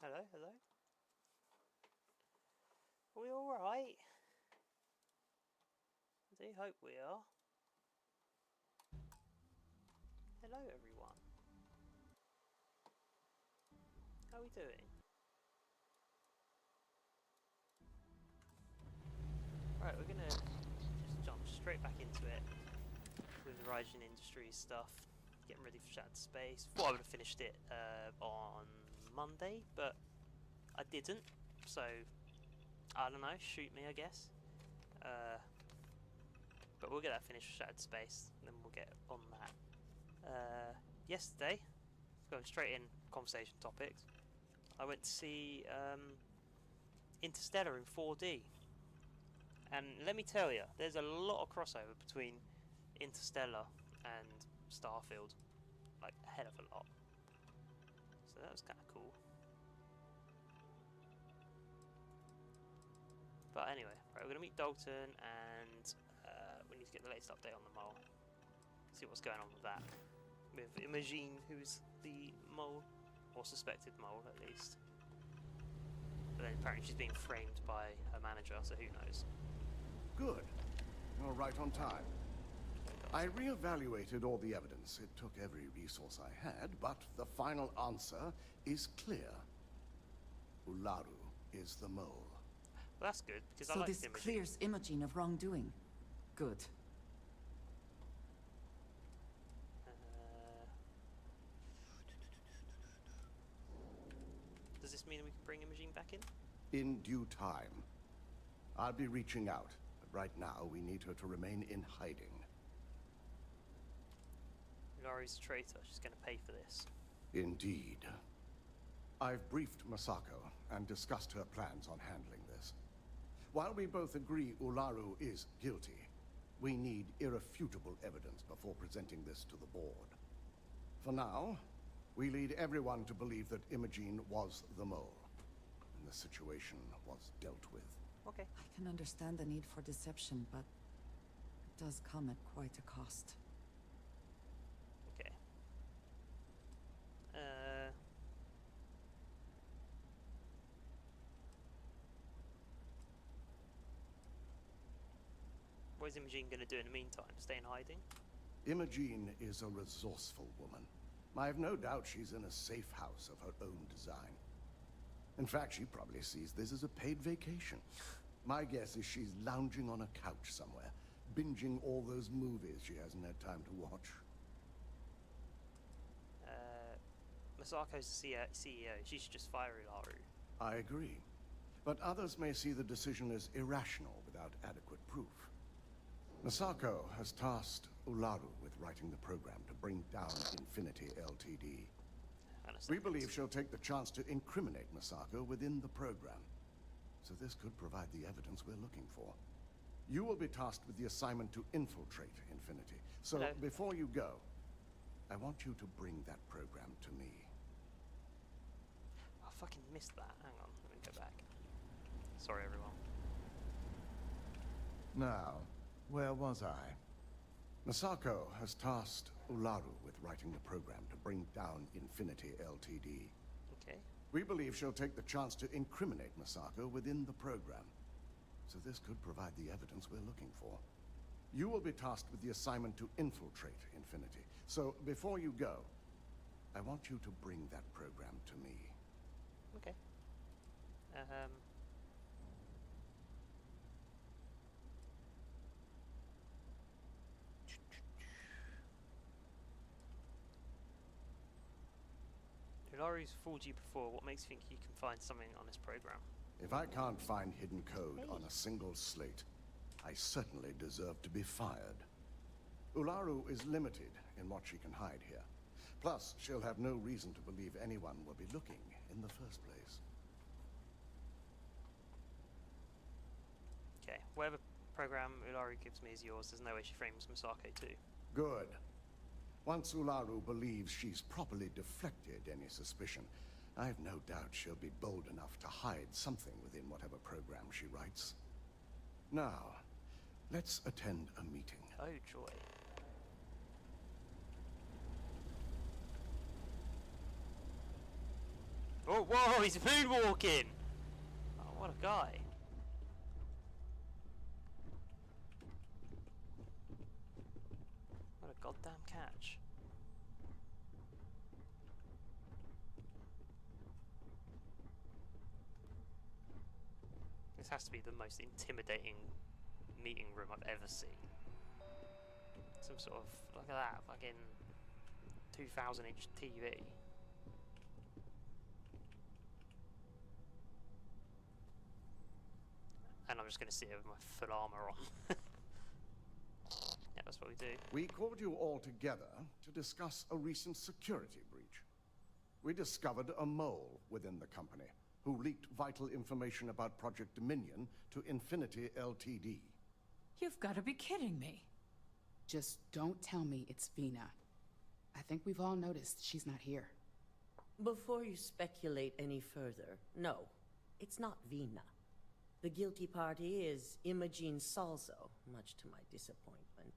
Hello, hello. Are we alright? I do hope we are. Hello everyone. How are we doing? Right, we're gonna just jump straight back into it with the Ryujin Industries stuff. Getting ready for Shattered Space. Thought I would have finished it on Monday, but I didn't. So, I don't know, shoot me I guess. But we'll get that finished for Shattered Space, and then we'll get on that. Yesterday, going straight in conversation topics, I went to see Interstellar in 4D. And let me tell you, there's a lot of crossover between Interstellar and Starfield. Like, a hell of a lot. So that was kind of cool. But anyway, right, we're going to meet Dalton, and we need to get the latest update on the mole. See what's going on with that. With Imogene, who's the mole, or suspected mole at least. But then apparently she's being framed by her manager, so who knows. Good. You're right on time. I re-evaluated all the evidence. It took every resource I had, but the final answer is clear. Ularu is the mole. Well, that's good, because I So like this Imogene. clears Imogen of wrongdoing. Good. Does this mean we can bring Imogene back in? In due time. I'll be reaching out, but right now we need her to remain in hiding. Laurie's a traitor, she's going to pay for this. Indeed. I've briefed Masako and discussed her plans on handling this. While we both agree Ularu is guilty, we need irrefutable evidence before presenting this to the board. For now, we lead everyone to believe that Imogene was the mole, and the situation was dealt with. Okay. I can understand the need for deception, but it does come at quite a cost. Okay. What is Imogene going to do in the meantime? Stay in hiding? Imogene is a resourceful woman. I have no doubt she's in a safe house of her own design. In fact, she probably sees this as a paid vacation. My guess is she's lounging on a couch somewhere, binging all those movies she hasn't had time to watch. Masako's the CEO. She should just fire Ularu. I agree. But others may see the decision as irrational without adequate proof. Masako has tasked Ularu with writing the program to bring down Infinity Ltd. We believe she'll take the chance to incriminate Masako within the program. So this could provide the evidence we're looking for. You will be tasked with the assignment to infiltrate Infinity. So Hello. Before you go, I want you to bring that program to me. I fucking missed that. Hang on, let me go back. Sorry, everyone. Now, where was I? Masako has tasked Ularu with writing the program to bring down Infinity Ltd. Okay. We believe she'll take the chance to incriminate Masako within the program. So this could provide the evidence we're looking for. You will be tasked with the assignment to infiltrate Infinity. So before you go, I want you to bring that program to me. Okay. Ularu's fooled you before. What makes you think you can find something on this program? If I can't find hidden code on a single slate, I certainly deserve to be fired. Ularu is limited in what she can hide here. Plus, she'll have no reason to believe anyone will be looking in the first place. Okay. Whatever program Ularu gives me is yours. There's no way she frames Masako too. Good. Once Ularu believes she's properly deflected any suspicion, I have no doubt she'll be bold enough to hide something within whatever program she writes. Now, let's attend a meeting. Oh, joy. Oh, whoa, Oh, he's moonwalking! Oh, what a guy. What a goddamn catch. This has to be the most intimidating meeting room I've ever seen. Some sort of, look at that, fucking 2000-inch TV. And I'm just going to sit here with my full armor on. Yeah, that's what we do. We called you all together to discuss a recent security breach. We discovered a mole within the company who leaked vital information about Project Dominion to Infinity Ltd. You've got to be kidding me. Just don't tell me it's Vina. I think we've all noticed she's not here. Before you speculate any further, no, it's not Vina. The guilty party is Imogene Salzo, much to my disappointment.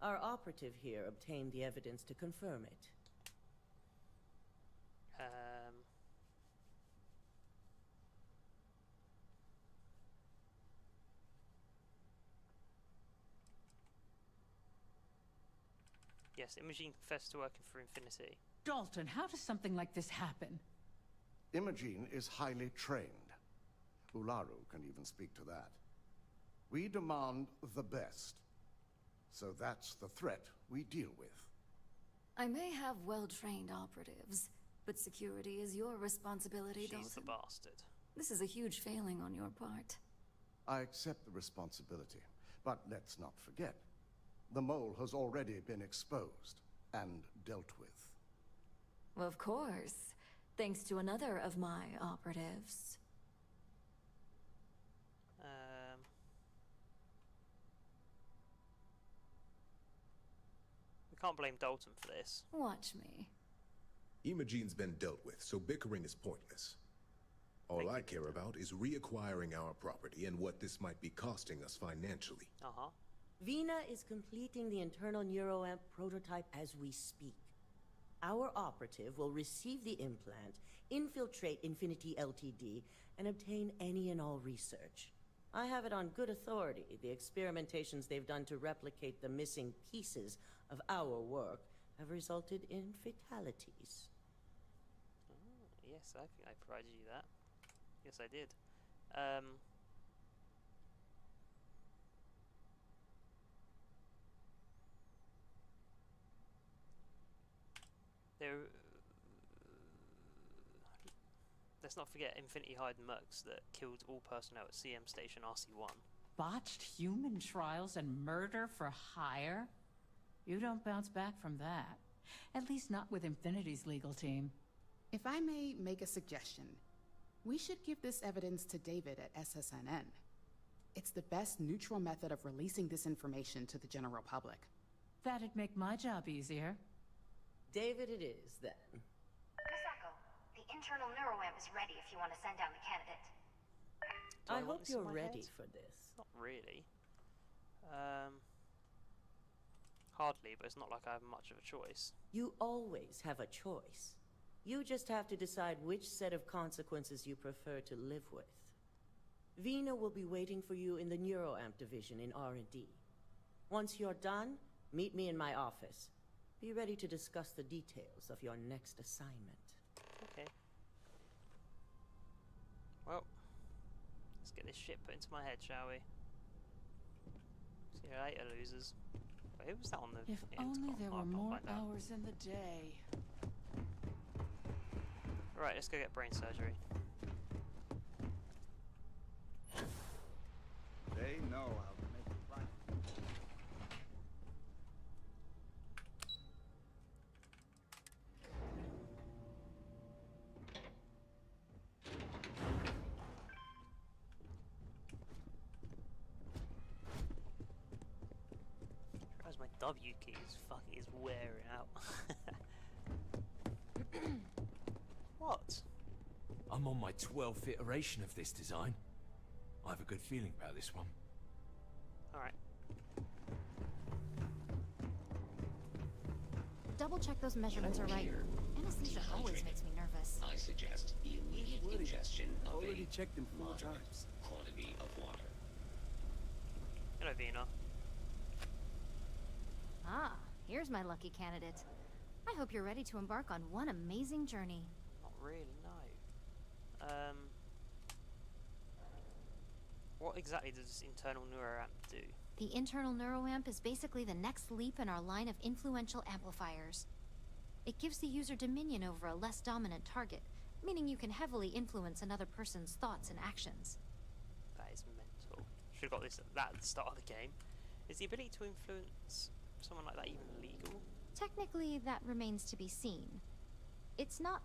Our operative here obtained the evidence to confirm it. Yes, Imogene confessed to working for Infinity. Dalton, how does something like this happen? Imogene is highly trained. Ularu can even speak to that. We demand the best. So that's the threat we deal with. I may have well-trained operatives, but security is your responsibility, She's Dalton. the bastard. This is a huge failing on your part. I accept the responsibility, but let's not forget. The mole has already been exposed and dealt with. Of course, thanks to another of my operatives. We can't blame Dalton for this. Watch me. Imogene's been dealt with, so bickering is pointless. All I care about is reacquiring our property and what this might be costing us financially. Uh-huh. Vina is completing the internal neuroamp prototype as we speak. Our operative will receive the implant, infiltrate Infinity Ltd, and obtain any and all research. I have it on good authority. The experimentations they've done to replicate the missing pieces of our work have resulted in fatalities. Oh, yes, I think I provided you that. Yes, I did. Let's not forget Infinity hired mercs that killed all personnel at CM Station RC1. Botched human trials and murder for hire? You don't bounce back from that. At least not with Infinity's legal team. If I may make a suggestion, we should give this evidence to David at SSNN. It's the best neutral method of releasing this information to the general public. That'd make my job easier. David it is, then. Misako, the internal neuroamp is ready if you want to send down the candidate. Do I want hope this in you're my ready head? for this. Not really. Hardly, but it's not like I have much of a choice. You always have a choice. You just have to decide which set of consequences you prefer to live with. Vina will be waiting for you in the neuroamp division in R&D. Once you're done, meet me in my office. Be ready to discuss the details of your next assignment. Okay. Well, let's get this shit put into my head, shall we? See you later, losers. Wait, who was that on the If only intercom? there Oh, I were can't more find out. hours in the day. Right, let's go get brain surgery. They know how to make it right. Where's my W key? Is wearing out. What? I'm on my 12th iteration of this design. I have a good feeling about this one. Alright. double check those measurements are right. Anesthesia always makes me nervous. I suggest immediate ingestion of Already checked them 4 moderate times. quantity of water. Hello, Vina. Ah, here's my lucky candidate. I hope you're ready to embark on one amazing journey. Not really, no. What exactly does this internal neuroamp do? The internal neuroamp is basically the next leap in our line of influential amplifiers. It gives the user dominion over a less dominant target, meaning you can heavily influence another person's thoughts and actions. That is mental. Should have got this at the start of the game. Is the ability to influence someone like that even legal? Technically, that remains to be seen. It's not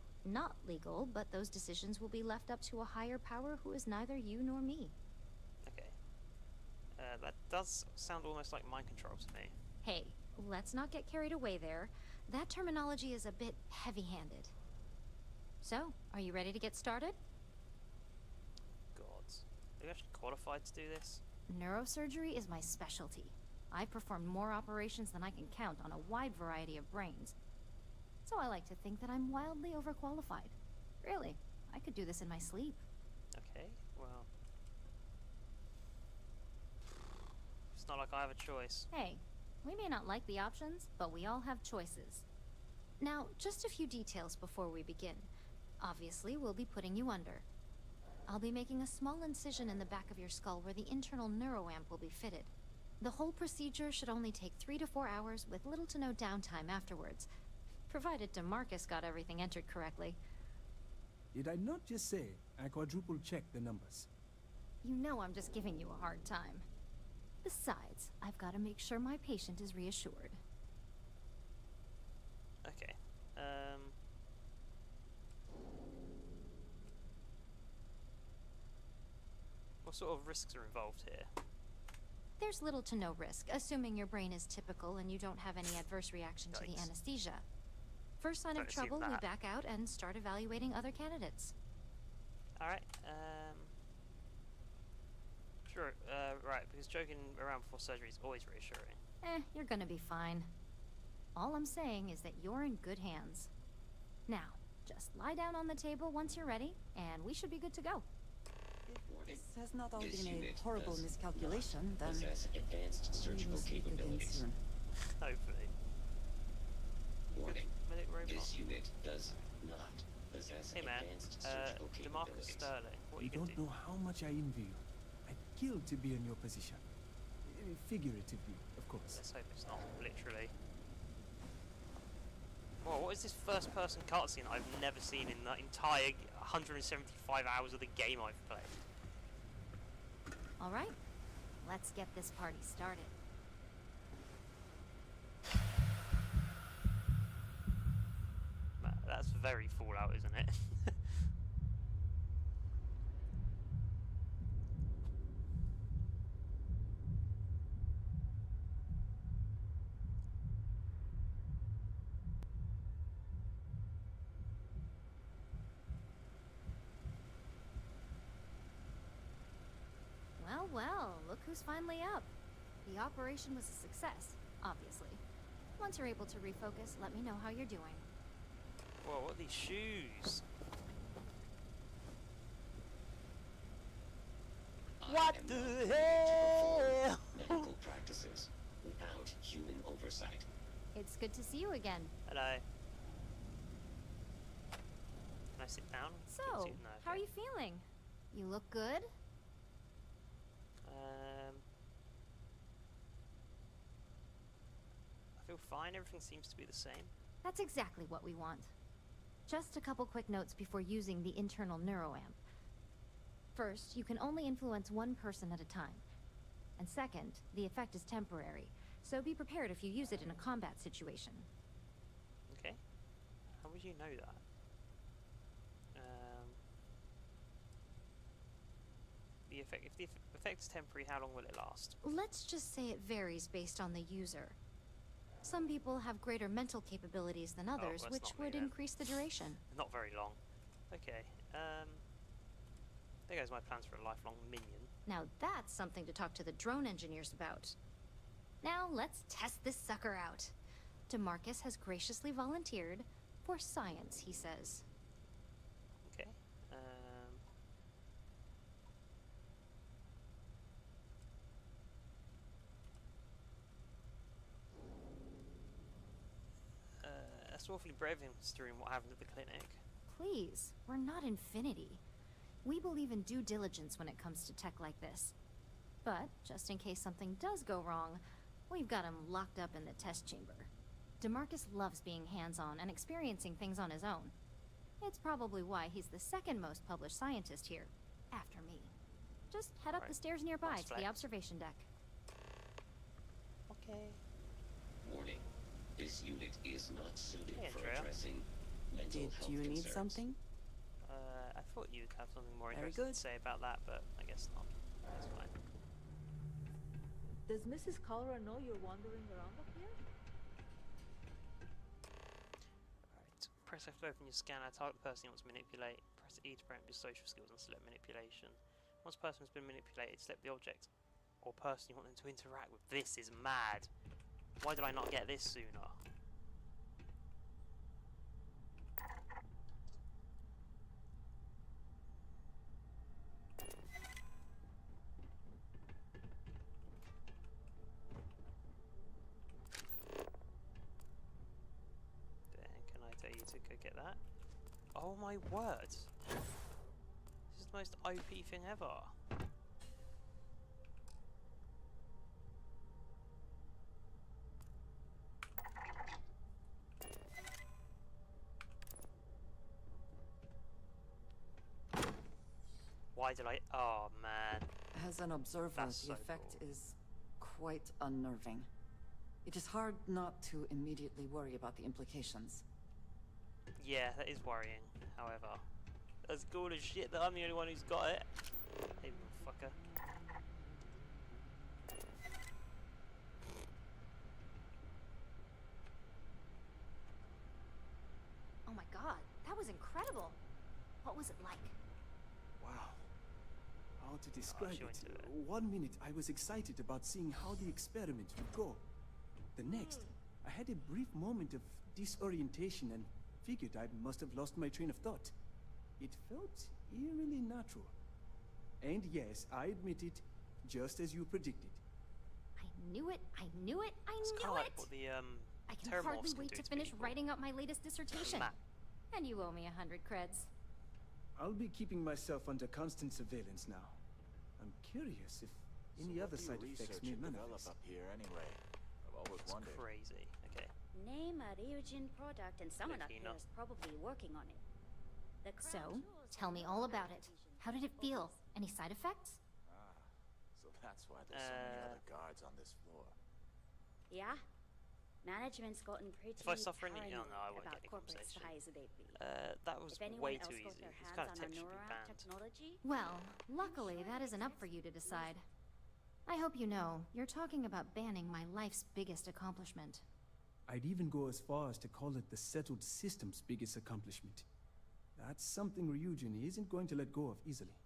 legal, but those decisions will be left up to a higher power who is neither you nor me. Okay. That does sound almost like mind control to me. Hey, let's not get carried away there. That terminology is a bit heavy-handed. So, are you ready to get started? Gods. Are you actually qualified to do this? Neurosurgery is my specialty. I've performed more operations than I can count on a wide variety of brains. So I like to think that I'm wildly overqualified. Really, I could do this in my sleep. Okay, well... It's not like I have a choice. Hey, we may not like the options, but we all have choices. Now, just a few details before we begin. Obviously, we'll be putting you under. I'll be making a small incision in the back of your skull where the internal neuroamp will be fitted. The whole procedure should only take 3 to 4 hours with little to no downtime afterwards, provided DeMarcus got everything entered correctly. Did I not just say I quadruple checked the numbers? You know I'm just giving you a hard time. Besides, I've got to make sure my patient is reassured. Okay. What sort of risks are involved here? There's little to no risk, assuming your brain is typical and you don't have any adverse reaction to the anesthesia. First sign of trouble, we back out and start evaluating other candidates. Alright, sure, right, because joking around before surgery is always reassuring. You're gonna be fine. All I'm saying is that you're in good hands. Now, just lie down on the table once you're ready, and we should be good to go. This has not all been a horrible miscalculation, then advanced surgical capabilities. Hopefully. Warning. Robot. This unit does not possess advanced surgical DeMarcus capabilities. Sterling, what are you You gonna don't do? know how much I envy you. I'd kill to be in your position. Figuratively, of course. Let's hope it's not literally. Whoa, what is this first person cutscene I've never seen in the entire 175 hours of the game I've played? Alright, let's get this party started. That's very Fallout, isn't it? Well, look who's finally up. The operation was a success, obviously. Once you're able to refocus, let me know how you're doing. Whoa, what are these shoes? What the hell? Medical practices without human oversight. It's good to see you again. Hello. Can I sit down? So, No, how are okay. you feeling? You look good? I feel fine. Everything seems to be the same. That's exactly what we want. Just a couple quick notes before using the internal neuroamp. First, you can only influence one person at a time. And second, the effect is temporary, so be prepared if you use it in a combat situation. Okay. How would you know that? The effect. If the effect is temporary, how long will it last? Let's just say it varies based on the user. Some people have greater mental capabilities than others, well, which that's not me would then. increase the duration. Not very long. Okay. There goes my plans for a lifelong minion. Now that's something to talk to the drone engineers about. Now let's test this sucker out. DeMarcus has graciously volunteered for science, he says. Okay. That's awfully brave of him considering what happened at the clinic. Please, we're not Infinity. We believe in due diligence when it comes to tech like this. But, just in case something does go wrong, we've got him locked up in the test chamber. DeMarcus loves being hands-on and experiencing things on his own. It's probably why he's the second most published scientist here, after me. Just head up the stairs nearby to the observation deck. Okay. Warning. This unit is not suited for addressing mental Did health you need concerns. something? I thought you'd have something more Very interesting good. to say about that, but I guess not. That's fine. Does Mrs. Cholera know you're wandering around up here? Right. Press F to open your scanner. Target the person you want to manipulate. Press E to prevent your social skills and select manipulation. Once the person has been manipulated, select the object or person you want them to interact with. This is mad. Why did I not get this sooner? Can I tell you to go get that? Oh my word! This is the most OP thing ever. Why did I? Oh man. As an observer, That's the so effect cool. is quite unnerving. It is hard not to immediately worry about the implications. Yeah, that is worrying. However, that's cool as shit that I'm the only one who's got it. Hey, motherfucker. Oh my god, that was incredible. What was it like? Wow. How to describe she went it? to it. 1 minute I was excited about seeing how the experiment would go. The next, I had a brief moment of disorientation and figured I must have lost my train of thought. It felt eerily natural. And yes, I admit it, just as you predicted. I knew it, I knew it, I It's knew kind of like it! what the I can Terramorphs hardly can wait do to to finish people. writing up my latest dissertation. Map. And you owe me 100 creds. I'll be keeping myself under constant surveillance now. I'm curious if any other side effects may manifest. Up here anyway. I've always It's wondered. crazy. Okay. Name a Ryujin product and someone up here is probably working on it. So, tell me all about it. How did it feel? Any side effects? Ah, so that's why there's so many other guards on this floor. Yeah. Management's gotten pretty If I suffer any, paranoid no, I won't about get any corporate conversation. spies lately. That was If anyone way else too got easy. their It's hands kind of on a textually NORAD banned. technology, Well, luckily, that isn't up for you to decide. I hope you know, you're talking about banning my life's biggest accomplishment. I'd even go as far as to call it the settled system's biggest accomplishment. That's something Ryujin isn't going to let go of easily.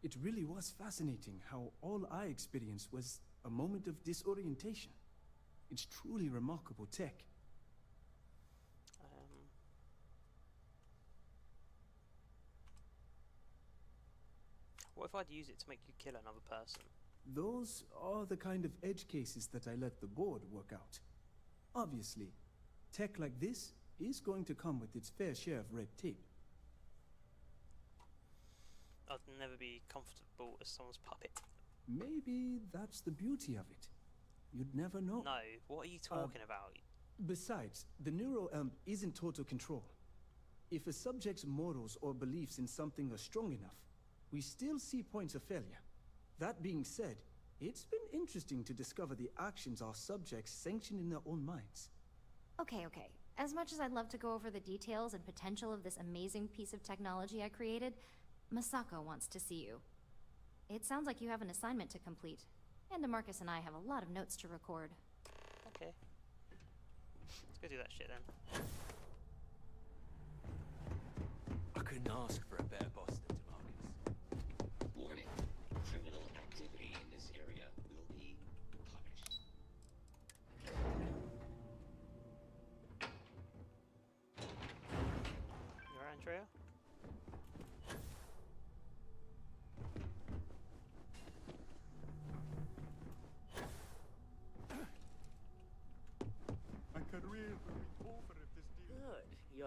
It really was fascinating how all I experienced was a moment of disorientation. It's truly remarkable tech. What if I'd use it to make you kill another person? Those are the kind of edge cases that I let the board work out. Obviously, tech like this is going to come with its fair share of red tape. I'd never be comfortable as someone's puppet. Maybe that's the beauty of it. You'd never know. No, what are you talking about? Besides, the neuroamp isn't total control. If a subject's morals or beliefs in something are strong enough, we still see points of failure. That being said, it's been interesting to discover the actions our subjects sanction in their own minds. Okay. As much as I'd love to go over the details and potential of this amazing piece of technology I created, Masako wants to see you. It sounds like you have an assignment to complete, and DeMarcus and I have a lot of notes to record. Okay. Let's go do that shit then. I couldn't ask for a better boss than DeMarcus. Warning. Criminal activity in this area will be punished.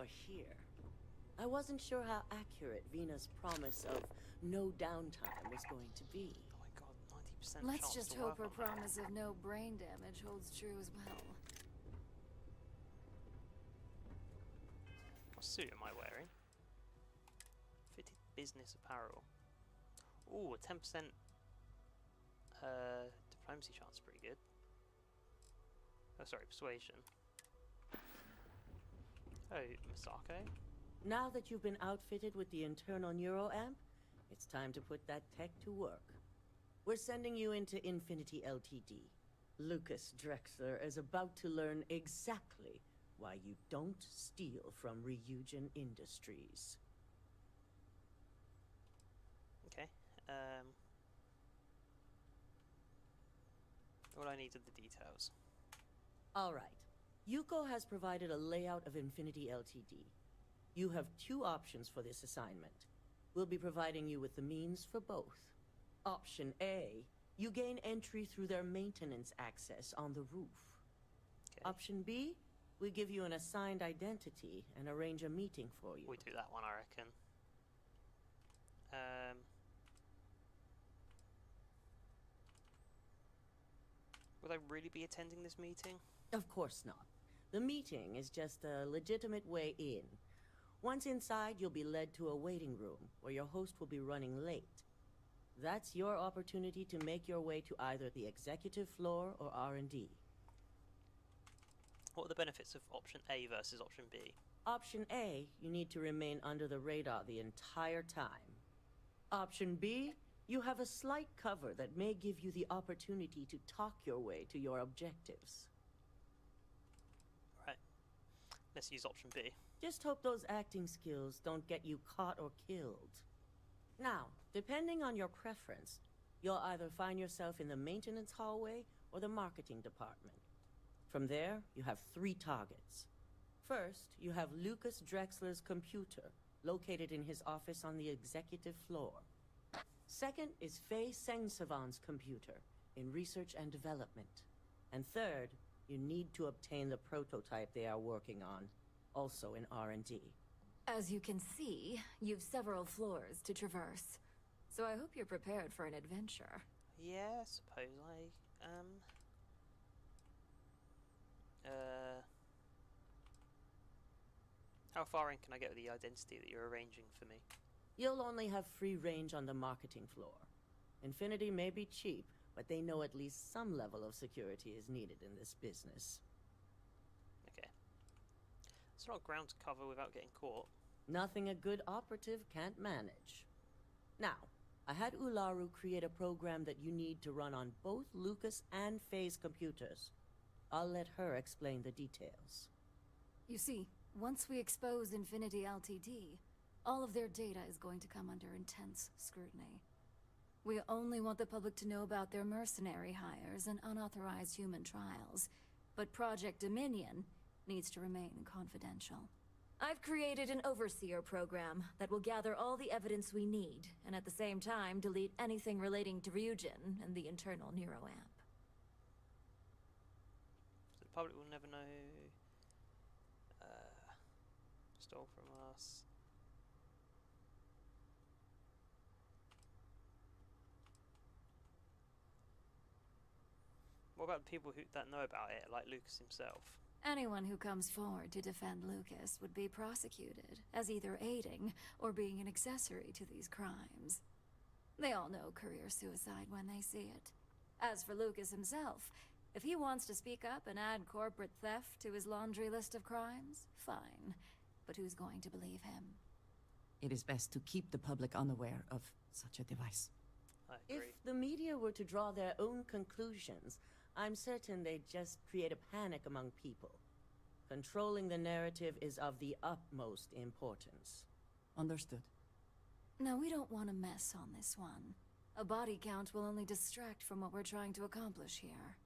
you're here. I wasn't sure how accurate Vina's promise of no downtime was going to be. Oh my god, 90% Let's chance just to hope work her on that. promise of no brain damage holds true as well. What suit am I wearing? Fitted business apparel. Ooh, a 10% diplomacy chance, pretty good. Oh, sorry, persuasion. Oh, Misako. Now that you've been outfitted with the internal neuroamp, it's time to put that tech to work. We're sending you into Infinity Ltd. Lucas Drexler is about to learn exactly why you don't steal from Ryujin Industries. Okay. All I need are the details. All right. Yuko has provided a layout of Infinity Ltd. You have two options for this assignment. We'll be providing you with the means for both. Option A, you gain entry through their maintenance access on the roof. Okay. Option B, we give you an assigned identity and arrange a meeting for you. We do that one, I reckon. Would I really be attending this meeting? Of course not. The meeting is just a legitimate way in. Once inside, you'll be led to a waiting room where your host will be running late. That's your opportunity to make your way to either the executive floor or R&D. What are the benefits of option A versus option B? Option A, you need to remain under the radar the entire time. Option B, you have a slight cover that may give you the opportunity to talk your way to your objectives. Right. Let's use option B. Just hope those acting skills don't get you caught or killed. Now, depending on your preference, you'll either find yourself in the maintenance hallway or the marketing department. From there, you have 3 targets. First, you have Lucas Drexler's computer, located in his office on the executive floor. Second is Faye Sengsavan's computer, in research and development. And third, you need to obtain the prototype they are working on, also in R&D. As you can see, you've several floors to traverse. So I hope you're prepared for an adventure. Yeah, I suppose I am. How far in can I get with the identity that you're arranging for me? You'll only have free range on the marketing floor. Infinity may be cheap, but they know at least some level of security is needed in this business. Okay. It's not ground to cover without getting caught. Nothing a good operative can't manage. Now, I had Ularu create a program that you need to run on both Lucas and Faye's computers. I'll let her explain the details. You see, once we expose Infinity Ltd., all of their data is going to come under intense scrutiny. We only want the public to know about their mercenary hires and unauthorized human trials, but Project Dominion needs to remain confidential. I've created an overseer program that will gather all the evidence we need, and at the same time delete anything relating to Ryujin and the internal neuroamp. So the public will never know stole from us. What about the people that know about it, like Lucas himself? Anyone who comes forward to defend Lucas would be prosecuted as either aiding or being an accessory to these crimes. They all know career suicide when they see it. As for Lucas himself, if he wants to speak up and add corporate theft to his laundry list of crimes, fine. But who's going to believe him? It is best to keep the public unaware of such a device. I agree. If the media were to draw their own conclusions, I'm certain they'd just create a panic among people. Controlling the narrative is of the utmost importance. Understood. No, we don't want to mess on this one. A body count will only distract from what we're trying to accomplish here.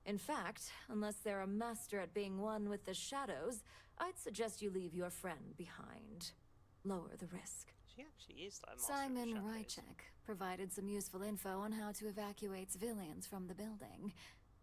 In fact, unless they're a master at being one with the shadows, I'd suggest you leave your friend behind. Lower the risk. She actually is like a master Simon of the shadows. Ryujin provided some useful info on how to evacuate civilians from the building.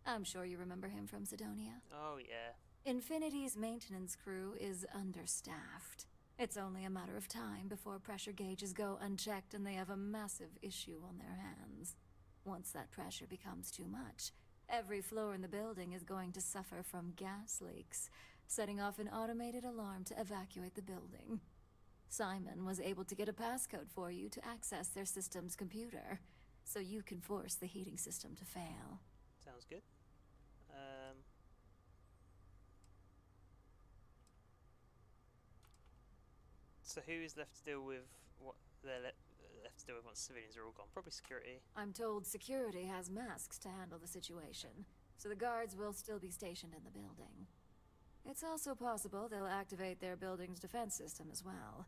I'm sure you remember him from Sidonia. Oh yeah. Infinity's maintenance crew is understaffed. It's only a matter of time before pressure gauges go unchecked and they have a massive issue on their hands. Once that pressure becomes too much, every floor in the building is going to suffer from gas leaks, setting off an automated alarm to evacuate the building. Simon was able to get a passcode for you to access their system's computer, so you can force the heating system to fail. Sounds good. So who is left to deal with what they're left to deal with once civilians are all gone? Probably security. I'm told security has masks to handle the situation, so the guards will still be stationed in the building. It's also possible they'll activate their building's defense system as well.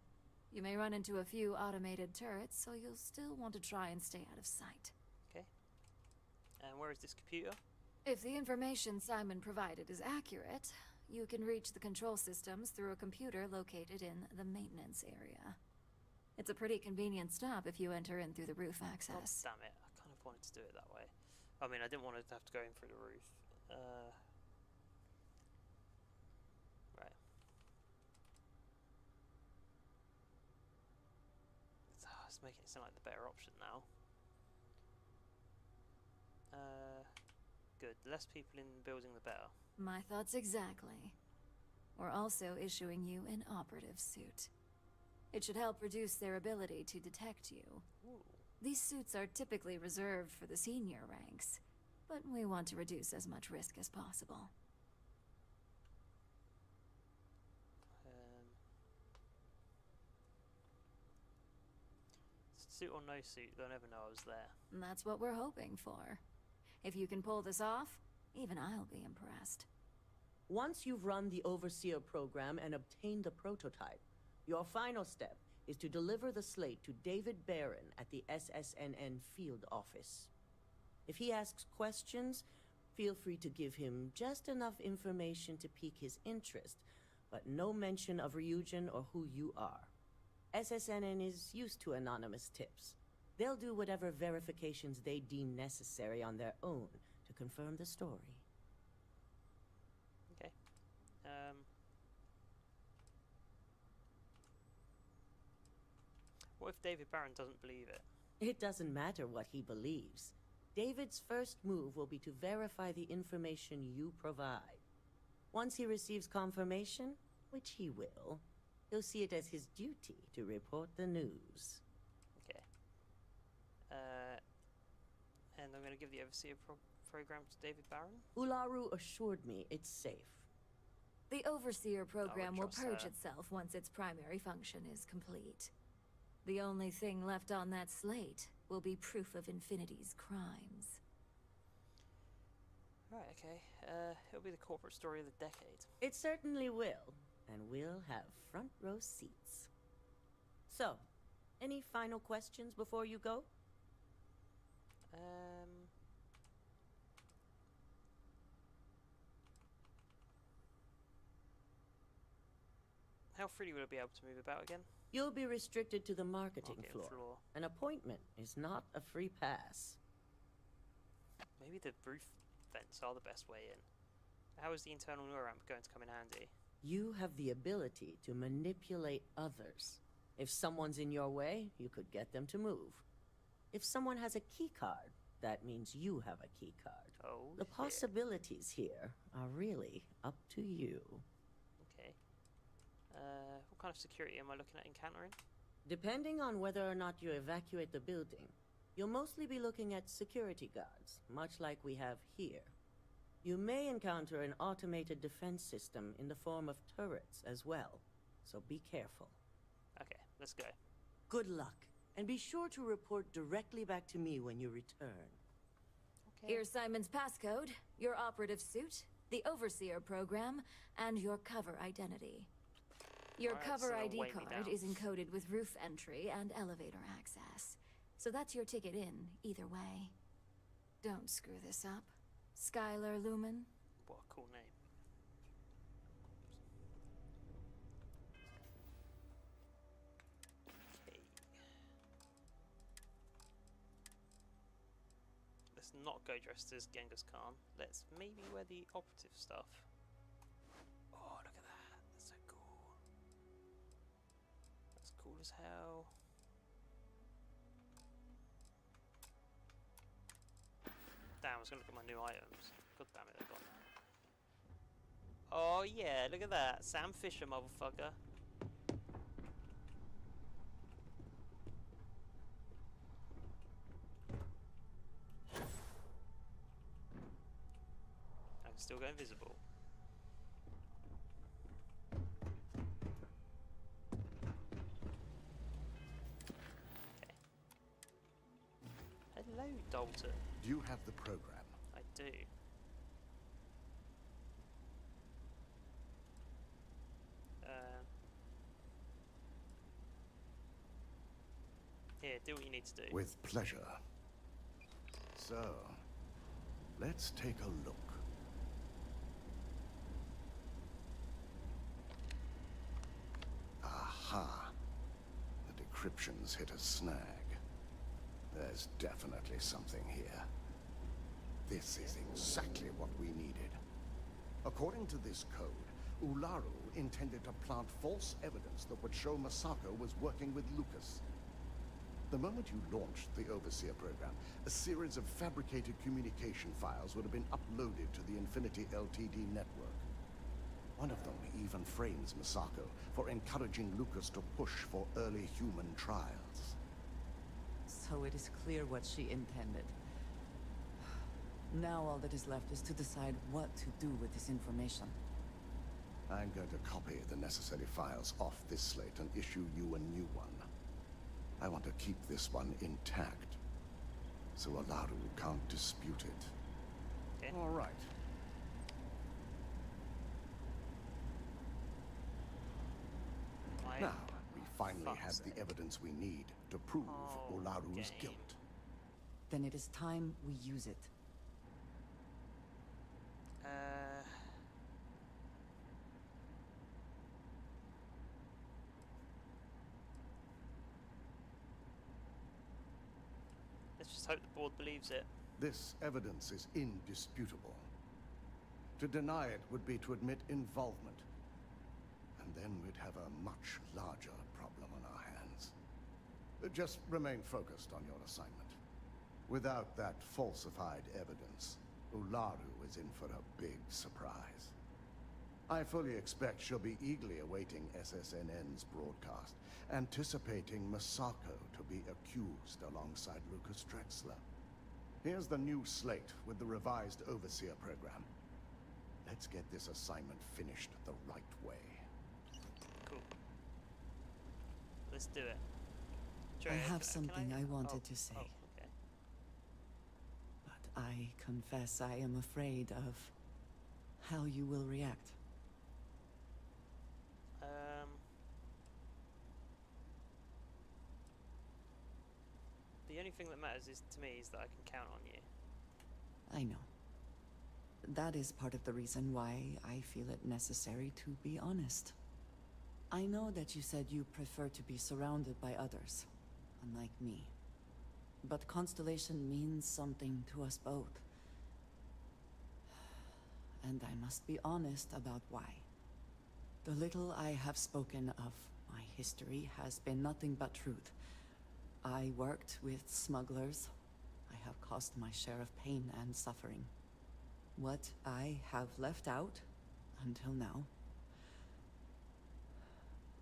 You may run into a few automated turrets, so you'll still want to try and stay out of sight. Okay. And where is this computer? If the information Simon provided is accurate, you can reach the control systems through a computer located in the maintenance area. It's a pretty convenient stop if you enter in through the roof access. Oh, damn it. I kind of wanted to do it that way. I mean, I didn't want to have to go in through the roof. Right. It's making it sound like the better option now. Good. The less people in the building, the better. My thoughts exactly. We're also issuing you an operative suit. It should help reduce their ability to detect you. Ooh. These suits are typically reserved for the senior ranks, but we want to reduce as much risk as possible. Suit or no suit, they'll never know I was there. And that's what we're hoping for. If you can pull this off, even I'll be impressed. Once you've run the Overseer program and obtained the prototype, your final step is to deliver the slate to David Barron at the SSNN field office. If he asks questions, feel free to give him just enough information to pique his interest, but no mention of Ryujin or who you are. SSNN is used to anonymous tips. They'll do whatever verifications they deem necessary on their own to confirm the story. Okay. What if David Barron doesn't believe it? It doesn't matter what he believes. David's first move will be to verify the information you provide. Once he receives confirmation, which he will, he'll see it as his duty to report the news. Okay. And I'm going to give the Overseer program to David Barron? Ularu assured me it's safe. The Overseer program will purge her. itself once its primary function is complete. The only thing left on that slate will be proof of Infinity's crimes. Right, okay. It'll be the corporate story of the decade. It certainly will, and we'll have front row seats. So, any final questions before you go? How freely will I be able to move about again? You'll be restricted to the marketing Marketing floor. An appointment is not a free pass. Maybe the roof vents are the best way in. How is the internal neuramp going to come in handy? You have the ability to manipulate others. If someone's in your way, you could get them to move. If someone has a key card, that means you have a key card. Oh, the possibilities here are really up to you. Okay. What kind of security am I looking at encountering? Depending on whether or not you evacuate the building, you'll mostly be looking at security guards, much like we have here. You may encounter an automated defense system in the form of turrets as well, so be careful. Okay, let's go. Good luck, and be sure to report directly back to me when you return. Okay. Here's Simon's passcode, your operative suit, the Overseer program, and your cover identity. Your cover ID card is encoded with roof entry and elevator access, so that's your ticket in, either way. Don't screw this up. Skylar Lumen? What a cool name. Okay. Let's not go dressed as Genghis Khan. Let's maybe wear the operative stuff. as hell. Damn, I was gonna look at my new items. God damn it, they're gone now. Oh yeah, look at that. Sam Fisher, motherfucker. I can still go invisible. Okay. Hello, Dalton. Do you have the program? I do. Here, do what you need to do. With pleasure. So, let's take a look. Aha. The decryption's hit a snag. There's definitely something here. This is exactly what we needed. According to this code, Ularu intended to plant false evidence that would show Masako was working with Lucas. The moment you launched the Overseer program, a series of fabricated communication files would have been uploaded to the Infinity LTD network. One of them even frames Masako for encouraging Lucas to push for early human trials. So it is clear what she intended. Now all that is left is to decide what to do with this information. I'm going to copy the necessary files off this slate and issue you a new one. I want to keep this one intact, so Ularu can't dispute it. Okay. All right. Now, we finally have the evidence we need to prove Ularu's guilt. Then it is time we use it. Let's just hope the board believes it. This evidence is indisputable. To deny it would be to admit involvement. And then we'd have a much larger problem on our hands. Just remain focused on your assignment. Without that falsified evidence, Ularu is in for a big surprise. I fully expect she'll be eagerly awaiting SSNN's broadcast, anticipating Masako to be accused alongside Lucas Drexler. Here's the new slate with the revised Overseer program. Let's get this assignment finished the right way. Cool. Let's do it. I have something I wanted to say. Okay. But I confess I am afraid of how you will react. The only thing that matters is to me is that I can count on you. I know. That is part of the reason why I feel it necessary to be honest. I know that you said you prefer to be surrounded by others, unlike me. But Constellation means something to us both. And I must be honest about why. The little I have spoken of my history has been nothing but truth. I worked with smugglers. I have caused my share of pain and suffering. What I have left out, until now,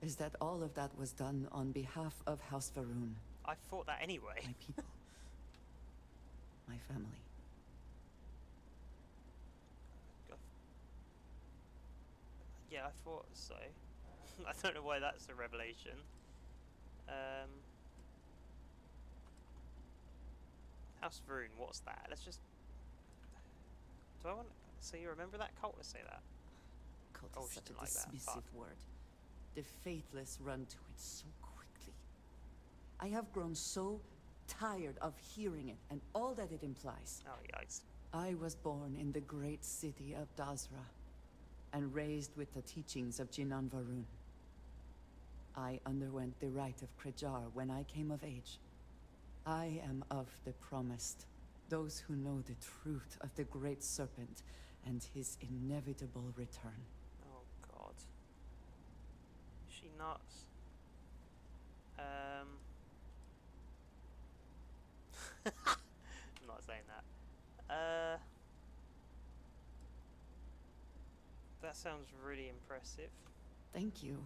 is that all of that was done on behalf of House Varun. I thought that anyway. My people. My family. Yeah, I thought so. I don't know why that's a revelation. House Varun, what's that? Let's just... Do I want... So you remember that cult? Let's say that. Cult Oh, is she such a didn't like that. dismissive Fuck. word. The faithless run to it so quickly. I have grown so tired of hearing it and all that it implies. Oh, yikes. I was born in the great city of Dazra and raised with the teachings of Jinan Varun. I underwent the rite of Krejar when I came of age. I am of the promised, those who know the truth of the Great Serpent and his inevitable return. Oh, God. Is she nuts? I'm not saying that. That sounds really impressive. Thank you.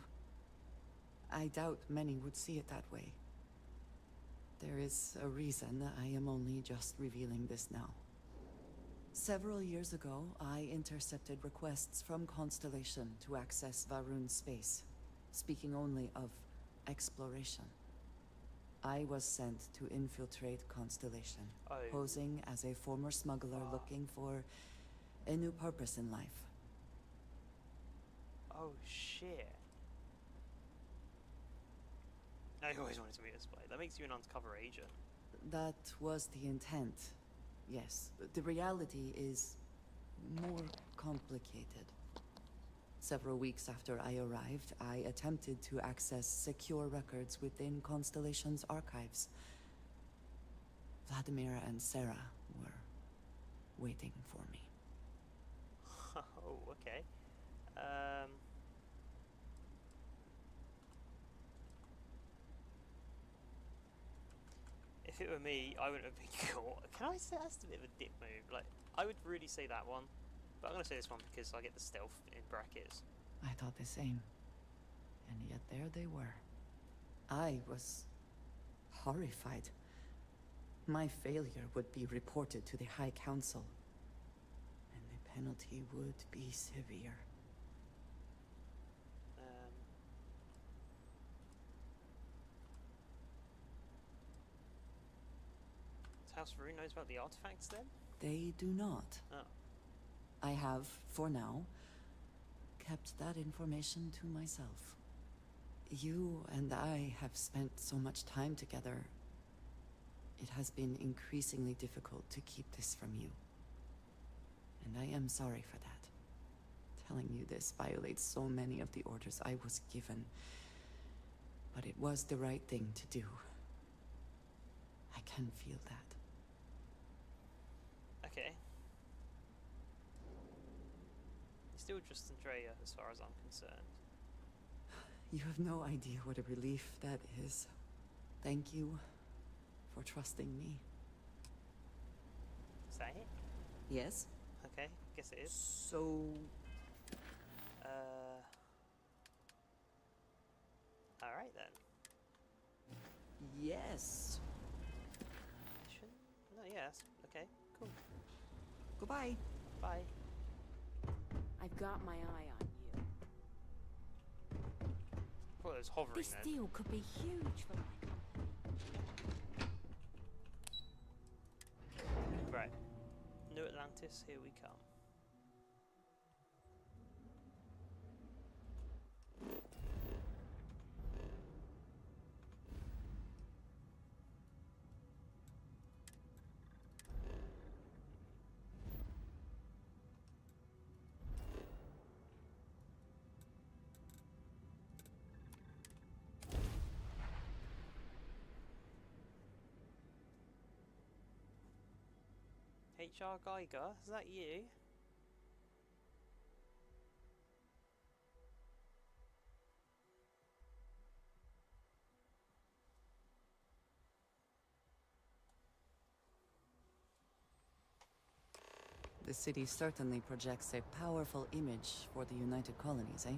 I doubt many would see it that way. There is a reason I am only just revealing this now. Several years ago, I intercepted requests from Constellation to access Varun's space, speaking only of exploration. I was sent to infiltrate Constellation, posing as a former smuggler looking for a new purpose in life. Oh shit. I always wanted to meet a spy. That makes you an undercover agent. That was the intent, yes. But the reality is more complicated. Several weeks after I arrived, I attempted to access secure records within Constellation's archives. Vladimir and Sarah were waiting for me. Oh, okay. If it were me, I wouldn't have been caught. Can I say that's a bit of a dick move? Like, I would really say that one, but I'm gonna say this one because I get the stealth in brackets. I thought the same. And yet there they were. I was horrified. My failure would be reported to the High Council, and the penalty would be severe. House Varun knows about the artifacts then? They do not. Oh. I have, for now, kept that information to myself. You and I have spent so much time together. It has been increasingly difficult to keep this from you. And I am sorry for that. Telling you this violates so many of the orders I was given. But it was the right thing to do. I can feel that. Okay. Still just Andrea as far as I'm concerned. You have no idea what a relief that is. Thank you for trusting me. Is that it? Yes? Okay, guess it is. So... Alright then. Yes. No, yes. Okay, cool. Goodbye. Bye. I've got my eye on you. Well, it's hovering This then. deal could be huge for my company. Right. New Atlantis, here we come. HR Geiger, is that you? The city certainly projects a powerful image for the United Colonies, eh?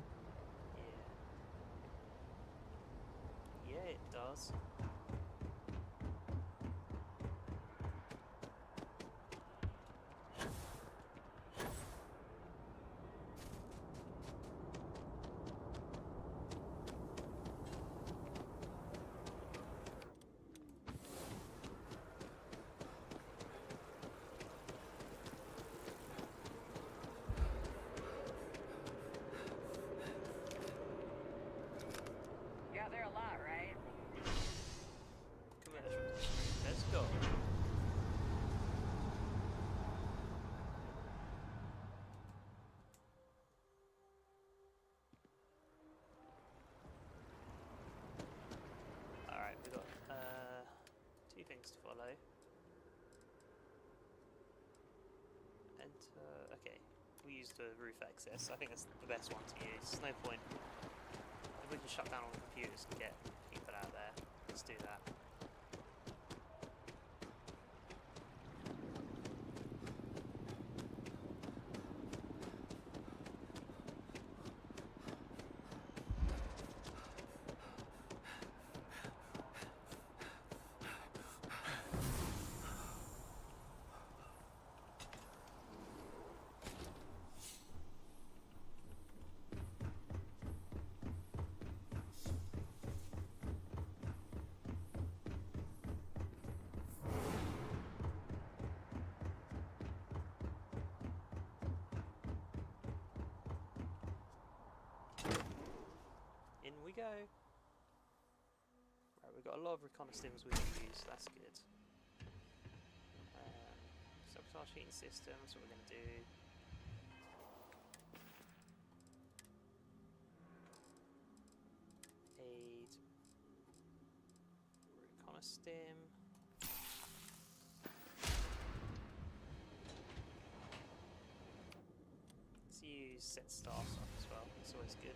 Yeah. Yeah, it does. Let's go. Alright, we've got two things to follow. Enter. Okay, we use the roof access. I think that's the best one to use. No point. If we can shut down all the computers and get people out there. let's do that. In we go. Right, we've got a lot of reconnaissance we can use, that's good. Sabotage heating system, that's what we're going to do. Aid. Reconnaissance. Let's use set star stuff as well, it's always good.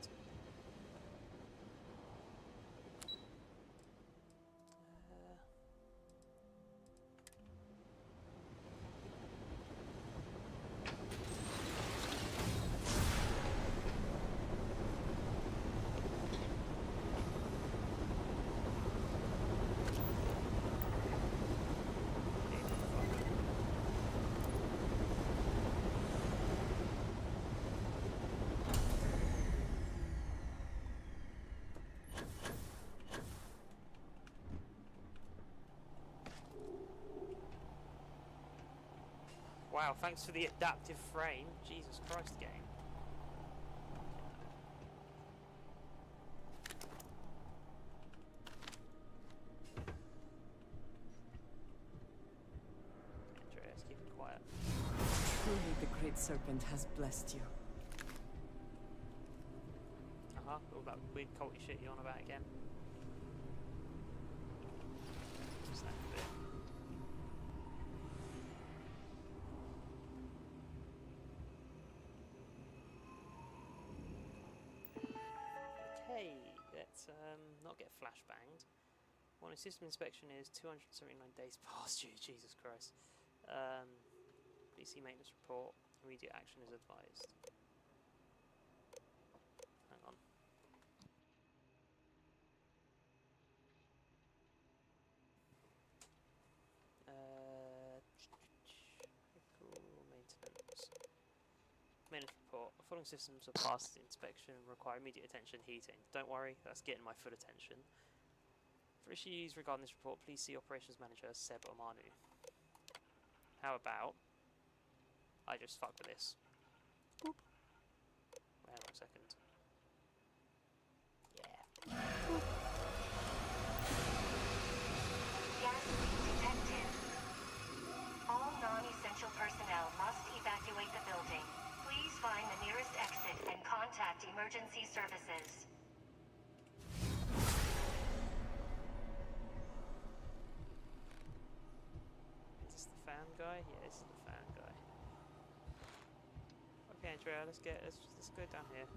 Wow, thanks for the adaptive frame. Jesus Christ, game. Andreas, keep it quiet. Truly the Great Serpent has blessed you. All that weird culty shit you on about again. Just that bit. Okay, let's not get flashbanged. One system inspection is 279 days past due. Jesus Christ. PC maintenance report. Immediate action is advised. Hang on. Maintenance. Maintenance report. The following systems are past the inspection and require immediate attention. Heating. Don't worry, that's getting my full attention. For issues regarding this report, please see Operations Manager Seb Omanu. How about I just fuck with this? Boop. Hang on a second. Yeah. Boop. Gas leak detected. All non-essential personnel must evacuate the building. Please find the nearest exit and contact emergency services. Is this the fan guy? Yeah, this is the fan guy. Okay, Andrea, let's go down here.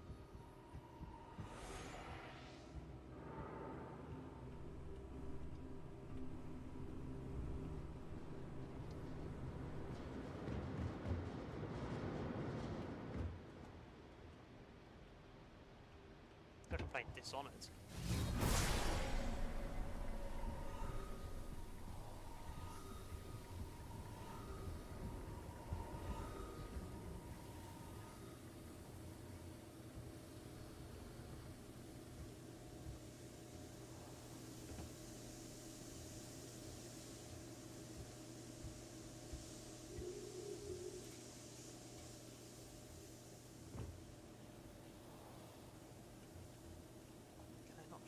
Gotta play Dishonored.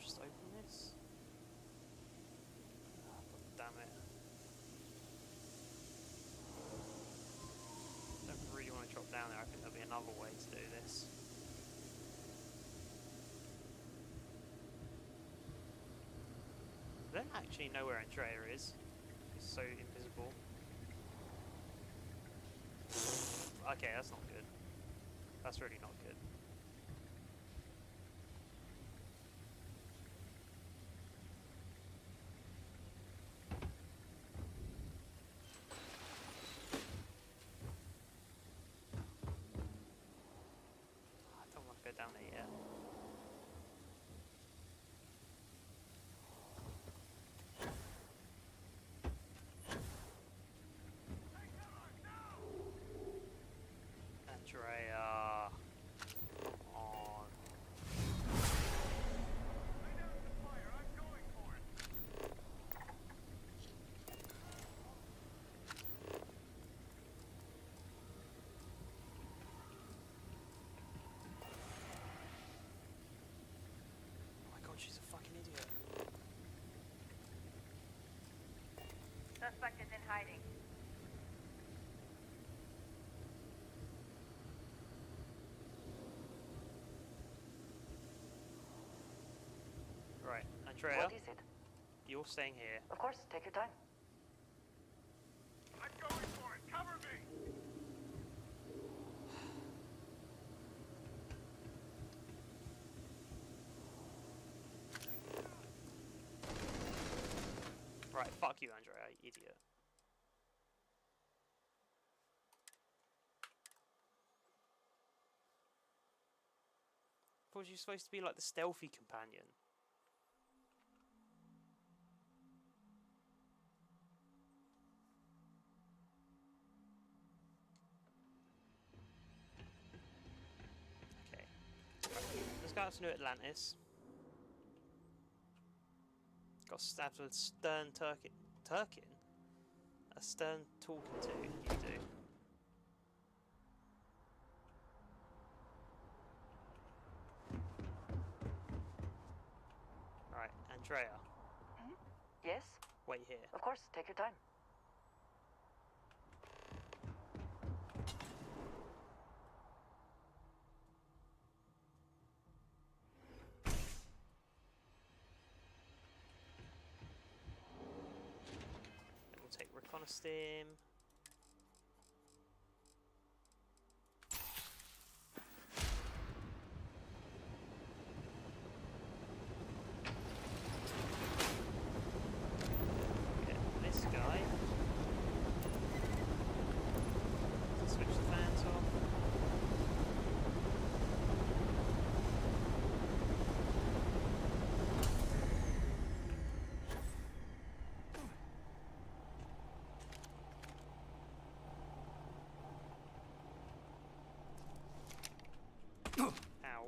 Just open this. Oh, damn it. Don't really want to drop down there. I think there'll be another way to do this. I don't actually know where Andrea is. It's so invisible. Okay, that's not good. That's really not good. down there yet. Andrea, come on. She's a fucking idiot. Suspect is in hiding. Right, Andrea. What is it? You're staying here. Of course, take your time. I'm going for it. Cover me. Right, fuck you, Andrea, you idiot. I thought you were supposed to be like the stealthy companion. Okay. Right. Let's go out to New Atlantis. Got stabbed with stern Turkin? A stern talking to, you do. Right, Andrea. Yes? Wait here. Of course, take your time. Take Reconnaistim. Get this guy. Switch the fans off. Ow.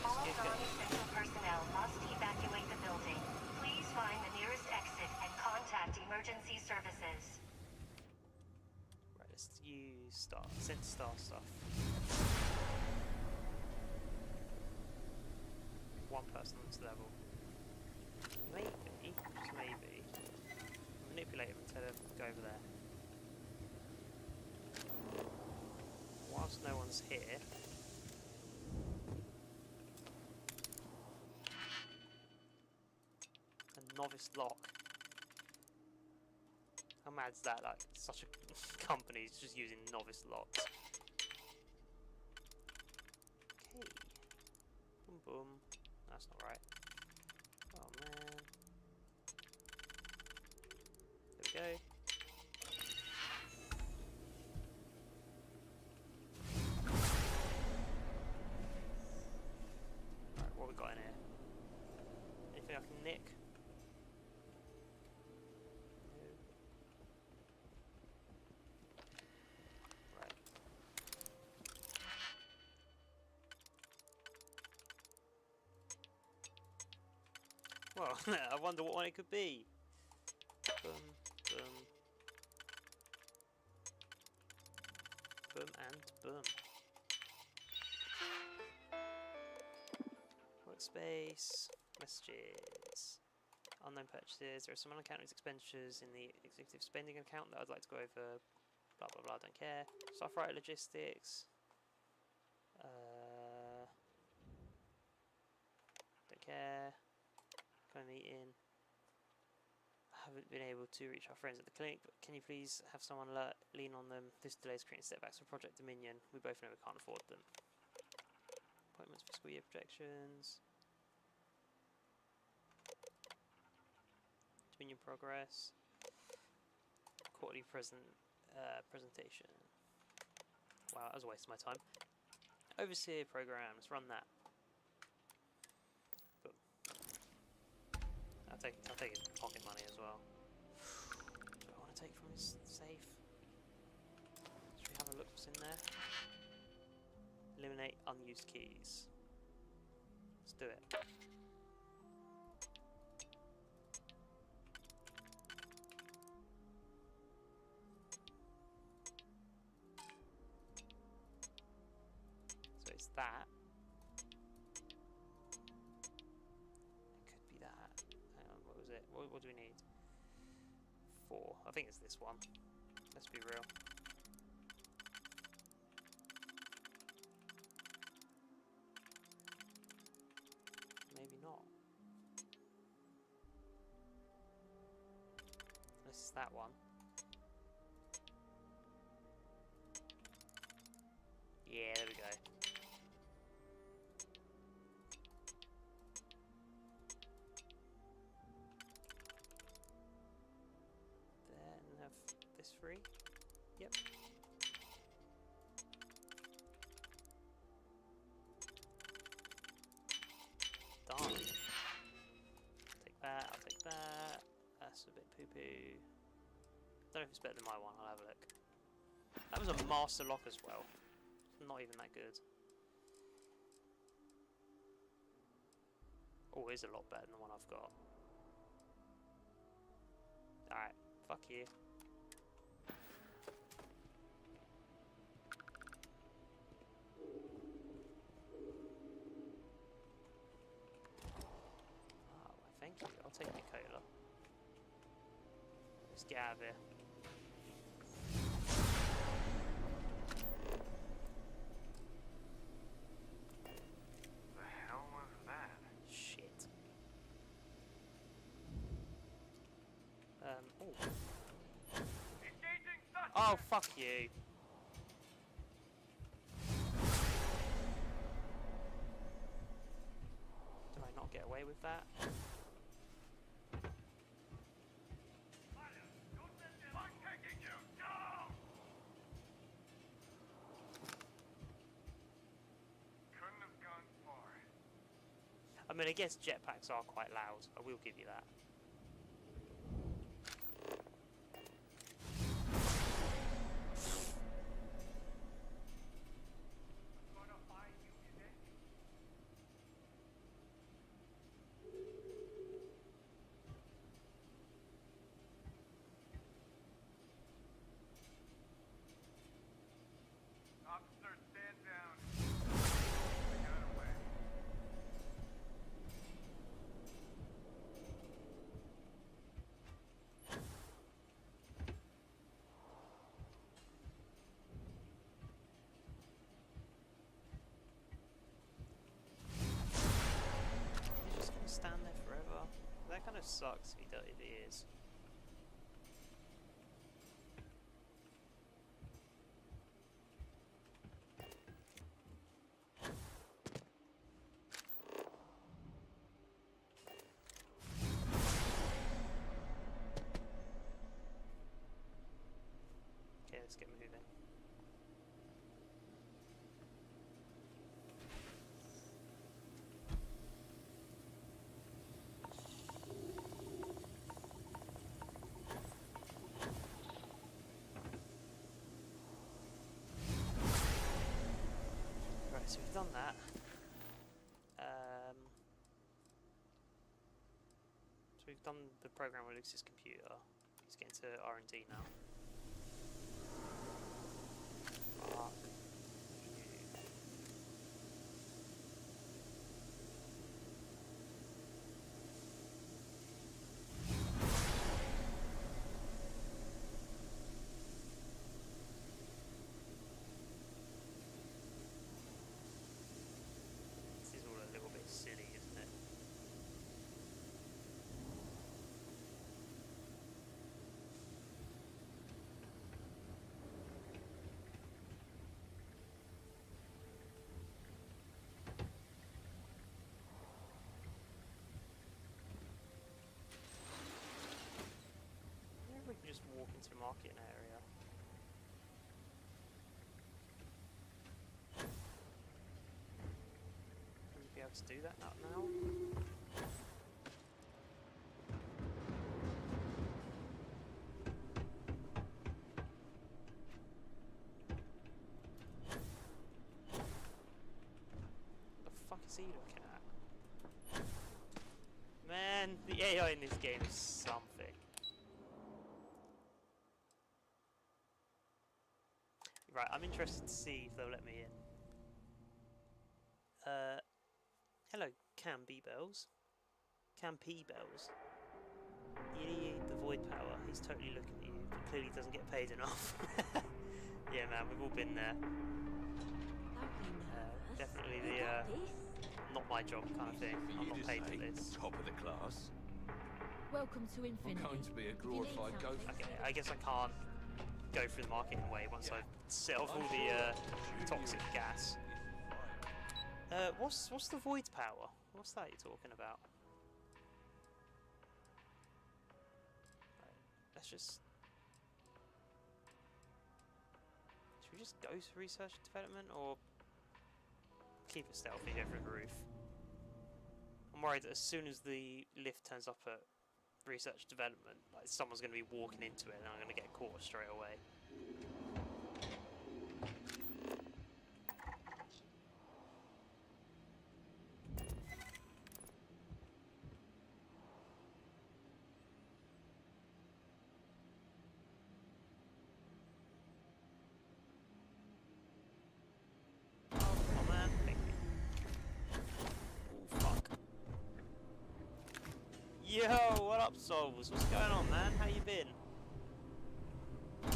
All non-essential personnel must evacuate the building. Please find the nearest exit and contact emergency services. Right, let's use send star stuff. One person on this level. Maybe, just maybe, manipulate him and tell him to go over there. Whilst no one's here. A novice lock. How mad's that? Like, such a company's just using novice locks. Okay. Boom boom. That's not right. Oh man. There we go. Right, what we got in here? Anything I can nick? Well, I wonder what one it could be. Boom, boom. Boom and boom. Workspace, messages, unknown purchases. There are some unaccounted expenditures in the executive spending account that I'd like to go over. Blah blah blah, don't care. Software logistics. Don't care. Meeting. haven't been able to reach our friends at the clinic, but can you please have someone lean on them? This delay is creating setbacks for Project Dominion. We both know we can't afford them. Appointments, fiscal year projections. Dominion progress. Quarterly presentation. Wow, that was a waste of my time. Overseer programs, run that. Boom. I'll take his pocket money as well. What do I want to take from his safe? Should we have a look what's in there? Eliminate unused keys. Let's do it. So it's that. It could be that. Hang on, what was it? What do we need? 4. I think it's this one. Let's be real. Maybe not. This is that one. Yeah, there we go. Then have this free. Yep. Done. I'll take that, I'll take that. That's a bit poo-poo. Don't know if it's better than my one, I'll have a look. That was a master lock as well. Not even that good. Oh, it is a lot better than the one I've got. Alright, fuck you. Oh, thank you. I'll take your cola. Let's get out of here. Oh, fuck you. Did I not get away with that? I mean, I guess jetpacks are quite loud. I will give you that. Stand there forever. That kind of sucks if it is. Okay, let's get moving. So we've done that. So we've done the program with Luke's computer. He's getting to R&D now. Fuck. able to do that now? What the fuck is he looking at? Man, the AI in this game is something. Right, I'm interested to see if they'll let me in. Hello, Cam B-Bells. Cam P-Bells. The Void Power, he's totally looking at you, but clearly doesn't get paid enough. Yeah, man, we've all been there. Definitely the, not my job kind of thing. I'm not paid for this. Top of the class. Welcome to Infinity. I'm going to be a glorified ghost. Okay, I guess I can't go through the marketing way once I've set off all the toxic gas. What's the Void Power? What's that you're talking about? Right, let's just... Should we just go to research and development, or keep it stealthy, go through the roof? I'm worried that as soon as the lift turns up at research development, like someone's going to be walking into it and I'm going to get caught straight away. Oh man, thank you. Oh fuck. Yo, what up, Souls? What's going on, man? How you been? Oh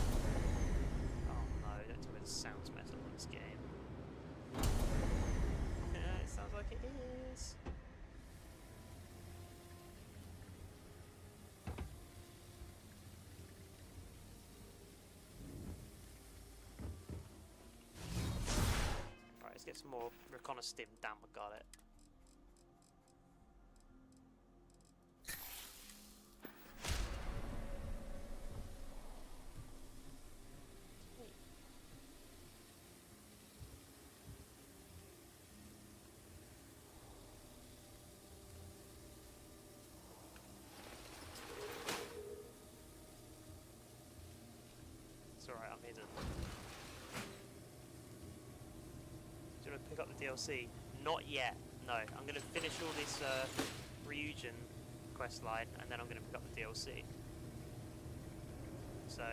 no, don't tell me the sound's metal in this game. Yeah, it sounds like it is. Right, let's get some more Recon Stim. Damn, I got it. Alright, I'm hidden. Do you want to pick up the DLC? Not yet, no. I'm going to finish all this Ryujin quest line and then I'm going to pick up the DLC. So,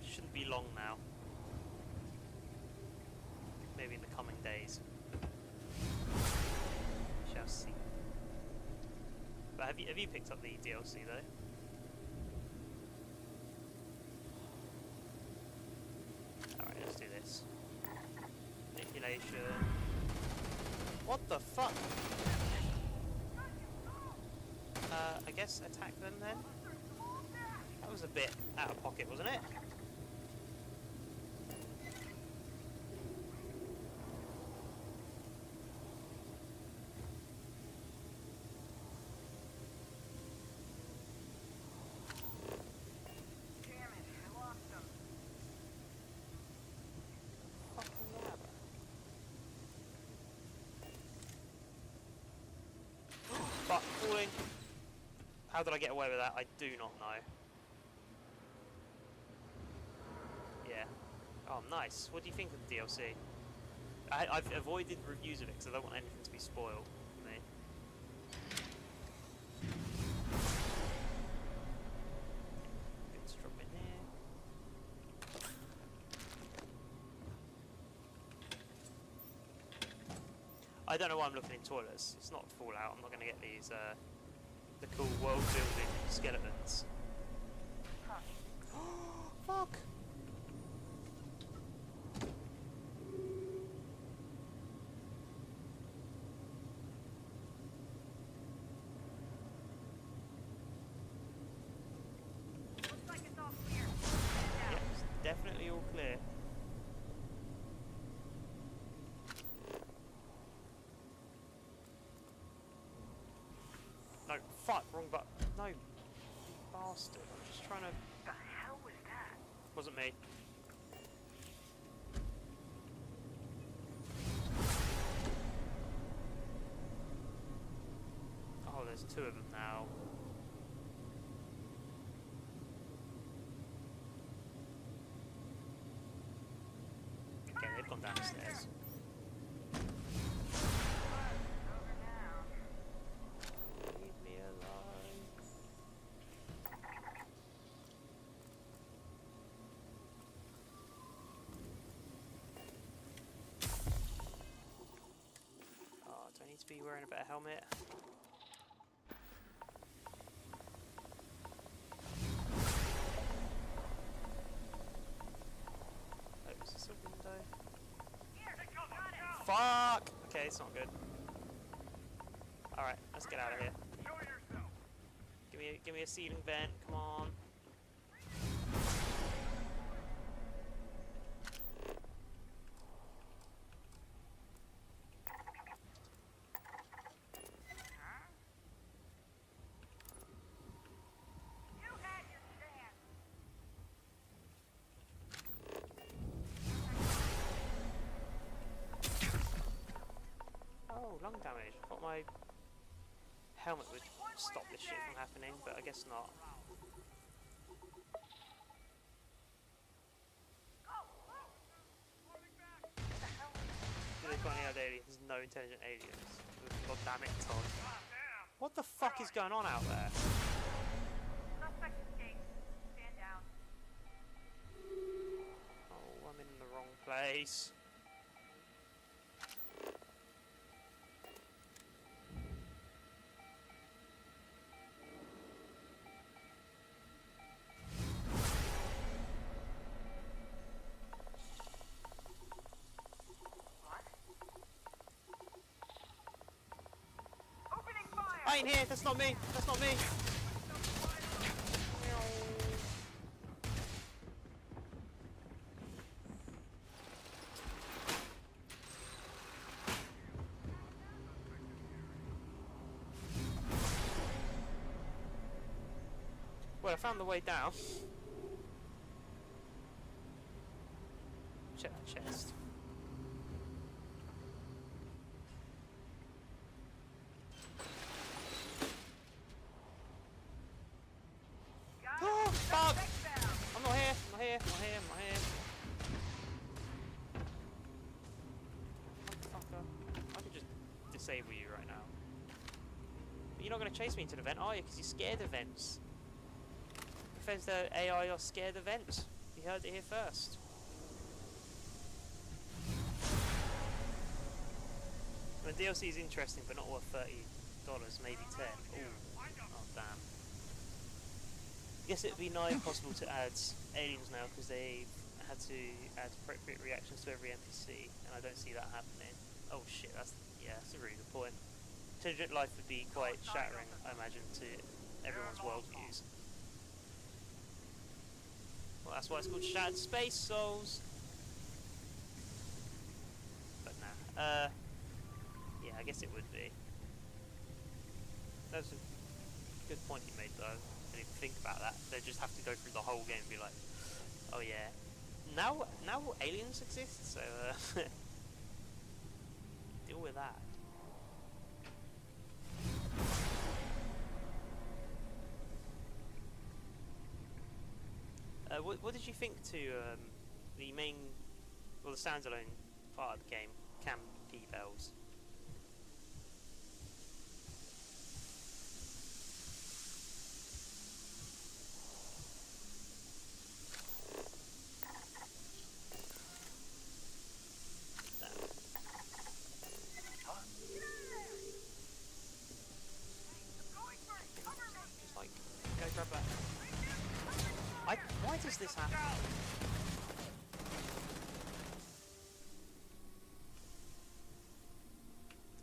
shouldn't be long now. Maybe in the coming days. Shall see. But have you picked up the DLC though? Let's do this. Manipulation. What the fuck? I guess attack them then? That was a bit out of pocket, wasn't it? Falling. How did I get away with that? I do not know. Yeah. Oh, nice. What do you think of the DLC? I've avoided reviews of it because I don't want anything to be spoiled for me. Let's drop it here. I don't know why I'm looking in toilets. It's not Fallout. I'm not going to get these, the cool world-building skeletons. Fuck! Looks like it's all clear. Yeah, it's definitely all clear. No, fuck, wrong button. No, you bastard. I'm just trying to... The hell was that? Wasn't me. 2 of them now. Okay, they've gone down the stairs. Leave me alone. Oh, do I need to be wearing a better helmet? Oh, is this a window? Fuck! Okay, it's not good. Alright, let's get out of here. Give me a ceiling vent, come on. Oh, lung damage. I thought my helmet would stop this shit from happening, but I guess not. Do they find any other aliens? There's no intelligent aliens. God damn it, Todd. What the fuck is going on out there? Suspect escaped. Stand down. Oh, I'm in the wrong place. I ain't here, that's not me, that's not me. Well, I found the way down. Check that chest. Oh, fuck! I'm not here, I'm not here, I'm not here, I'm not here. Motherfucker. I could just disable you right now. But you're not going to chase me into the vent, are you? Because you're scared of vents. Bethesda AI are scared of vents. You heard it here first. The DLC is interesting, but not worth $30, maybe 10. Ooh. Oh, damn. I guess it would be nigh impossible to add aliens now because they've had to add appropriate reactions to every NPC, and I don't see that happening. Oh shit, that's a really good point. Intelligent life would be quite shattering, I imagine, to everyone's worldviews. Well, that's why it's called Shattered Space Souls. But nah, yeah, I guess it would be. That's a good point you made, though. I didn't even think about that. They just have to go through the whole game and be like, oh yeah, now aliens exist, so deal with that. What did you think to the main, well, the standalone part of the game, Camp D-Bells? Just like, go grab that. Why does this happen?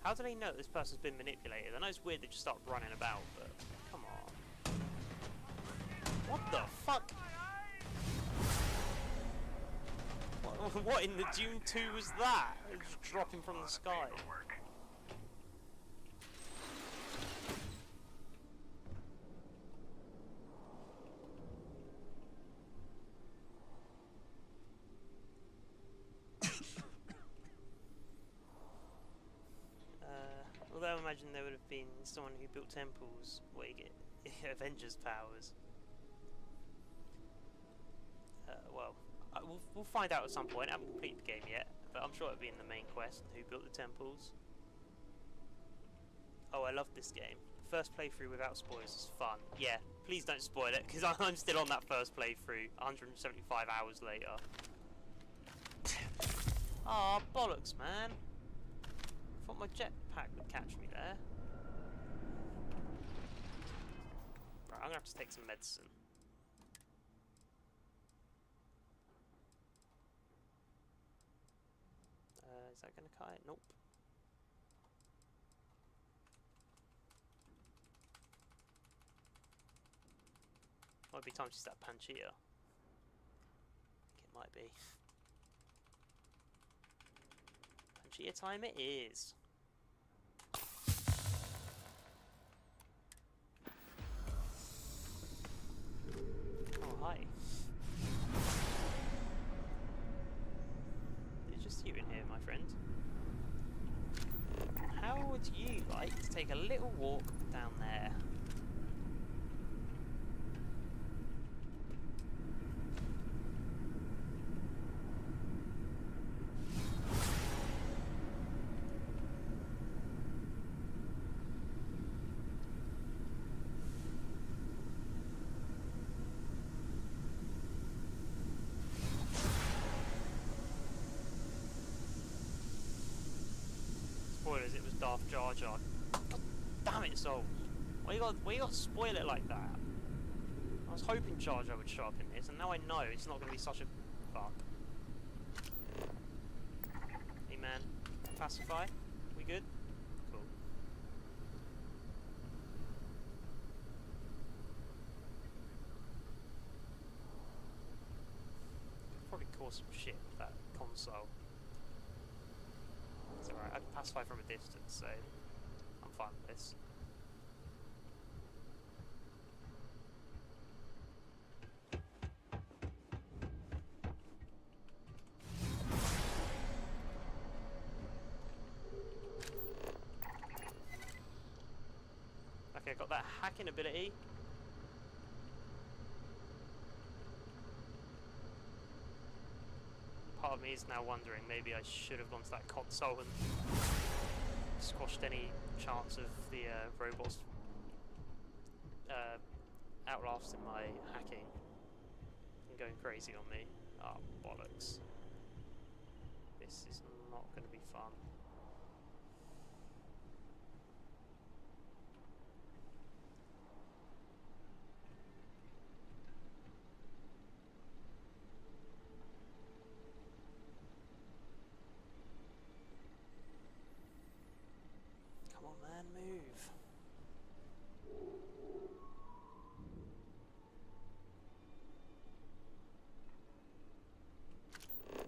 How do they know this person's been manipulated? I know it's weird they just start running about, but come on. What the fuck? What in the Dune 2 was that? It was just dropping from the sky. Although I imagine there would have been someone who built temples where you get Avengers powers. Well, we'll find out at some point. I haven't completed the game yet, but I'm sure it'll be in the main quest who built the temples. Oh, I love this game. First playthrough without spoilers is fun. Yeah, please don't spoil it, because I'm still on that first playthrough, 175 hours later. Aw, oh, bollocks, man. I thought my jetpack would catch me there. Right, I'm gonna have to take some medicine. Is that gonna cut it? Nope. Might be time to use that Panchea. I think it might be. Panchea time it is. Oh, hi. It's just you in here, my friend. How would you like to take a little walk down there? Spoilers, it was Darth Jar Jar. Oh, damn it, Soul. Why you got to spoil it like that? I was hoping Jar Jar would show up in this, and now I know it's not going to be such a fuck. Hey man, pacify? We good? Cool. Probably cause some shit with that console. It's alright, I can pacify from a distance, so I'm fine with this. Okay, got that hacking ability. Part of me is now wondering maybe I should have gone to that console and squashed any chance of the robots outlasting my hacking and going crazy on me. Oh, bollocks. This is not going to be fun. Move.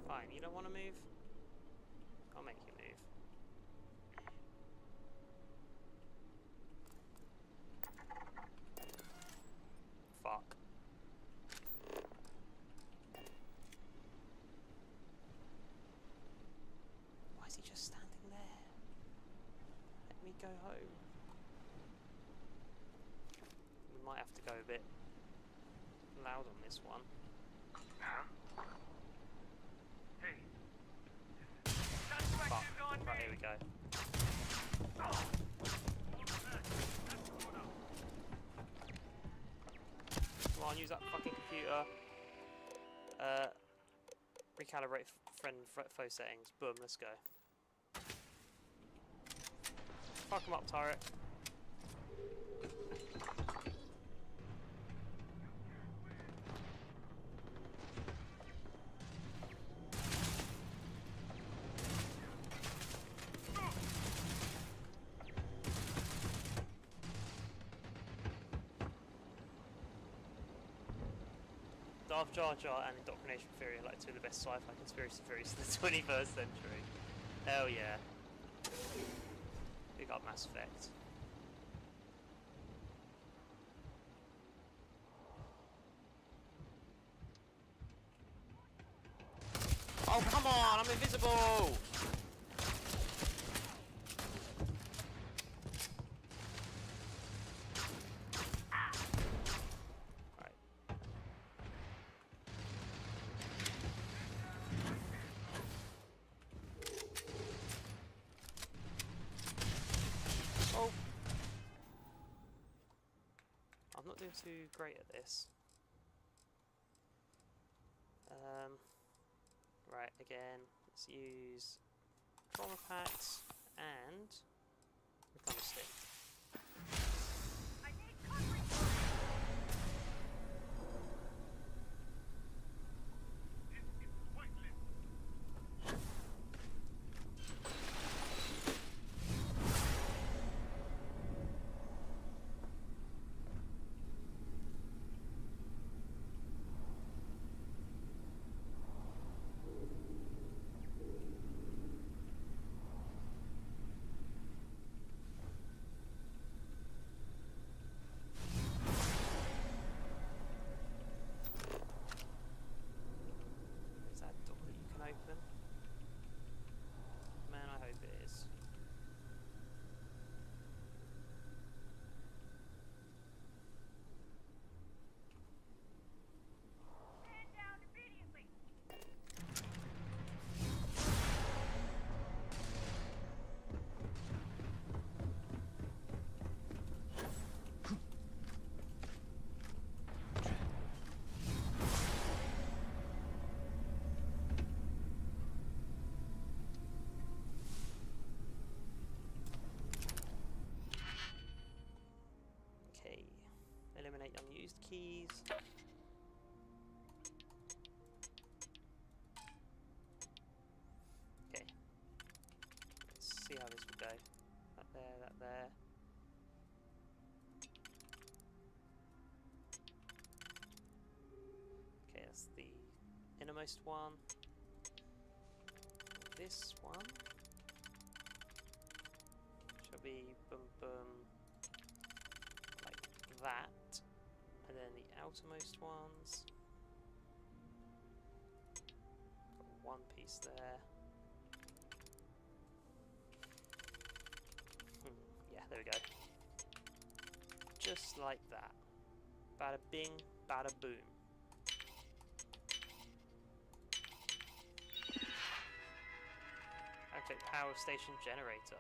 Fine, you don't want to move? I'll make you move. Fuck. Why is he just standing there? Let me go home. We might have to go a bit loud on this one. Huh? Hey. Fuck. Right, here we go. Come on, use that fucking computer. Recalibrate friend foe settings. Boom, let's go. Fuck him up, turret. Darth Jar Jar and Indoctrination Theory are like two of the best sci-fi conspiracy theories of the 21st century. Hell yeah. We got Mass Effect. Oh, come on! I'm invisible! too great at this. Right, again, let's use trauma packs and recover stick. Open. Man, I hope it is. Stand down immediately. Eliminate unused keys. Okay. Let's see how this will go. That there, that there. Okay, that's the innermost one. This one shall be boom boom. That, and then the outermost ones. Got one piece there. Yeah, there we go. Just like that. Bada bing, bada boom. Activate power station generator.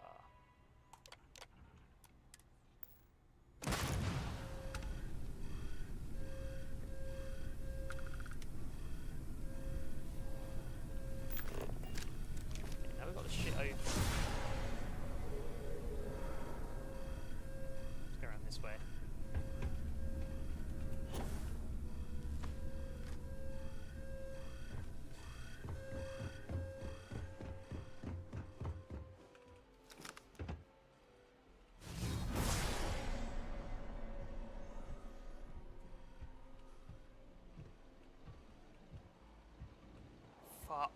Fuck.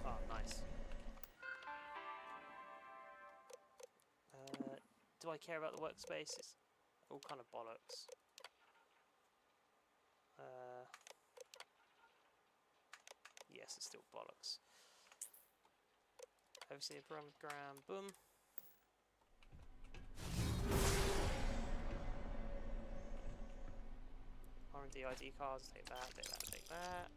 Oh, nice. Do I care about the workspace? It's all kind of bollocks. Yes, it's still bollocks. Oversee a program, boom. R&D ID cards, take that, take that, take that.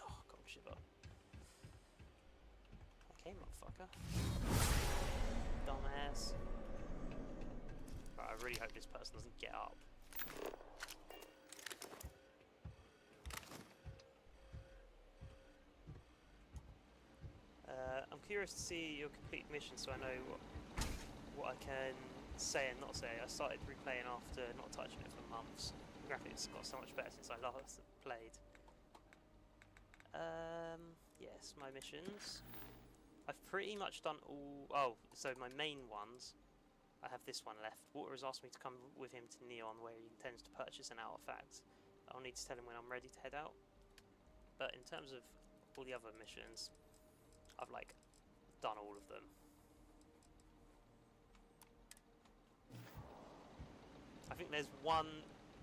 Oh, got him shit up. Okay, motherfucker. Dumbass. Right, I really hope this person doesn't get up. I'm curious to see your complete mission so I know what I can say and not say. I started replaying after not touching it for months. The graphics got so much better since I last played. Yes, my missions. I've pretty much done all... Oh, so my main ones. I have this one left. Walter has asked me to come with him to Neon where he intends to purchase an artifact. I'll need to tell him when I'm ready to head out. But in terms of all the other missions, I've like done all of them. I think there's one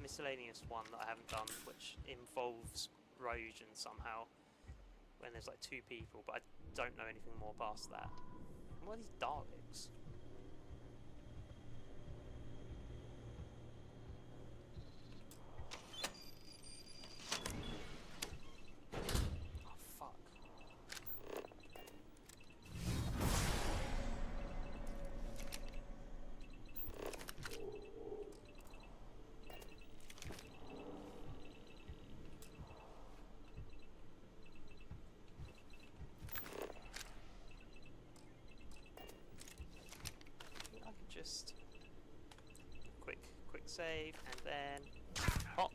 miscellaneous one that I haven't done which involves Ryujin somehow when there's like 2 people, but I don't know anything more past that. What are these Daleks? save, and then hop.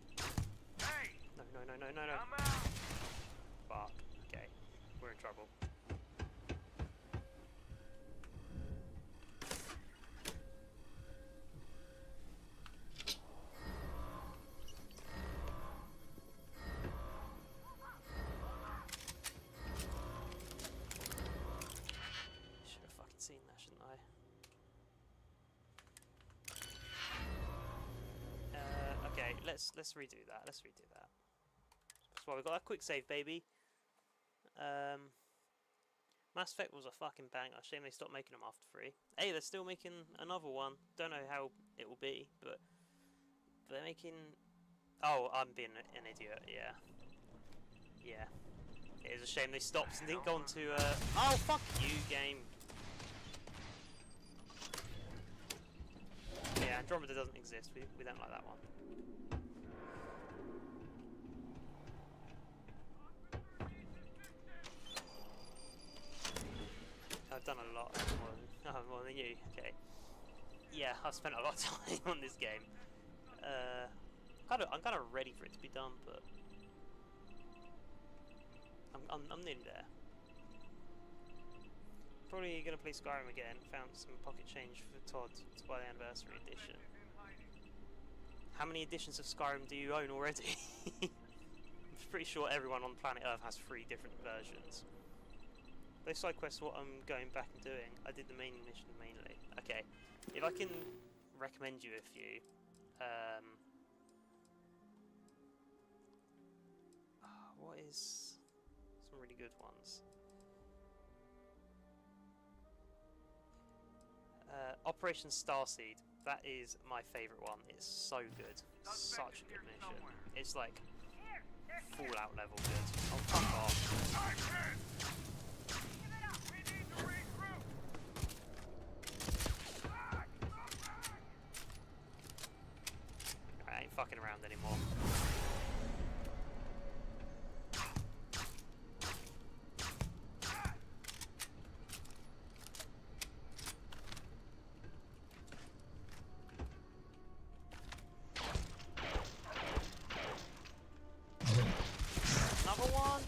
No, no, no, no, no, no. Fuck. Okay, we're in trouble. Should have fucking seen that, shouldn't I? Okay, let's redo that. Let's redo that. That's why we got a quick save, baby. Mass Effect was a fucking banger. Shame they stopped making them after 3. Hey, they're still making another one. Don't know how it will be, but they're making. Oh, I'm being an idiot. Yeah, yeah. It is a shame they stopped and didn't go on to. Oh, fuck you, game. Yeah, Andromeda doesn't exist. We don't like that one. I've done a lot more than you. Okay. Yeah, I've spent a lot of time on this game. I'm kind of ready for it to be done, but I'm nearly there. Probably gonna play Skyrim again. Found some pocket change for Todd to buy the anniversary edition. How many editions of Skyrim do you own already? I'm pretty sure everyone on planet Earth has 3 different versions. Those side quests are what I'm going back and doing. I did the main mission mainly. Okay, if I can recommend you a few. What is some really good ones? Operation Starseed. That is my favourite one. It's so good. Such a good mission. It's like Fallout level good. Oh, fuck off. I ain't fucking around anymore. Another one?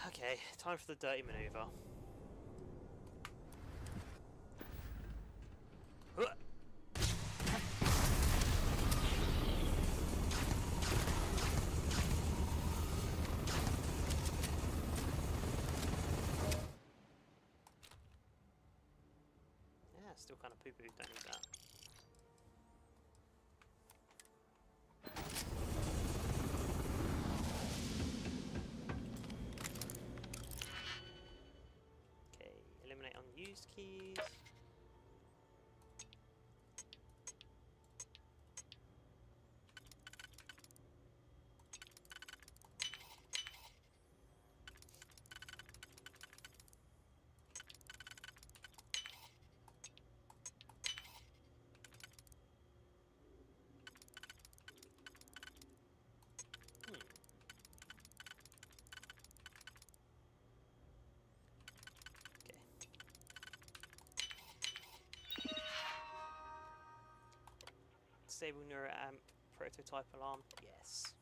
Okay, time for the dirty maneuver. Yeah, still kind of poo-poo, don't need that. Eliminate unused keys. Disable neuroamp prototype alarm. Yes.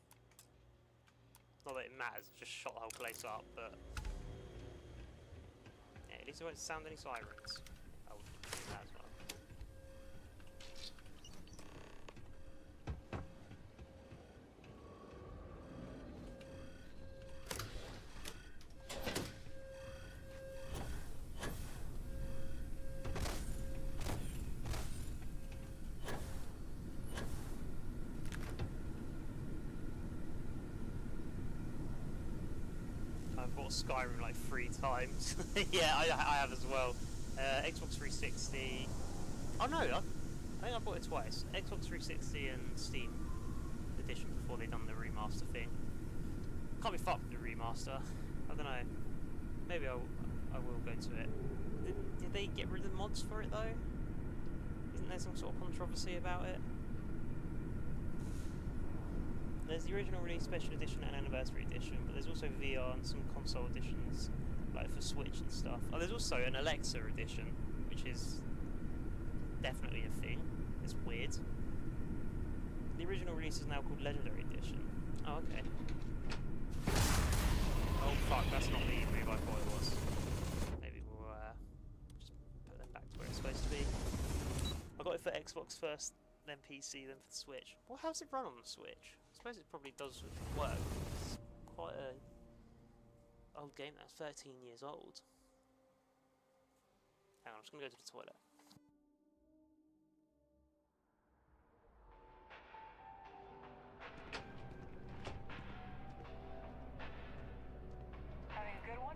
Not that it matters, I've just shot the whole place up, but yeah, at least it won't sound any sirens. I will do that as well. I've bought Skyrim like 3 times. Yeah, I have as well. Xbox 360. Oh no, I think I bought it twice. Xbox 360 and Steam edition before they done the remaster thing. Can't be fucked with the remaster. I don't know. Maybe I will go to it. Did they get rid of mods for it though? Isn't there some sort of controversy about it? There's the original release special edition and anniversary edition, but there's also VR and some console editions, like for Switch and stuff. Oh, there's also an Alexa edition, which is definitely a thing. It's weird. The original release is now called Legendary Edition. Oh, okay. Oh fuck, that's not the move I thought it was. Maybe we'll just put them back to where it's supposed to be. I got it for Xbox first, then PC, then for the Switch. Well, how's it run on the Switch? I suppose it probably does work. It's quite a old game that's 13 years old. Hang on, I'm just gonna go to the toilet. Having a good one?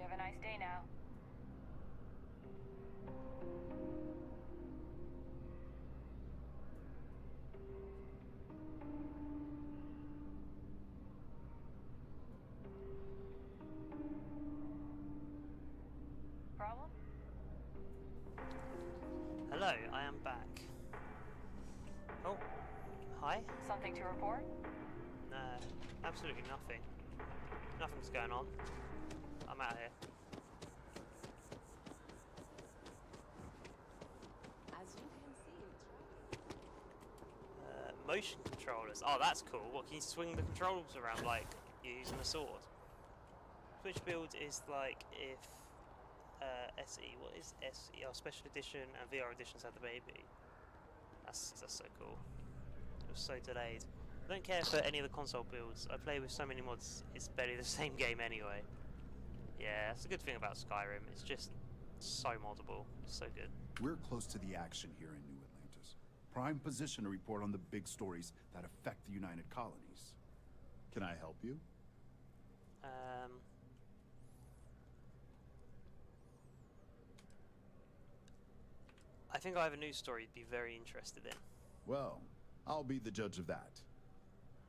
Have a nice day now. Problem? Hello, I am back. Oh, hi? Something to report? No, absolutely nothing. Nothing's going on. I'm out of here. As you can see, Motion controllers. Oh, that's cool. What, can you swing the controls around like you're using a sword? Switch build is like if SE. What is SE? Oh, Special Edition and VR Editions had the baby. That's so cool. It was so delayed. I don't care for any of the console builds. I play with so many mods. It's barely the same game anyway. Yeah, that's a good thing about Skyrim. It's just so moddable. It's so good. We're close to the action here in New Atlantis. Prime position to report on the big stories that affect the United Colonies. Can I help you? I think I have a news story you'd be very interested in. Well, I'll be the judge of that.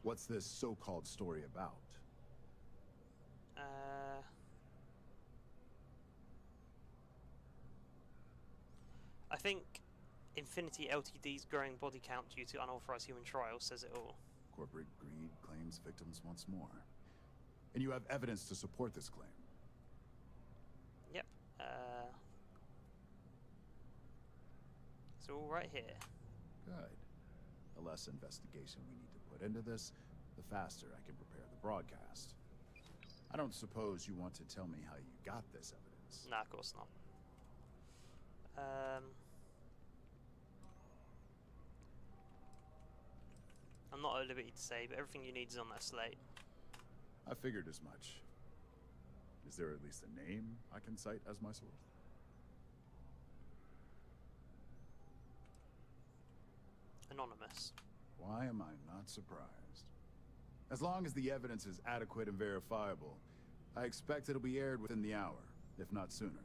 What's this so-called story about? I think Infinity Ltd's growing body count due to unauthorized human trials says it all. Corporate greed claims victims once more. And you have evidence to support this claim. Yep. It's all right here. Good. The less investigation we need to put into this, the faster I can prepare the broadcast. I don't suppose you want to tell me how you got this evidence? Nah, of course not. I'm not at liberty to say, but everything you need is on that slate. I figured as much. Is there at least a name I can cite as my source? Anonymous. Why am I not surprised? As long as the evidence is adequate and verifiable, I expect it'll be aired within the hour, if not sooner.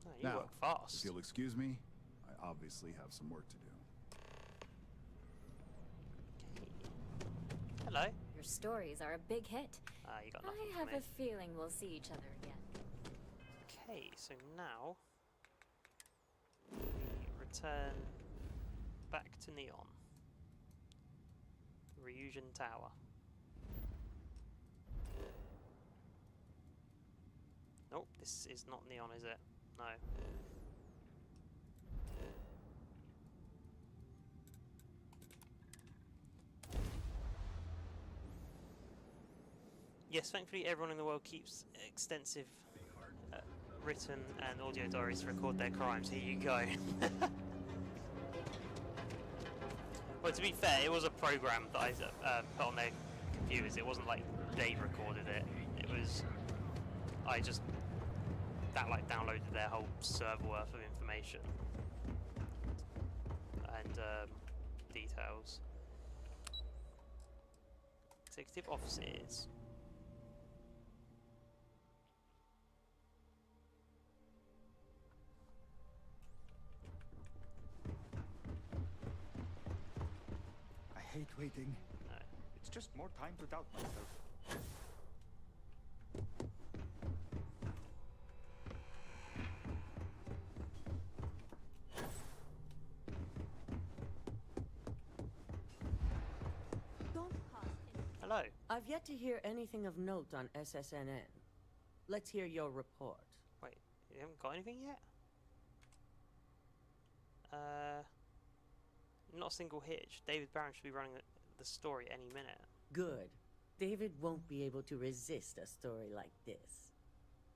Oh, you work fast. If you'll excuse me, I obviously have some work to do. Hello. Your stories are a big hit. You got nothing I have for me. a feeling we'll see each other again. Okay, so now we return back to Neon. Ryujin Tower. Nope, this is not Neon, is it? No. Yes, thankfully everyone in the world keeps extensive written and audio diaries to record their crimes. Here you go. Well, to be fair, it was a program that I put on their computers. It wasn't like they recorded it. It was I just downloaded their whole server worth of information and details. Executive offices. I hate waiting. No. It's just more time to doubt myself. Hello. I've yet to hear anything of note on SSNN. Let's hear your report. Wait, you haven't got anything yet? Not a single hitch. David Barron should be running the story any minute. Good. David won't be able to resist a story like this.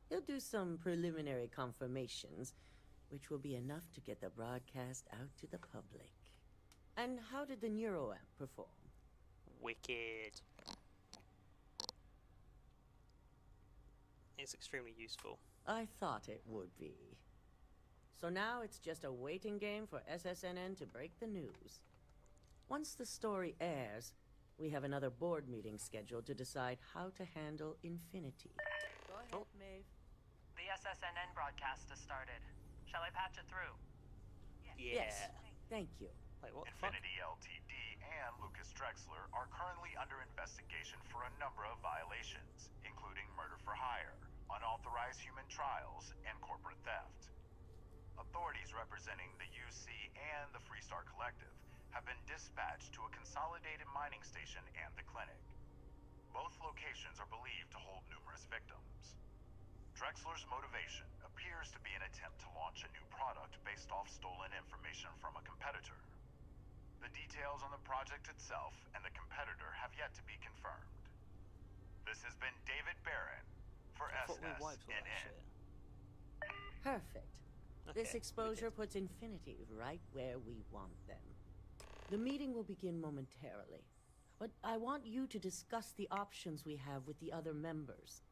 He'll do some preliminary confirmations, which will be enough to get the broadcast out to the public. And how did the NeuroAmp perform? Wicked. It's extremely useful. I thought it would be. So now it's just a waiting game for SSNN to break the news. Once the story airs, we have another board meeting scheduled to decide how to handle Infinity. Go ahead, Maeve. The SSNN broadcast has started. Shall I patch it through? Yeah. Yes. Thank you. Wait, what the Infinity Ltd and Lucas Drexler are currently under investigation for a number of violations, including murder for hire, unauthorized human trials, and corporate theft. Authorities representing the UC and the Freestar Collective have been dispatched to a consolidated mining station and the clinic. Both locations are believed to hold numerous victims. Drexler's motivation appears to be an attempt to launch a new product based off stolen information from a competitor. The details on the project itself and the competitor have yet to be confirmed. This has been David Barron for SSNN. Perfect. Okay, This exposure puts Infinity right where we want them. The meeting will begin momentarily, but I want you to discuss the options we have with the other members.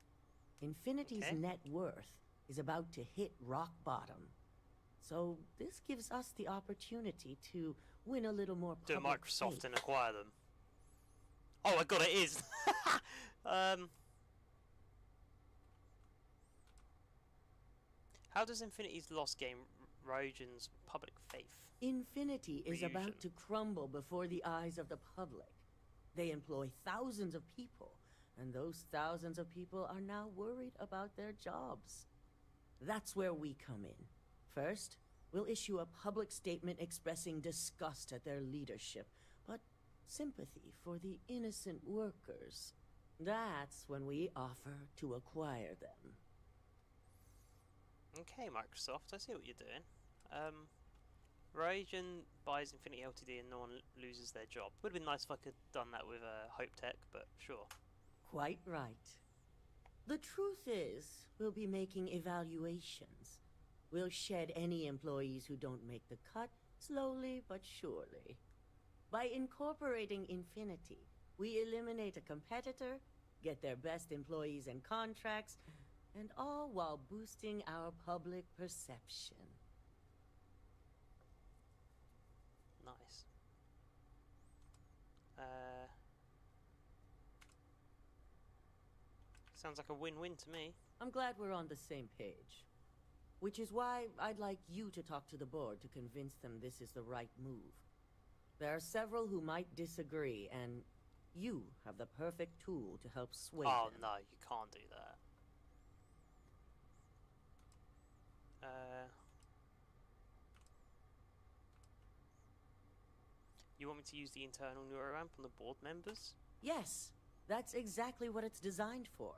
Infinity's net worth is about to hit rock bottom. So this gives us the opportunity to win a little more Do public Microsoft faith. and acquire them. Oh my god, it is! How does Infinity's loss gain Ryujin's public faith? Infinity is Ryujin. about to crumble before the eyes of the public. They employ thousands of people, and those thousands of people are now worried about their jobs. That's where we come in. First, we'll issue a public statement expressing disgust at their leadership, but sympathy for the innocent workers. That's when we offer to acquire them. Okay, Microsoft, I see what you're doing. Ryujin buys Infinity Ltd and no one loses their job. Would have been nice if I could have done that with Hope Tech, but sure. Quite right. The truth is, we'll be making evaluations. We'll shed any employees who don't make the cut, slowly but surely. By incorporating Infinity, we eliminate a competitor, get their best employees and contracts, and all while boosting our public perception. Nice. Sounds like a win-win to me. I'm glad we're on the same page. Which is why I'd like you to talk to the board to convince them this is the right move. There are several who might disagree, and you have the perfect tool to help sway Oh them. no, you can't do that. You want me to use the internal NeuroAmp on the board members? Yes, that's exactly what it's designed for.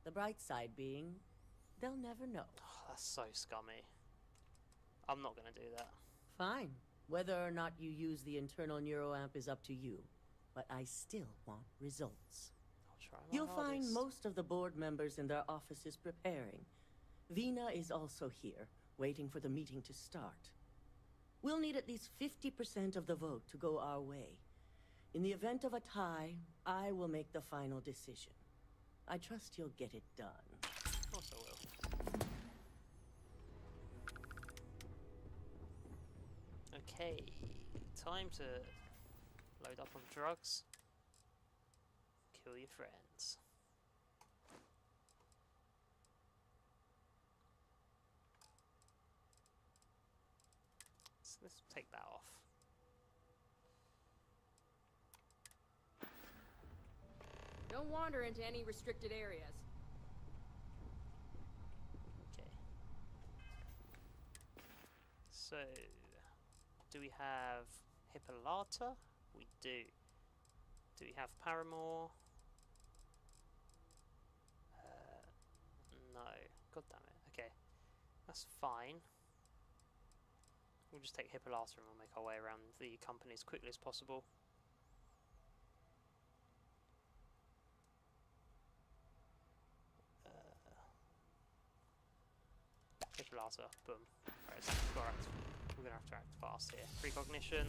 The bright side being, they'll never know. Oh, that's so scummy. I'm not gonna do that. Fine. Whether or not you use the internal NeuroAmp is up to you. But I still want results. try my You'll find hardest. most of the board members in their offices preparing. Vina is also here, waiting for the meeting to start. We'll need at least 50% of the vote to go our way. In the event of a tie, I will make the final decision. I trust you'll get it done. Of course I will. Okay, time to load up on drugs. Kill your friends. So let's take that off. Don't wander into any restricted areas. Okay. So, do we have Hippolyta? We do. Do we have Paramore? No. God damn it. Okay. That's fine. We'll just take Hippolyta and we'll make our way around the company as quickly as possible. Hippolyta, boom. Right, so we're gonna have to act fast here. Precognition.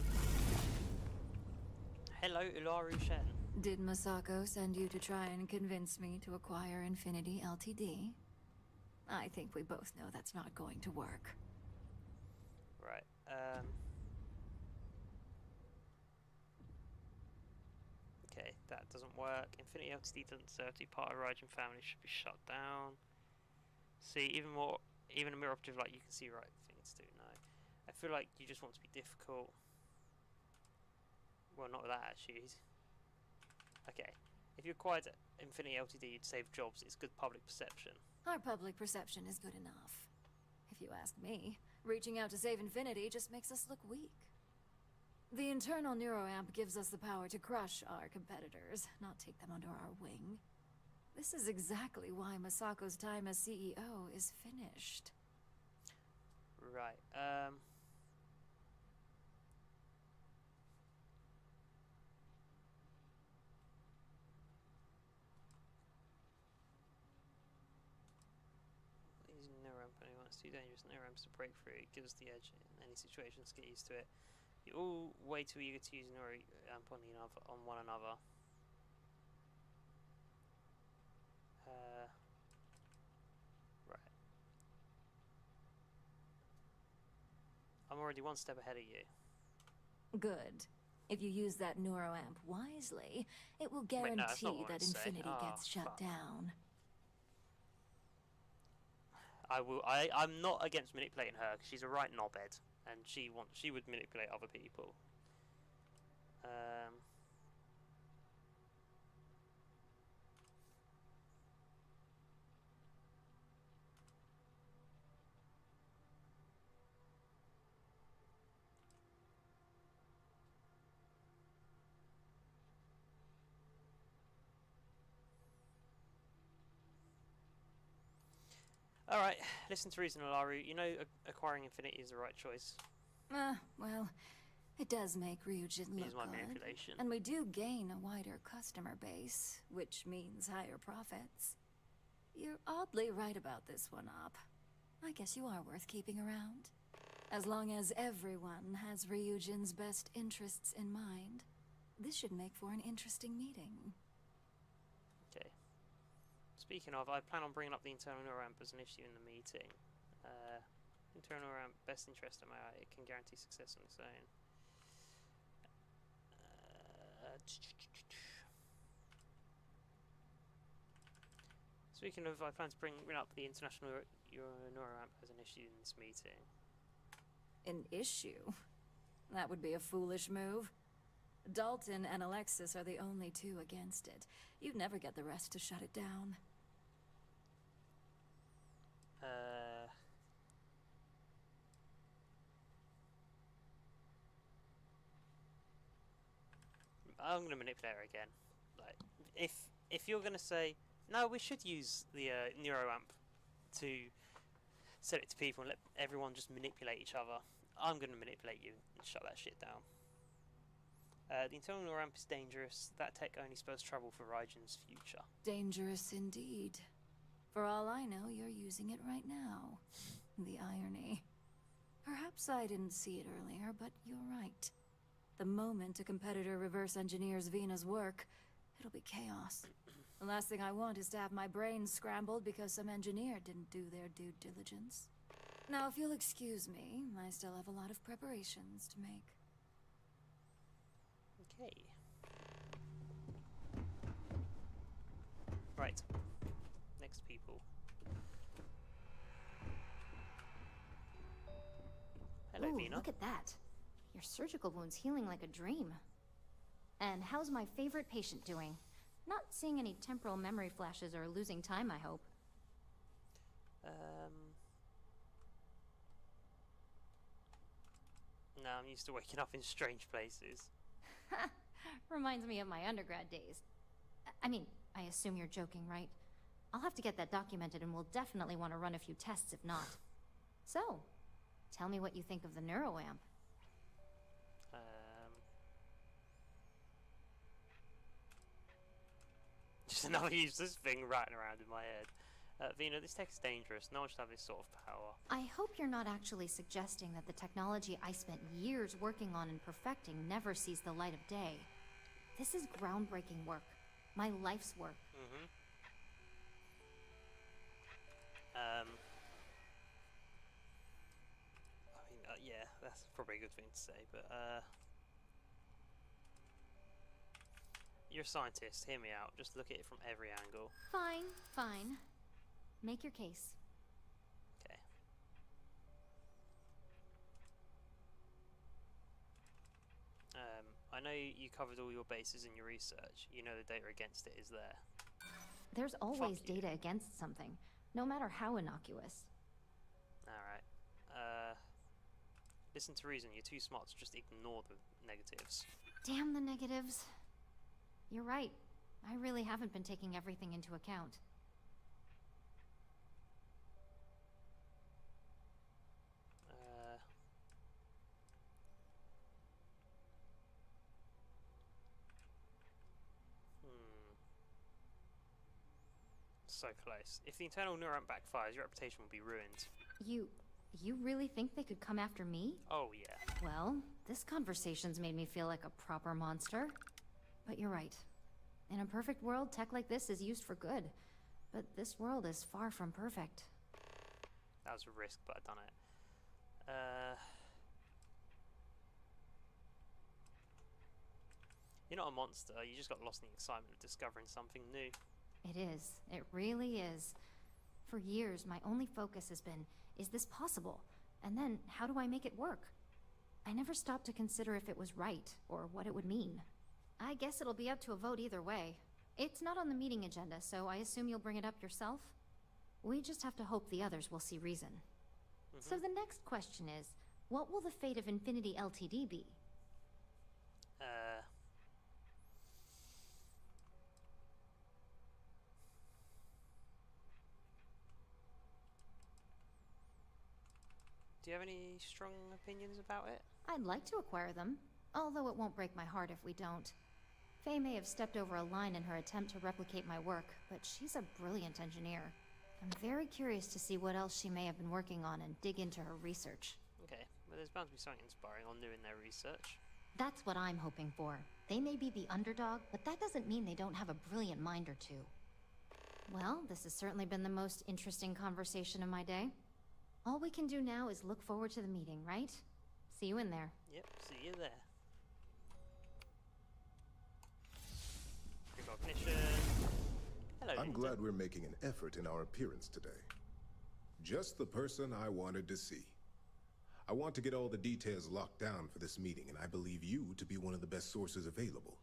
Hello, Ularu Shen. Did Masako send you to try and convince me to acquire Infinity Ltd? I think we both know that's not going to work. Right, okay, that doesn't work. Infinity Ltd doesn't serve to be part of the Ryujin family, should be shut down. See, even a mirror operative like you can see right things to do. No, I feel like you just want to be difficult. Well, not with that attitude. Okay, if you acquired Infinity Ltd, you'd save jobs. It's good public perception. Our public perception is good enough. If you ask me, reaching out to save Infinity just makes us look weak. The internal neuroamp gives us the power to crush our competitors, not take them under our wing. This is exactly why Masako's time as CEO is finished. Right, using neuroamp anyone, it's too dangerous. Neuroamp's a breakthrough, it gives us the edge in any situations, get used to it. You're all way too eager to use neuroamp on one another. Right. I'm already one step ahead of you. Good. If you use that neuroamp wisely, it will guarantee that Infinity gets shut down. I'm not against manipulating her, because she's a right knobhead, and she would manipulate other people. Alright, listen to reason, Alaru. You know acquiring Infinity is the right choice. Well, it does make Ryujin look Use my good. manipulation. And we do gain a wider customer base, which means higher profits. You're oddly right about this one, Op. I guess you are worth keeping around. As long as everyone has Ryujin's best interests in mind, this should make for an interesting meeting. Okay. Speaking of, I plan on bringing up the internal neuroamp as an issue in the meeting. Internal neuroamp, best interest am I? It can guarantee success on its own. Speaking of, I plan to bring up the international neuroamp as an issue in this meeting. An issue? That would be a foolish move. Dalton and Alexis are the only two against it. You'd never get the rest to shut it down. I'm gonna manipulate her again. Like, if you're gonna say no, we should use the neuroamp to sell it to people and let everyone just manipulate each other, I'm gonna manipulate you and shut that shit down. The internal ramp is dangerous. That tech only spells trouble for Ryujin's future. Dangerous indeed. For all I know, you're using it right now. The irony. Perhaps I didn't see it earlier, but you're right. The moment a competitor reverse engineers Vina's work, it'll be chaos. The last thing I want is to have my brain scrambled because some engineer didn't do their due diligence. Now, if you'll excuse me, I still have a lot of preparations to make. Okay. Right. Next people. Hello, Ooh, Vina. look at that. Your surgical wound's healing like a dream. And how's my favorite patient doing? Not seeing any temporal memory flashes or losing time, I hope. No, I'm used to waking up in strange places. Reminds me of my undergrad days. I mean, I assume you're joking, right? I'll have to get that documented and we'll definitely want to run a few tests if not. So, tell me what you think of the neuroamp. Just another useless thing ratting around in my head. Vina, this tech is dangerous. No one should have this sort of power. I hope you're not actually suggesting that the technology I spent years working on and perfecting never sees the light of day. This is groundbreaking work. My life's work. I mean, yeah, that's probably a good thing to say, but, you're a scientist, hear me out. Just look at it from every angle. Fine, fine. Make your case. Okay. I know you covered all your bases in your research. You know the data against it is there. There's always data against something, no matter how innocuous. Alright. Listen to reason, you're too smart to just ignore the negatives. Damn the negatives. You're right. I really haven't been taking everything into account. So close. If the internal neuron backfires, your reputation will be ruined. You really think they could come after me? Oh, yeah. Well, this conversation's made me feel like a proper monster. But you're right. In a perfect world, tech like this is used for good. But this world is far from perfect. That was a risk, but I've done it. You're not a monster, you just got lost in the excitement of discovering something new. It is. It really is. For years, my only focus has been, is this possible? And then, how do I make it work? I never stopped to consider if it was right, or what it would mean. I guess it'll be up to a vote either way. It's not on the meeting agenda, so I assume you'll bring it up yourself? We just have to hope the others will see reason. So the next question is, what will the fate of Infinity Ltd be? Do you have any strong opinions about it? I'd like to acquire them, although it won't break my heart if we don't. Faye may have stepped over a line in her attempt to replicate my work, but she's a brilliant engineer. I'm very curious to see what else she may have been working on and dig into her research. Okay, well there's bound to be something inspiring on doing their research. That's what I'm hoping for. They may be the underdog, but that doesn't mean they don't have a brilliant mind or two. Well, this has certainly been the most interesting conversation of my day. All we can do now is look forward to the meeting, right? See you in there. Yep, see you there. Recognition. Hello, I'm glad we're making an effort in our appearance today. Just the person I wanted to see. I want to get all the details locked down for this meeting, and I believe you to be one of the best sources available.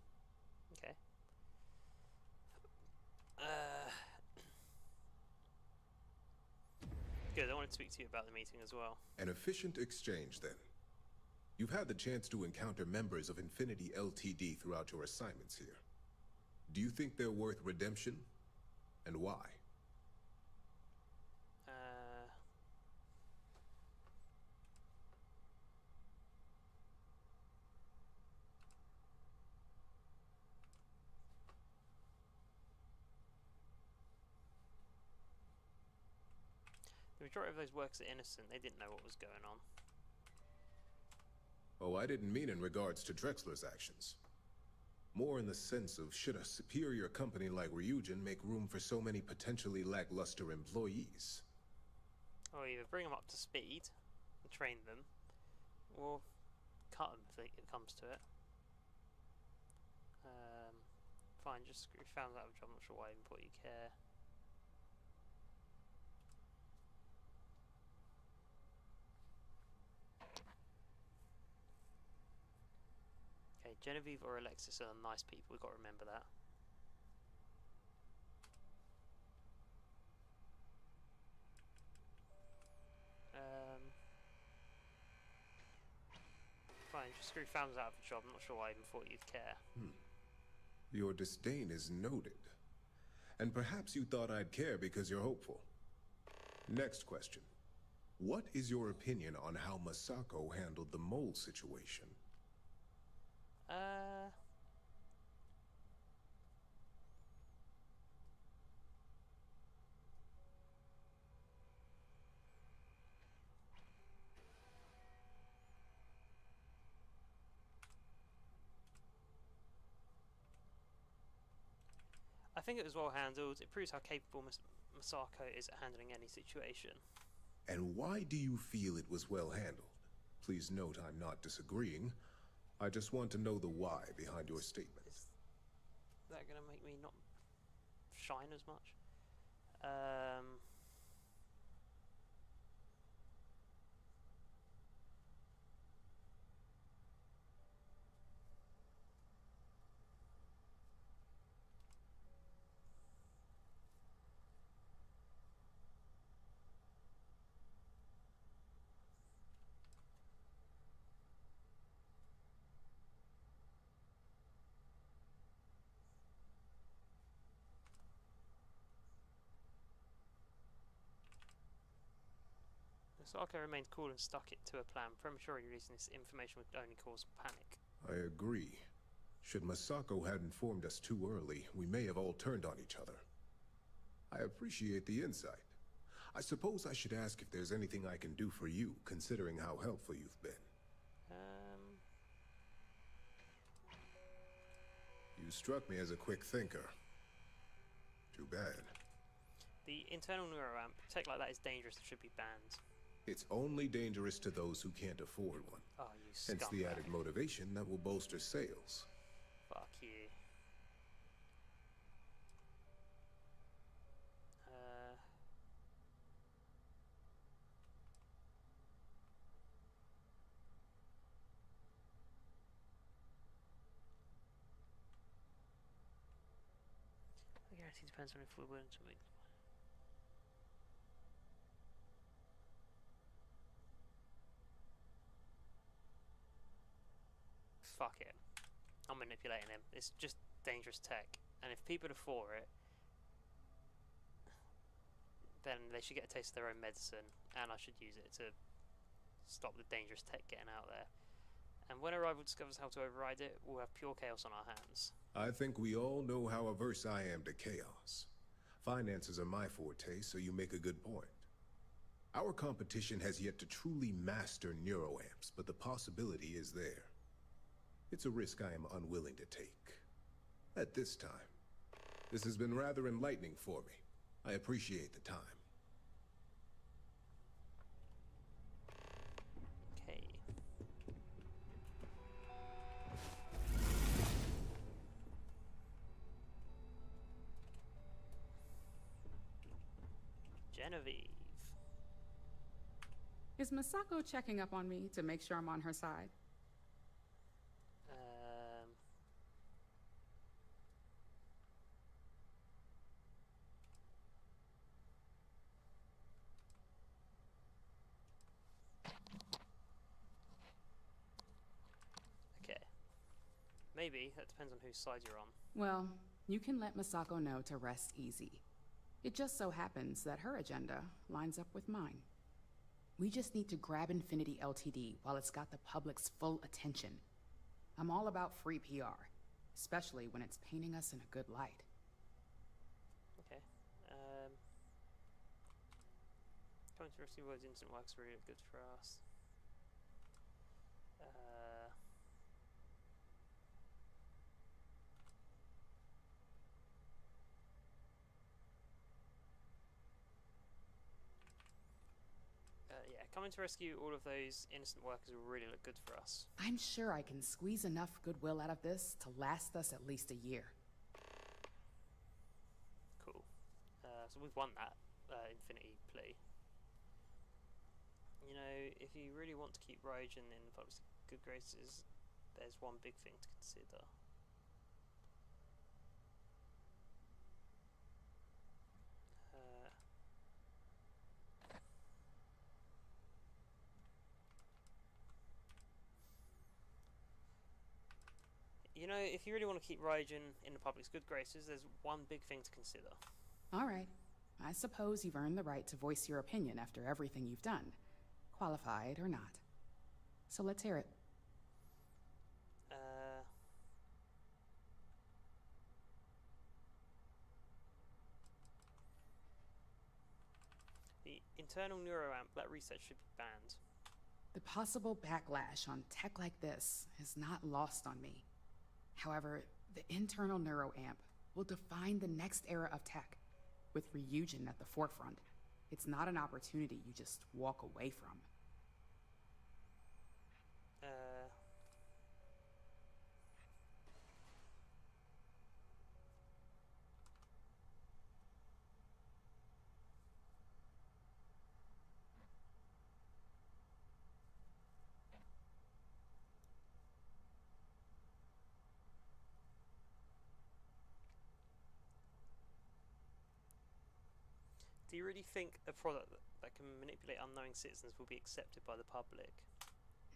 Okay. Good, I wanted to speak to you about the meeting as well. An efficient exchange, then. You've had the chance to encounter members of Infinity Ltd throughout your assignments here. Do you think they're worth redemption? And why? The majority of those workers are innocent. They didn't know what was going on. Oh, I didn't mean in regards to Drexler's actions. More in the sense of, should a superior company like Ryujin make room for so many potentially lackluster employees? Or either bring them up to speed and train them, or cut them if it comes to it. Fine, just found out which I'm not sure why I even thought you care. Okay, Genevieve or Alexis are nice people, we've got to remember that. Fine, just screw Fams out of the job, I'm not sure why I even thought you'd care. Your disdain is noted. And perhaps you thought I'd care because you're hopeful. Next question. What is your opinion on how Masako handled the mole situation? I think it was well handled. It proves how capable Masako is at handling any situation. And why do you feel it was well handled? Please note I'm not disagreeing. I just want to know the why behind your statement. Is that going to make me not shine as much? Masako remained cool and stuck it to a plan. Prematurely releasing this information would only cause panic. I agree. Should Masako had informed us too early, we may have all turned on each other. I appreciate the insight. I suppose I should ask if there's anything I can do for you, considering how helpful you've been. You struck me as a quick thinker. Too bad. The internal neuroamp, tech like that is dangerous and should be banned. It's only dangerous to those who can't afford one. Oh, you Hence scumbag. the added motivation that will bolster sales. Fuck you. I guarantee it depends on if we're willing to make. Fuck it. I'm manipulating him. It's just dangerous tech. And if people are for it, then they should get a taste of their own medicine. And I should use it to stop the dangerous tech getting out there. And when a rival discovers how to override it, we'll have pure chaos on our hands. I think we all know how averse I am to chaos. Finances are my forte, so you make a good point. Our competition has yet to truly master neuroamps, but the possibility is there. It's a risk I am unwilling to take. At this time. This has been rather enlightening for me. I appreciate the time. Okay. Genevieve. Is Masako checking up on me to make sure I'm on her side? Maybe. That depends on whose side you're on. Well, you can let Masako know to rest easy. It just so happens that her agenda lines up with mine. We just need to grab Infinity Ltd. while it's got the public's full attention. I'm all about free PR, especially when it's painting us in a good light. Okay. Coming to rescue words instant works really good for us. Yeah, coming to rescue all of those innocent workers will really look good for us. I'm sure I can squeeze enough goodwill out of this to last us at least a year. Cool. So we've won that Infinity plea. You know, if you really want to keep Ryujin in the public's good graces, there's one big thing to consider. You know, if you really want to keep Ryujin in the public's good graces, there's one big thing to consider. All right. I suppose you've earned the right to voice your opinion after everything you've done, qualified or not. So let's hear it. The internal neuroamp, that research should be banned. The possible backlash on tech like this is not lost on me. However, the internal neuroamp will define the next era of tech, with Ryujin at the forefront. It's not an opportunity you just walk away from. Do you really think a product that can manipulate unknowing citizens will be accepted by the public?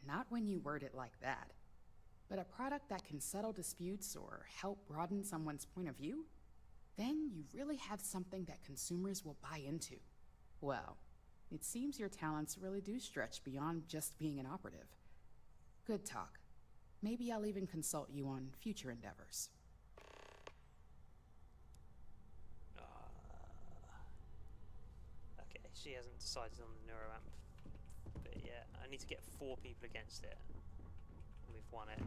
Not when you word it like that. But a product that can settle disputes or help broaden someone's point of view? Then you really have something that consumers will buy into. Well, it seems your talents really do stretch beyond just being an operative. Good talk. Maybe I'll even consult you on future endeavors. Okay, she hasn't decided on the neuroamp. But yeah, I need to get 4 people against it. We've won it.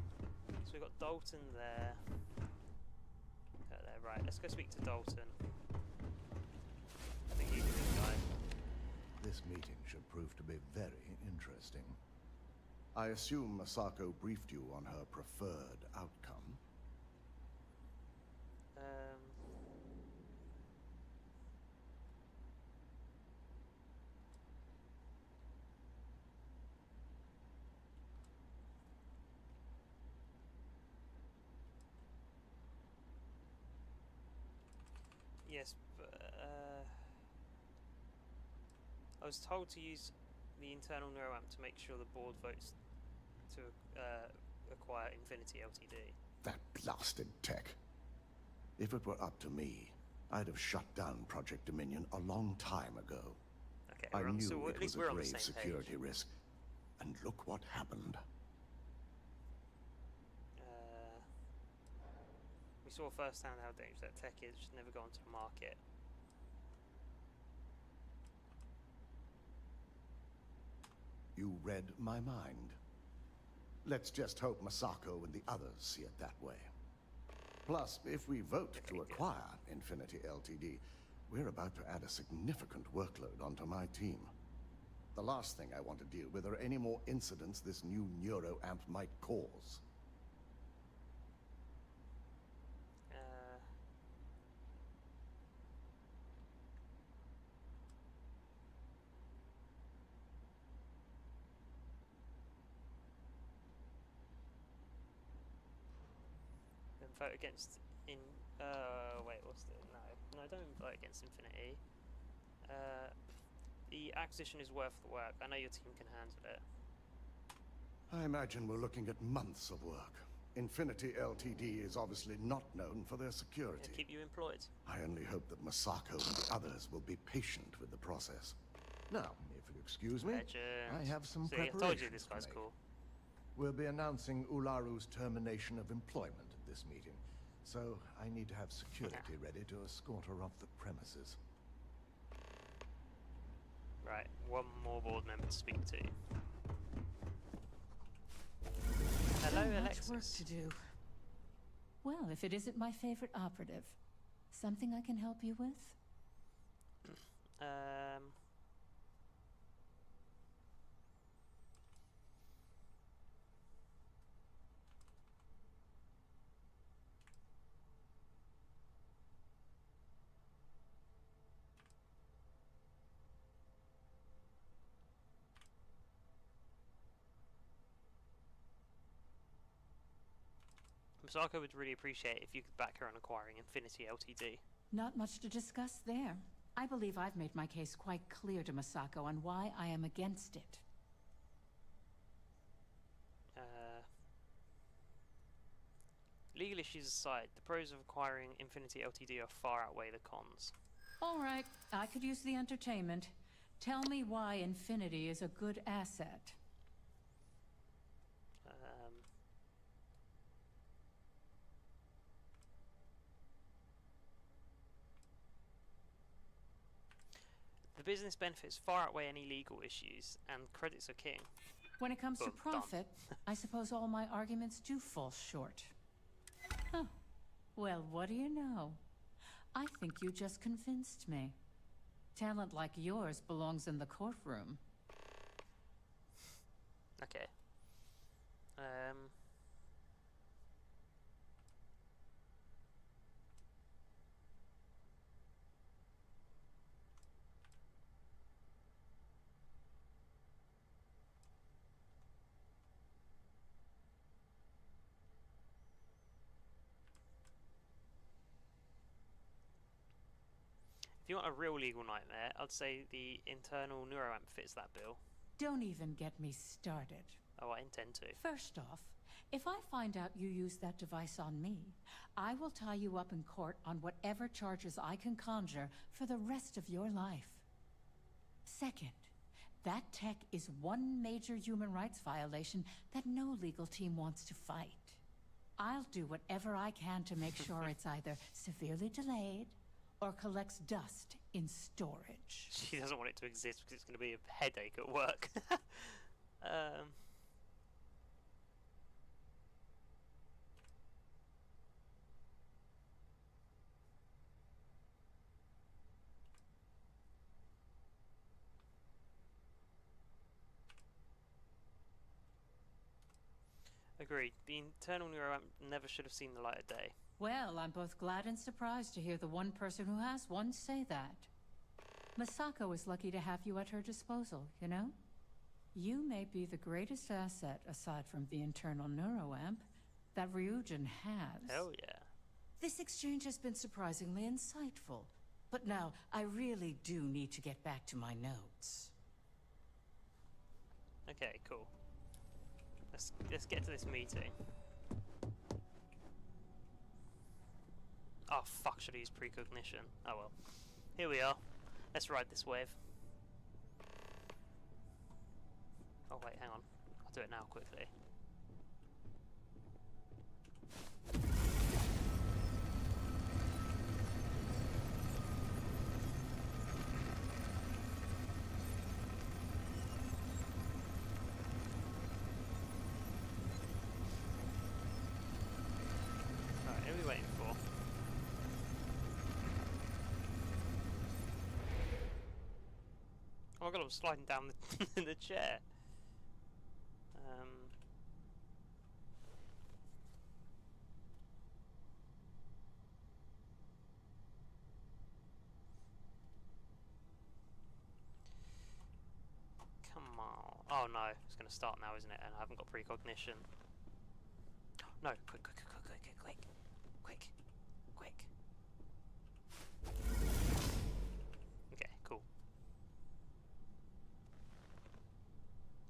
So we've got Dalton there. There. Right, let's go speak to Dalton. I think he's a good guy. This meeting should prove to be very interesting. I assume Masako briefed you on her preferred outcome. Yes, but I was told to use the internal neuroamp to make sure the board votes to acquire Infinity Ltd. That blasted tech. If it were up to me, I'd have shut down Project Dominion a long time ago. Okay, I knew so it at was least a we're on the grave same security page. risk. And look what happened. We saw firsthand how dangerous that tech is. It should never go onto the market. You read my mind. Let's just hope Masako and the others see it that way. Plus, if we vote to acquire Infinity Ltd, we're about to add a significant workload onto my team. The last thing I want to deal with are any more incidents this new neuroamp might cause. Vote against wait, what's the no, don't vote against Infinity. The acquisition is worth the work. I know your team can handle it. I imagine we're looking at months of work. Infinity Ltd is obviously not known for their security. Keep you employed. I only hope that Masako and the others will be patient with the process. Now, if you excuse me, I have some preparations I told you this guy's to make. cool. We'll be announcing Ularu's termination of employment at this meeting, so I need to have security ready to escort her off the premises. Right, one more board member to speak to. Hello, So Alexis. much work to do. Well, if it isn't my favorite operative, something I can help you with? Misako would really appreciate it if you could back her on acquiring Infinity Ltd. Not much to discuss there. I believe I've made my case quite clear to Misako on why I am against it. Legal issues aside, the pros of acquiring Infinity Ltd are far outweigh the cons. All right, I could use the entertainment. Tell me why Infinity is a good asset. The business benefits far outweigh any legal issues, and credits are king. When it comes to Boom, profit, I suppose all my arguments do fall short. Huh. Well, what do you know? I think you just convinced me. Talent like yours belongs in the courtroom. Okay. If you want a real legal nightmare, I'd say the internal neuroamp fits that bill. Don't even get me started. Oh, I intend to. First off, if I find out you used that device on me, I will tie you up in court on whatever charges I can conjure for the rest of your life. Second, that tech is one major human rights violation that no legal team wants to fight. I'll do whatever I can to make sure it's either severely delayed or collects dust in storage. She doesn't want it to exist because it's going to be a headache at work. Agreed. The internal neuroamp never should have seen the light of day. Well, I'm both glad and surprised to hear the one person who has one say that. Misako is lucky to have you at her disposal, you know? You may be the greatest asset, aside from the internal neuroamp, that Ryujin has. Hell yeah. This exchange has been surprisingly insightful. But now, I really do need to get back to my notes. Okay, cool. Let's get to this meeting. Oh fuck, should I use precognition? Oh well. Here we are. Let's ride this wave. Oh wait, hang on. I'll do it now quickly. Alright, who are we waiting for? Oh my god, I'm sliding down the chair. Come on. Oh no, it's going to start now, isn't it? And I haven't got precognition. No, quick. Okay, cool.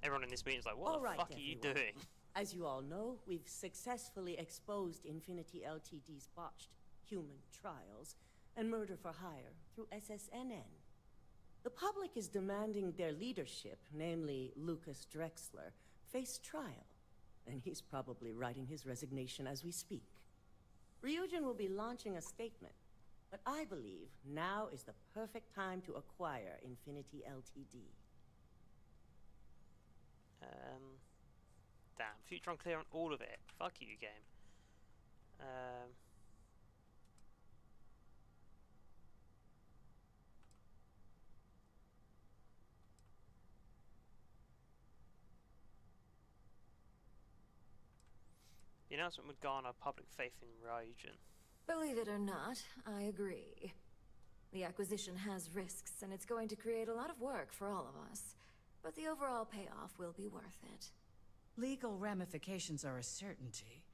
Everyone in this meeting is like, what the fuck are you doing? As you all know, we've successfully exposed Infinity Ltd's botched human trials and murder for hire through SSNN. The public is demanding their leadership, namely Lucas Drexler, face trial, and he's probably writing his resignation as we speak. Ryujin will be launching a statement, But I believe now is the perfect time to acquire Infinity Ltd. Damn, future unclear on all of it. Fuck you, game. The announcement would garner public faith in Ryujin. Believe it or not, I agree. The acquisition has risks, and it's going to create a lot of work for all of us. But the overall payoff will be worth it. Legal ramifications are a certainty,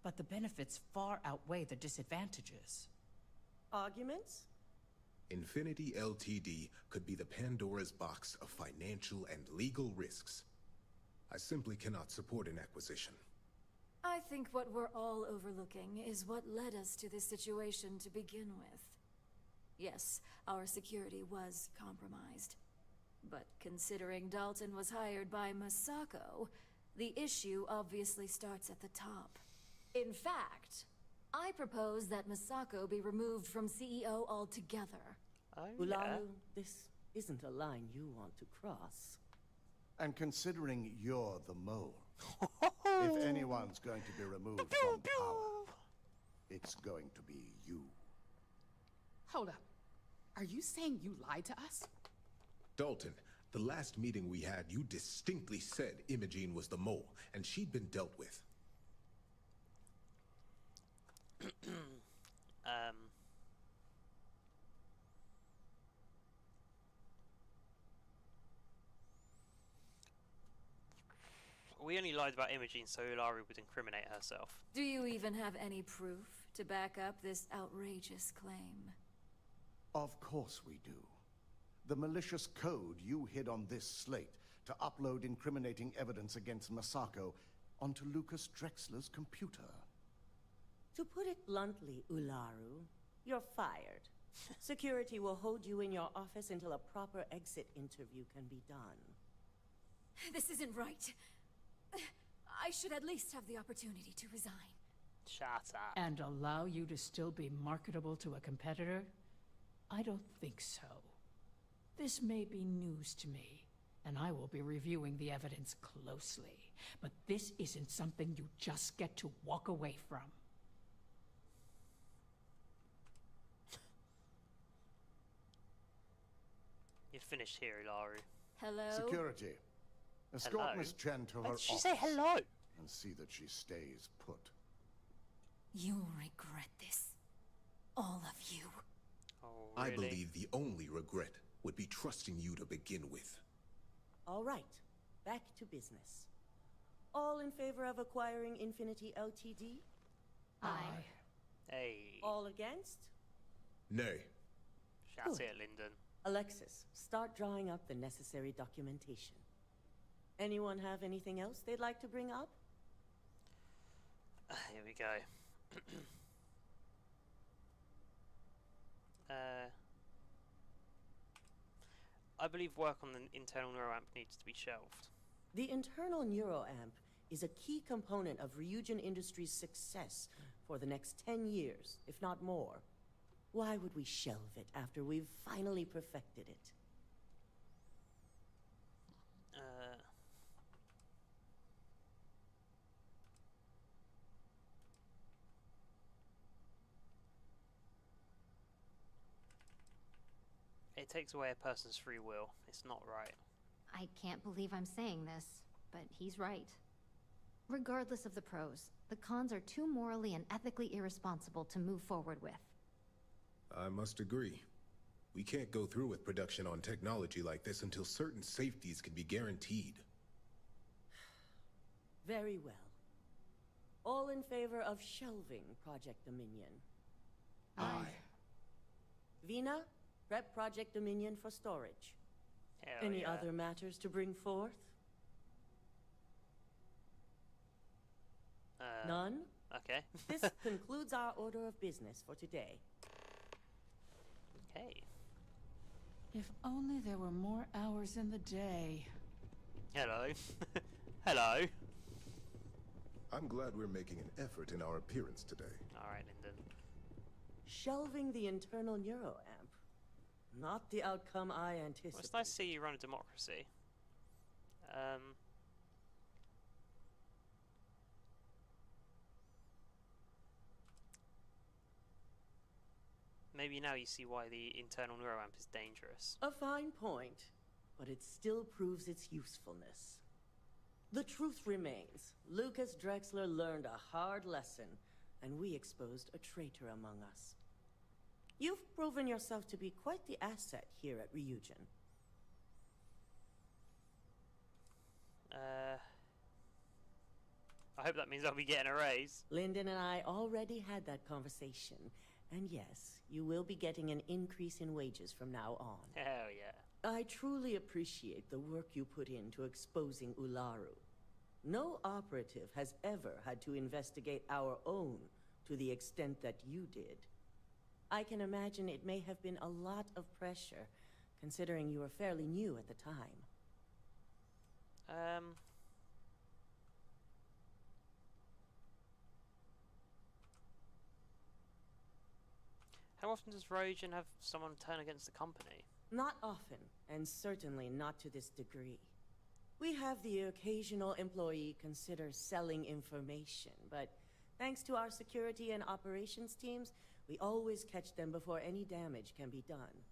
but the benefits far outweigh the disadvantages. Arguments? Infinity Ltd. could be the Pandora's box of financial and legal risks. I simply cannot support an acquisition. I think what we're all overlooking is what led us to this situation to begin with. Yes, our security was compromised. But considering Dalton was hired by Masako, the issue obviously starts at the top. In fact, I propose that Masako be removed from CEO altogether. Ularu, this isn't a line you want to cross. And considering you're the mole, if anyone's going to be removed from power, it's going to be you. Hold up. Are you saying you lied to us? Dalton, the last meeting we had, you distinctly said Imogene was the mole, and she'd been dealt with. We only lied about Imogene so Ularu would incriminate herself. Do you even have any proof to back up this outrageous claim? Of course we do. The malicious code you hid on this slate to upload incriminating evidence against Masako onto Lucas Drexler's computer. To put it bluntly, Ularu, you're fired. Security will hold you in your office until a proper exit interview can be done. This isn't right. I should at least have the opportunity to resign. Shut up. And allow you to still be marketable to a competitor? I don't think so. This may be news to me, and I will be reviewing the evidence closely. But this isn't something you just get to walk away from. You're finished here, Ularu. Hello? Security. Escort Hello? Miss Chen to her Did she office. say hello? And see that she stays put. You'll regret this. All of you. Oh, I really? believe the only regret would be trusting you to begin with. All right, back to business. All in favor of acquiring Infinity Ltd? Aye. Hey. All against? Nay. Shout it, Lyndon. Alexis, start drawing up the necessary documentation. Anyone have anything else they'd like to bring up? Here we go. I believe work on the internal neuroamp needs to be shelved. The internal neuroamp is a key component of Ryujin Industries' success for the next 10 years, if not more. Why would we shelve it after we've finally perfected it? It takes away a person's free will. It's not right. I can't believe I'm saying this, but he's right. Regardless of the pros, the cons are too morally and ethically irresponsible to move forward with. I must agree. We can't go through with production on technology like this until certain safeties can be guaranteed. Very well. All in favor of shelving Project Dominion? Aye. Vina, prep Project Dominion for storage. Hell Any yeah. other matters to bring forth? None? Okay. This concludes our order of business for today. Okay. If only there were more hours in the day. Hello. Hello. I'm glad we're making an effort in our appearance today. Alright, Lyndon. Shelving the internal neuroamp. Not the outcome I anticipated. Well, it's nice to see you run a democracy. Maybe now you see why the internal neuroamp is dangerous. A fine point, but it still proves its usefulness. The truth remains, Lucas Drexler learned a hard lesson, and we exposed a traitor among us. You've proven yourself to be quite the asset here at Ryujin. I hope that means I'll be getting a raise. Lyndon and I already had that conversation, and yes, you will be getting an increase in wages from now on. Hell yeah. I truly appreciate the work you put into exposing Ularu. No operative has ever had to investigate our own to the extent that you did. I can imagine it may have been a lot of pressure, considering you were fairly new at the time. How often does Ryujin have someone turn against the company? Not often, and certainly not to this degree. We have the occasional employee consider selling information, but thanks to our security and operations teams, we always catch them before any damage can be done.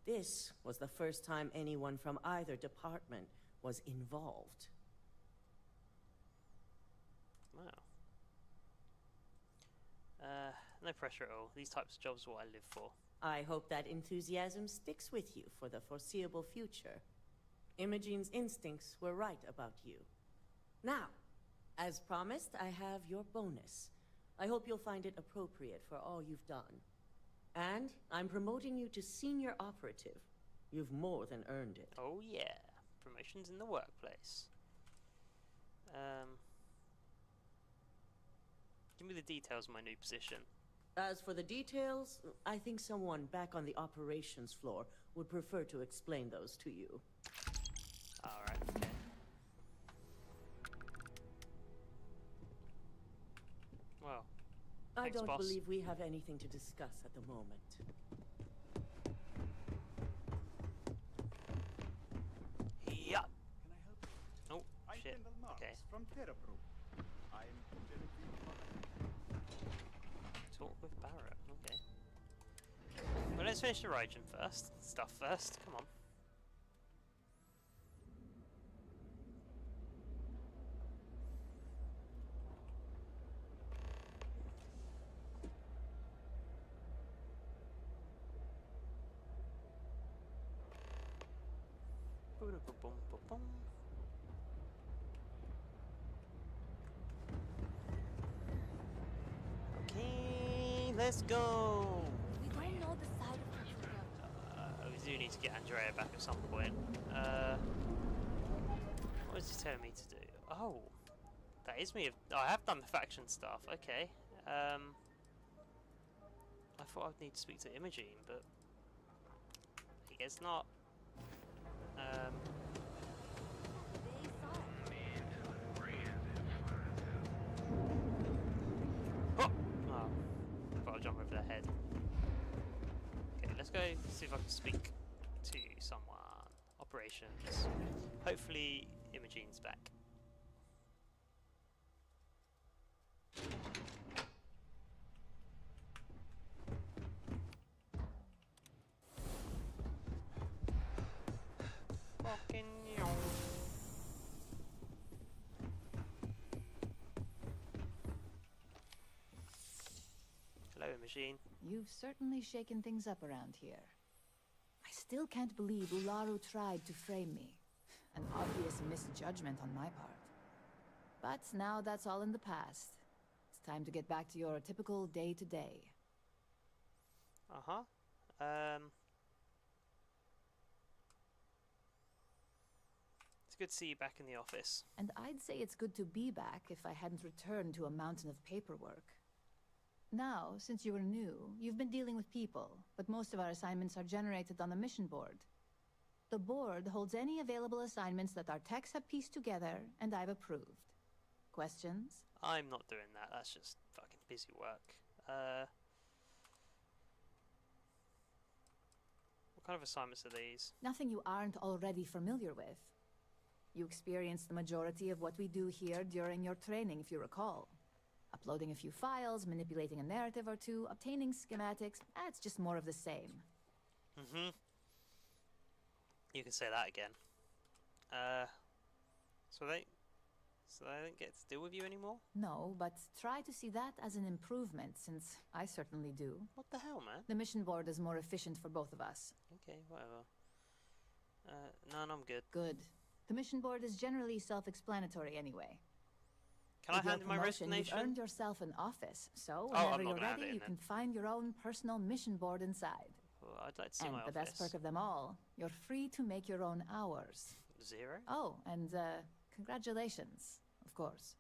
This was the first time anyone from either department was involved. Wow. No pressure at all. These types of jobs are what I live for. I hope that enthusiasm sticks with you for the foreseeable future. Imogene's instincts were right about you. Now, as promised, I have your bonus. I hope you'll find it appropriate for all you've done. And I'm promoting you to senior operative. You've more than earned it. Oh yeah, promotions in the workplace. Give me the details of my new position. As for the details, I think someone back on the operations floor would prefer to explain those to you. Alright, okay. Well, I thanks, don't boss. believe we have anything to discuss at the moment. Yeah. Oh, shit. Okay. From Terrapro. I'm Talk with Barrett. Okay. Well, let's finish the Ryujin first. Stuff first. Come on. Boom. Okay, let's go. We don't know the side effects. We do need to get Andrea back at some point. What is he telling me to do? Oh, that is me. I have done the faction stuff. Okay. I thought I'd need to speak to Imogene, but I guess not. Oh! I'll jump over their head. Okay, let's go see if I can speak to someone. Operations. Hopefully, Imogene's back. Fucking yo. Hello, Imogen. You've certainly shaken things up around here. I still can't believe Ularu tried to frame me. An obvious misjudgment on my part. But now that's all in the past. It's time to get back to your typical day-to-day. Uh-huh. It's good to see you back in the office. And I'd say it's good to be back if I hadn't returned to a mountain of paperwork. Now, since you were new, you've been dealing with people, but most of our assignments are generated on the mission board. The board holds any available assignments that our techs have pieced together, and I've approved. Questions? I'm not doing that. That's just fucking busy work. What kind of assignments are these? Nothing you aren't already familiar with. You experienced the majority of what we do here during your training, if you recall. Uploading a few files, manipulating a narrative or two, obtaining schematics, it's just more of the same. Mm-hmm. You can say that again. So they don't get to deal with you anymore? No, but try to see that as an improvement, since I certainly do. What the hell, man? The mission board is more efficient for both of us. Okay, whatever. None, I'm good. Good. The mission board is generally self-explanatory anyway. Can I hand in my resignation? You've earned yourself an office, so I'm whenever not you're gonna hand ready, it in you can find your own personal mission board inside. Well, I'd like to see And my the office. best perk of them all, you're free to make your own hours. 0? Oh, and congratulations, of course.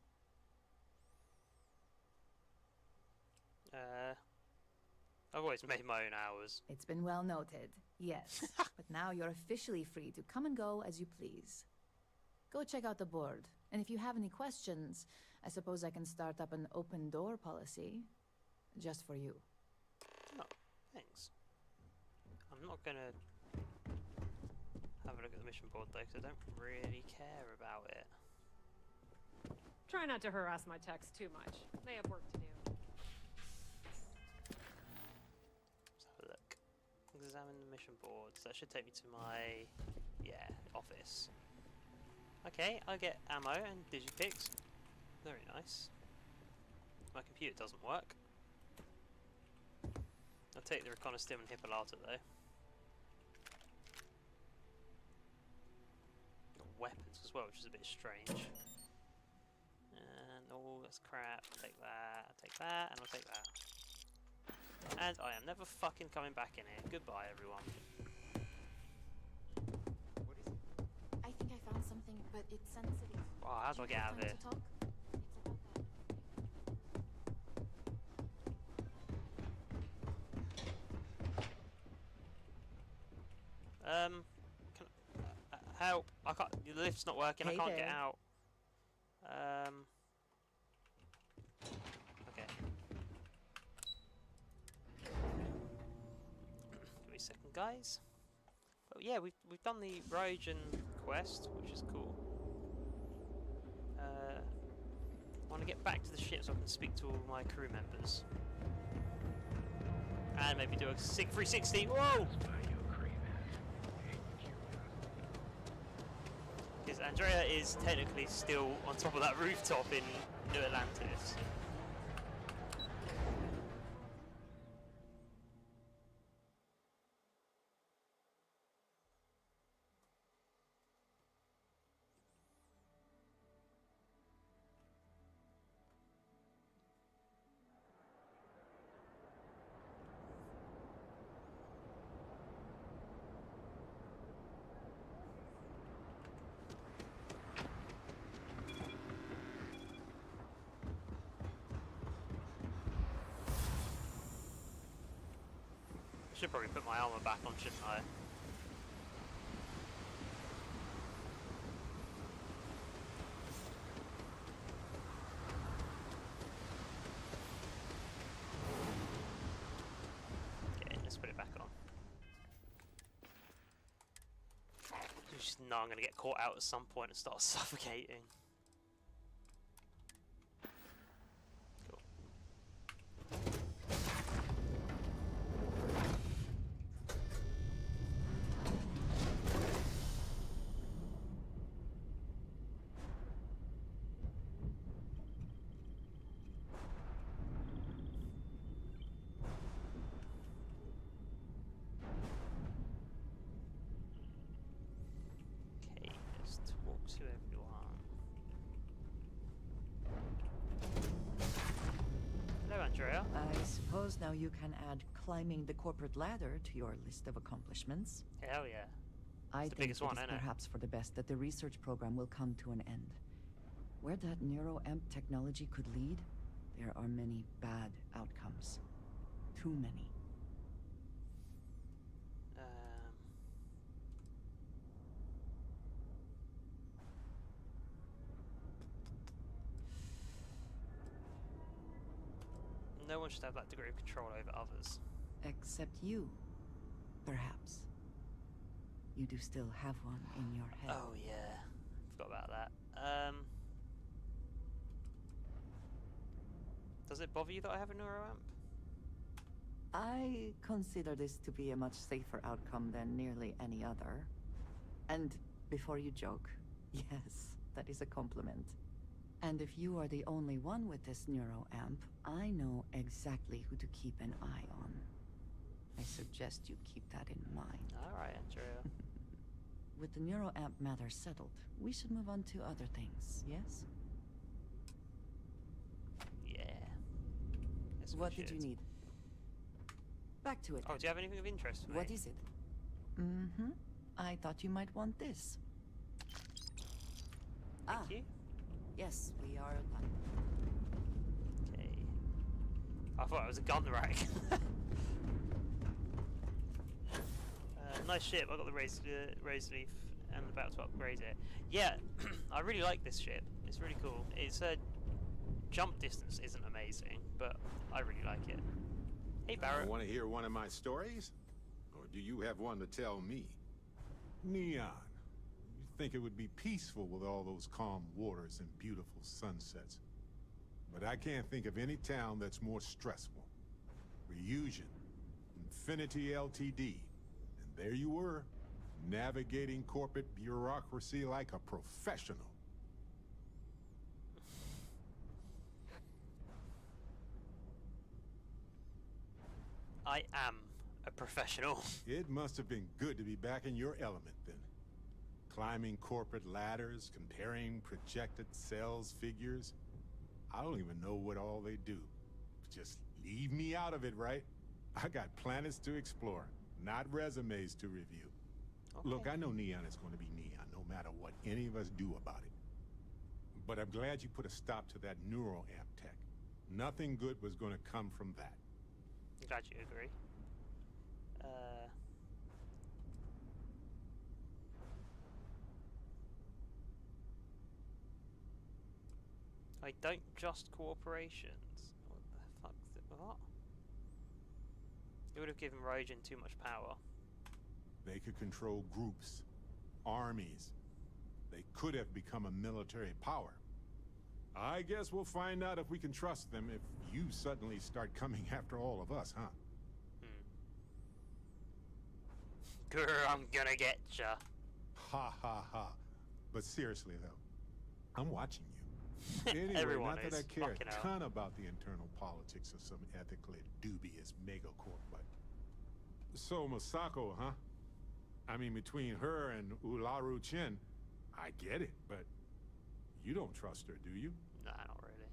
I've always made my own hours. It's been well noted, yes. But now you're officially free to come and go as you please. Go check out the board, and if you have any questions, I suppose I can start up an open door policy. Just for you. Oh, thanks. I'm not gonna have a look at the mission board though, because I don't really care about it. Try not to harass my techs too much. They have work to do. Let's have a look. Examine the mission boards. That should take me to my, office. Okay, I get ammo and digipics. Very nice. My computer doesn't work. I'll take the Reconnaissance and Hippolata though. Got weapons as well, which is a bit strange. And all that's crap. I'll take that, I'll take that, and I'll take that. And I am never fucking coming back in here. Goodbye, everyone. What is it? I think I found something, but it's sensitive. Wow, how do I get out of here? To talk? Help! I can't. The lift's not working. Hey I can't there. get out. Okay. Give me a second, guys. But yeah, we've done the Ryujin quest, which is cool. I want to get back to the ship so I can speak to all my crew members. And maybe do a 360. Whoa! Because Andrea is technically still on top of that rooftop in New Atlantis. Should probably put my armor back on, shouldn't I? Okay, let's put it back on. You just know I'm gonna get caught out at some point and start suffocating. To everyone. Hello, Andrea. I suppose now you can add climbing the corporate ladder to your list of accomplishments. Hell yeah. I the think biggest one, it is isn't it? perhaps for the best that the research program will come to an end. Where that neuroamp technology could lead, there are many bad outcomes. Too many. No one should have that degree of control over others. Except you, perhaps. You do still have one in your head. Oh yeah, forgot about that. Does it bother you that I have a neuroamp? I consider this to be a much safer outcome than nearly any other. And before you joke, yes, that is a compliment. And if you are the only one with this neuroamp, I know exactly who to keep an eye on. I suggest you keep that in mind. Alright, Andrea. With the neuroamp matter settled, we should move on to other things, yes? Yeah. Yes, we What did you should. need? Back to it. Oh, do you have anything of interest for me? What is it? Mm-hmm. I thought you might want this. Thank you. Yes, we are done. Okay. I thought it was a gun rack. Nice ship. I got the raised leaf and about to upgrade it. Yeah, I really like this ship. It's really cool. Its jump distance isn't amazing, but I really like it. Hey, Barrett. Want to hear one of my stories? Or do you have one to tell me? Neon. You think it would be peaceful with all those calm waters and beautiful sunsets. But I can't think of any town that's more stressful. Ryujin, Infinity Ltd. And there you were, navigating corporate bureaucracy like a professional. I am a professional. It must have been good to be back in your element then. Climbing corporate ladders, comparing projected sales figures. I don't even know what all they do. Just leave me out of it, right? I got planets to explore, not resumes to review. Okay. Look, I know Neon is going to be Neon, no matter what any of us do about it. But I'm glad you put a stop to that neuroamp tech. Nothing good was going to come from that. I'm glad you agree. I don't trust corporations. What the fuck? What? It would have given Ryujin too much power. They could control groups, armies. They could have become a military power. I guess we'll find out if we can trust them if you suddenly start coming after all of us, huh? Grr, I'm gonna get ya. Ha ha ha. But seriously though, I'm watching you. Anyway, Everyone not that is. I care Fucking a hell. ton about the internal politics of some ethically dubious megacorp, but... So, Masako, huh? I mean, between her and Ularu Chin, I get it, but... You don't trust her, do you? Nah, not really.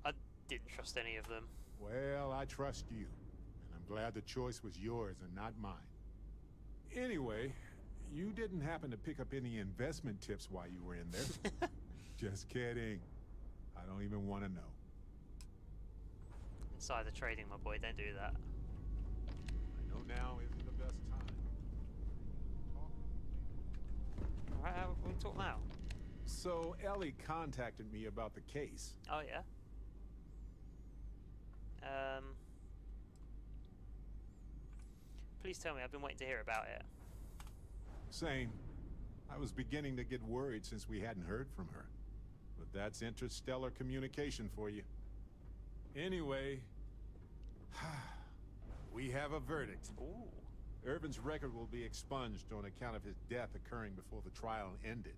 I didn't trust any of them. Well, I trust you, and I'm glad the choice was yours and not mine. Anyway, you didn't happen to pick up any investment tips while you were in there. Just kidding. I don't even want to know. Insider trading, my boy, don't do that. I know now isn't the best time. Alright, how we talk now? So, Ellie contacted me about the case. Oh, yeah? Please tell me, I've been waiting to hear about it. Same. I was beginning to get worried since we hadn't heard from her. But that's interstellar communication for you. Anyway, we have a verdict. Ooh. Irvin's record will be expunged on account of his death occurring before the trial ended.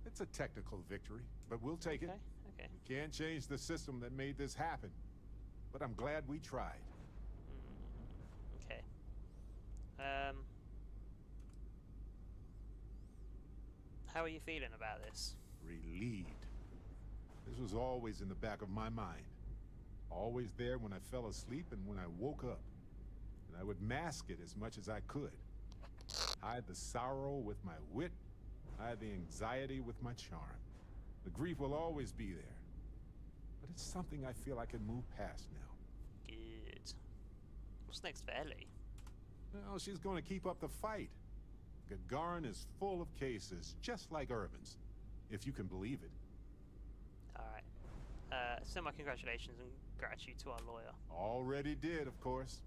It's a technical victory, but we'll take it. Okay. We can't change the system that made this happen. But I'm glad we tried. Okay. How are you feeling about this? Relieved. This was always in the back of my mind. Always there when I fell asleep and when I woke up. And I would mask it as much as I could. Hide the sorrow with my wit, hide the anxiety with my charm. The grief will always be there. But it's something I feel I can move past now. Good. What's next for Ellie? Well, she's going to keep up the fight. Gagarin is full of cases, just like Irvin's, if you can believe it. Alright. send my congratulations and gratitude to our lawyer. Already did, of course.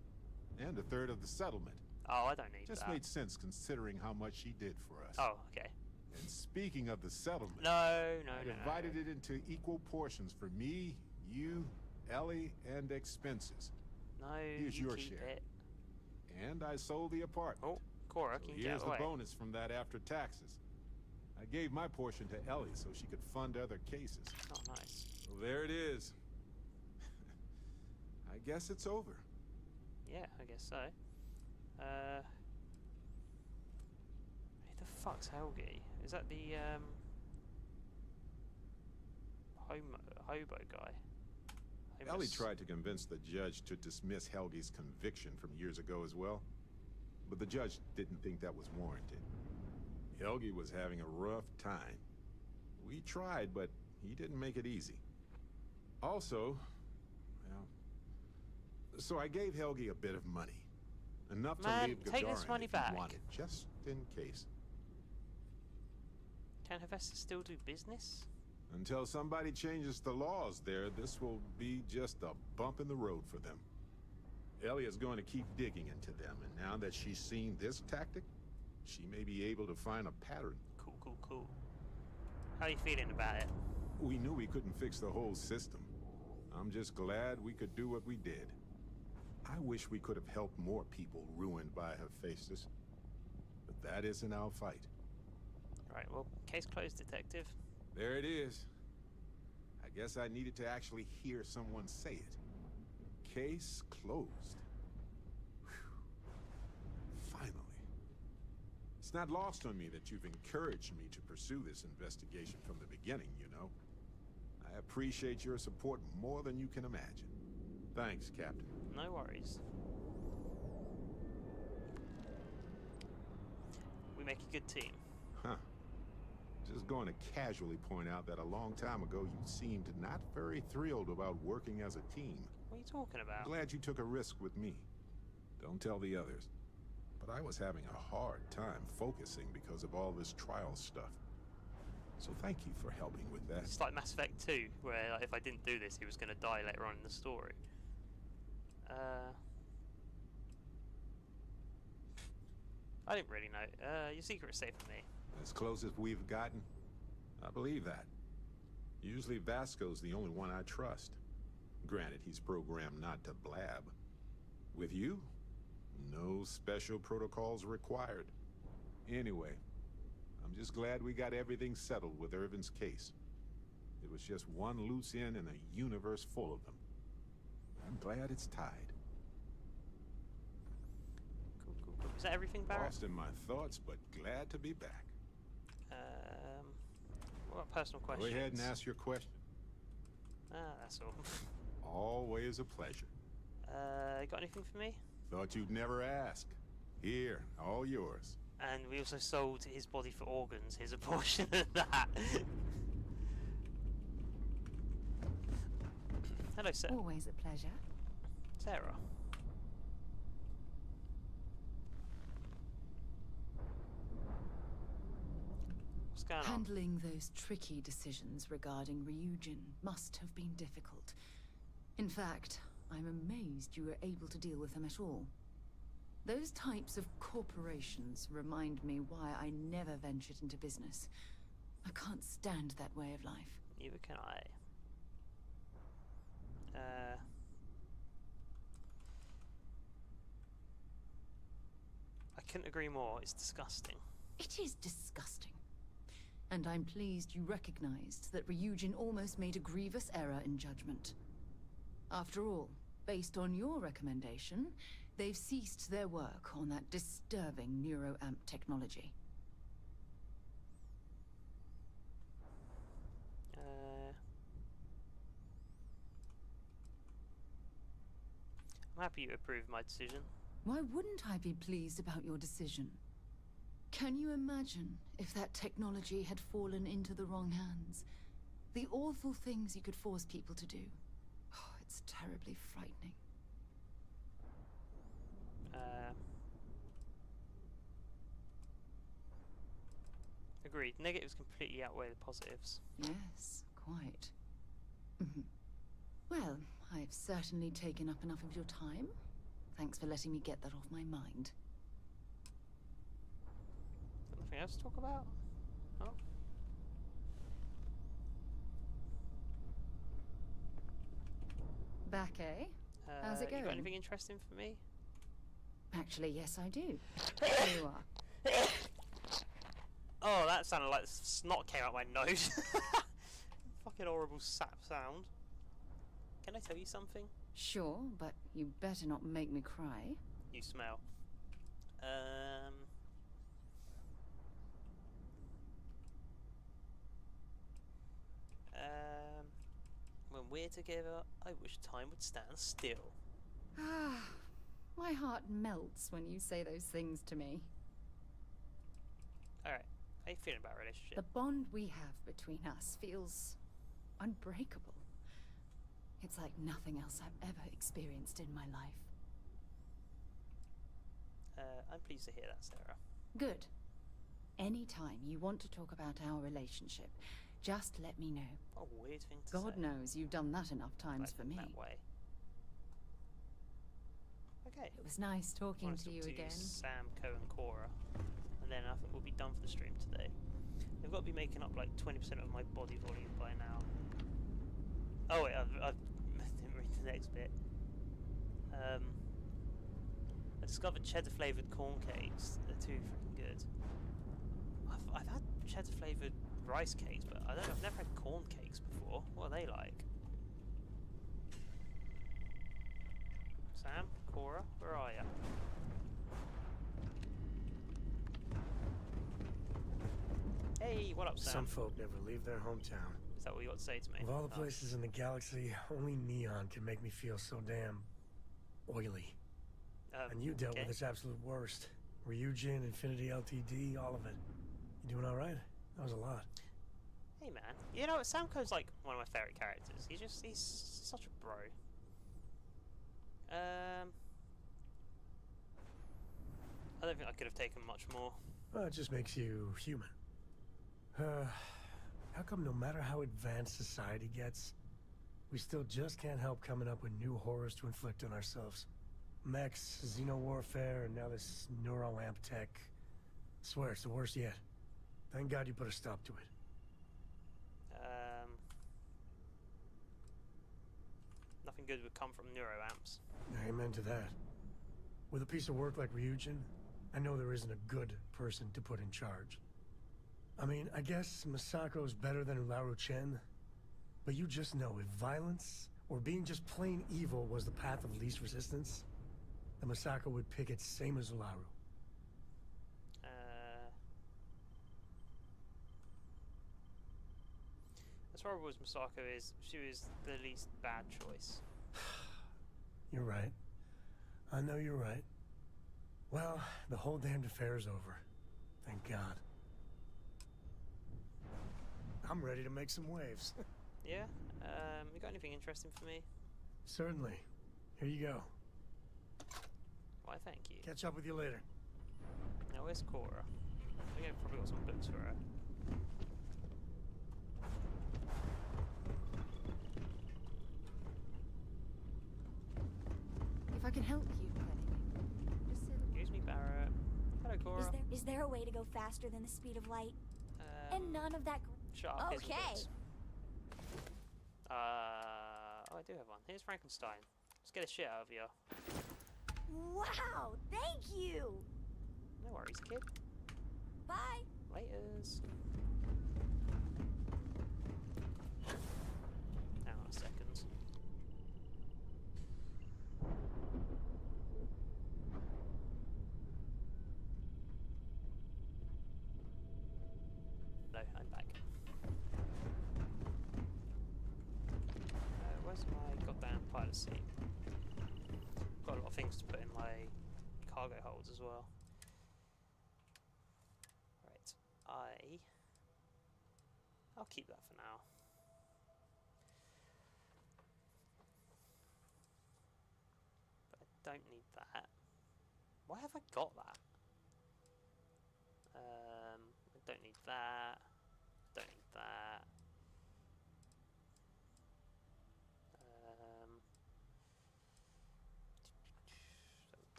And a third of the settlement. Oh, I don't need Just that. made sense considering how much she did for us. Oh, okay. And speaking of the settlement, I divided it into equal portions for me, you, Ellie, and expenses. No, here's you your keep share. it. And I sold the apartment. Oh, Cora, so can you here's get the away? bonus from that after taxes. I gave my portion to Ellie so she could fund other cases. Oh, nice. So there it is. I guess it's over. Yeah, I guess so. Who the fuck's Helgi? Is that the hobo guy? Ellie tried to convince the judge to dismiss Helgi's conviction from years ago as well, but the judge didn't think that was warranted. Helgi was having a rough time. We tried, but he didn't make it easy. Also, well, so I gave Helgi a bit of money. Enough to leave take this Gagarin money if back. he wanted, just in case. Can Bethesda still do business? Until somebody changes the laws there, this will be just a bump in the road for them. Ellie is going to keep digging into them, and now that she's seen this tactic, she may be able to find a pattern. Cool. How are you feeling about it? We knew we couldn't fix the whole system. I'm just glad we could do what we did. I wish we could have helped more people ruined by Hephaestus, but that isn't our fight. Right, well, case closed, detective. There it is. I guess I needed to actually hear someone say it. Case closed. Whew. Finally. It's not lost on me that you've encouraged me to pursue this investigation from the beginning, you know. I appreciate your support more than you can imagine. Thanks, Captain. No worries. We make a good team. Huh. Just going to casually point out that a long time ago you seemed not very thrilled about working as a team. What are you talking about? Glad you took a risk with me. Don't tell the others. But I was having a hard time focusing because of all this trial stuff. So thank you for helping with that. It's like Mass Effect 2, where like, if I didn't do this, he was going to die later on in the story. I didn't really know. Your secret's safe with me. As close as we've gotten? I believe that. Usually Vasco's the only one I trust. Granted, he's programmed not to blab. With you, no special protocols required. Anyway, I'm just glad we got everything settled with Irvin's case. It was just one loose end in a universe full of them. I'm glad it's tied. Cool. Is that everything, Barrett? Lost in my thoughts, but glad to be back. What about personal questions? Go ahead and ask your question. That's all. Always a pleasure. Got anything for me? Thought you'd never ask. Here, all yours. And we also sold his body for organs. Here's a portion of that. Hello, sir. Always a pleasure. Sarah. What's going on? Handling those tricky decisions regarding Ryujin must have been difficult. In fact, I'm amazed you were able to deal with them at all. Those types of corporations remind me why I never ventured into business. I can't stand that way of life. Neither can I. I couldn't agree more. It's disgusting. It is disgusting. And I'm pleased you recognized that Ryujin almost made a grievous error in judgment. After all, based on your recommendation, they've ceased their work on that disturbing neuroamp technology. I'm happy you approved my decision. Why wouldn't I be pleased about your decision? Can you imagine if that technology had fallen into the wrong hands? The awful things you could force people to do. Oh, it's terribly frightening. Agreed. Negatives completely outweigh the positives. Yes, quite. Well, I've certainly taken up enough of your time. Thanks for letting me get that off my mind. Nothing else to talk about? Oh. Back, eh? How's it going? You got anything interesting for me? Actually, yes, I do. Here you are. Oh, that sounded like snot came out my nose. Fucking horrible sap sound. Can I tell you something? Sure, but you better not make me cry. You smell. When we're together, I wish time would stand still. Ah, my heart melts when you say those things to me. Alright, how you feeling about our relationship? The bond we have between us feels unbreakable. It's like nothing else I've ever experienced in my life. I'm pleased to hear that, Sarah. Good. Anytime you want to talk about our relationship, just let me know. What a weird thing to God say. knows you've done that enough times for me. That way. Okay. It was nice talking to you again. Sam, Co, and Cora, and then I think we'll be done for the stream today. We've got to be making up like 20% of my body volume by now. Oh wait, I didn't read the next bit. I discovered cheddar-flavoured corn cakes. They're too freaking good. I've had cheddar-flavoured rice cakes, but I've never had corn cakes before. What are they like? Sam, Cora, where are ya? Hey, what up, Sam? Some folk never leave their hometown. Is that what you got to say to me? Of all the places in the galaxy, only Neon can make me feel so damn oily. And you dealt with its absolute worst. Ryujin, Infinity LTD, all of it. You doing all right? That was a lot. Hey man, you know Samco's like one of my favourite characters. He's such a bro. I don't think I could have taken much more. Well, it just makes you human. How come no matter how advanced society gets, we still just can't help coming up with new horrors to inflict on ourselves? Mechs, xeno-warfare, and now this neuroamp tech. Swear, it's the worst yet. Thank God you put a stop to it. Nothing good would come from neuroamps. Amen to that. With a piece of work like Ryujin, I know there isn't a good person to put in charge. I mean, I guess Masako's better than Ularu Chen, but you just know if violence or being just plain evil was the path of least resistance, then Masako would pick it same as Ularu. As horrible as Masako is, she was the least bad choice. You're right. I know you're right. Well, the whole damned affair is over. Thank God. I'm ready to make some waves. Yeah? You got anything interesting for me? Certainly. Here you go. Why, thank you. Catch up with you later. Now, where's Cora? I think I've probably got some books for her. If I can help you with anything, just say the Excuse me, Barrett. Hello, Cora. Is there a way to go faster than the speed of light? And none of that. Shut up. Here's some Okay. books. Oh, I do have one. Here's Frankenstein. Let's get a shit out of you. Wow! Thank you. No worries, kid. Bye. Laters. Hang on a second. No, I'm back. Where's my goddamn pilot seat? Got a lot of things to put in my cargo holds as well. Right, I'll keep that for now. But I don't need that. Why have I got that? I don't need that. Don't need that.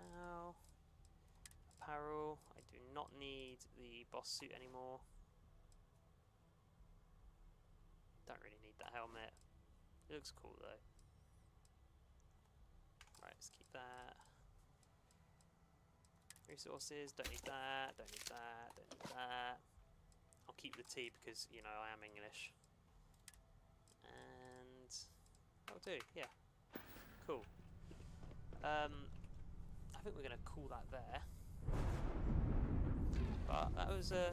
now. Apparel. I do not need the boss suit anymore. Don't really need that helmet. It looks cool though. Right, let's keep that. Resources, don't need that, don't need that, don't need that. I'll keep the tea because, you know, I am English. And that'll do, yeah. Cool. I think we're gonna call that there. But that was a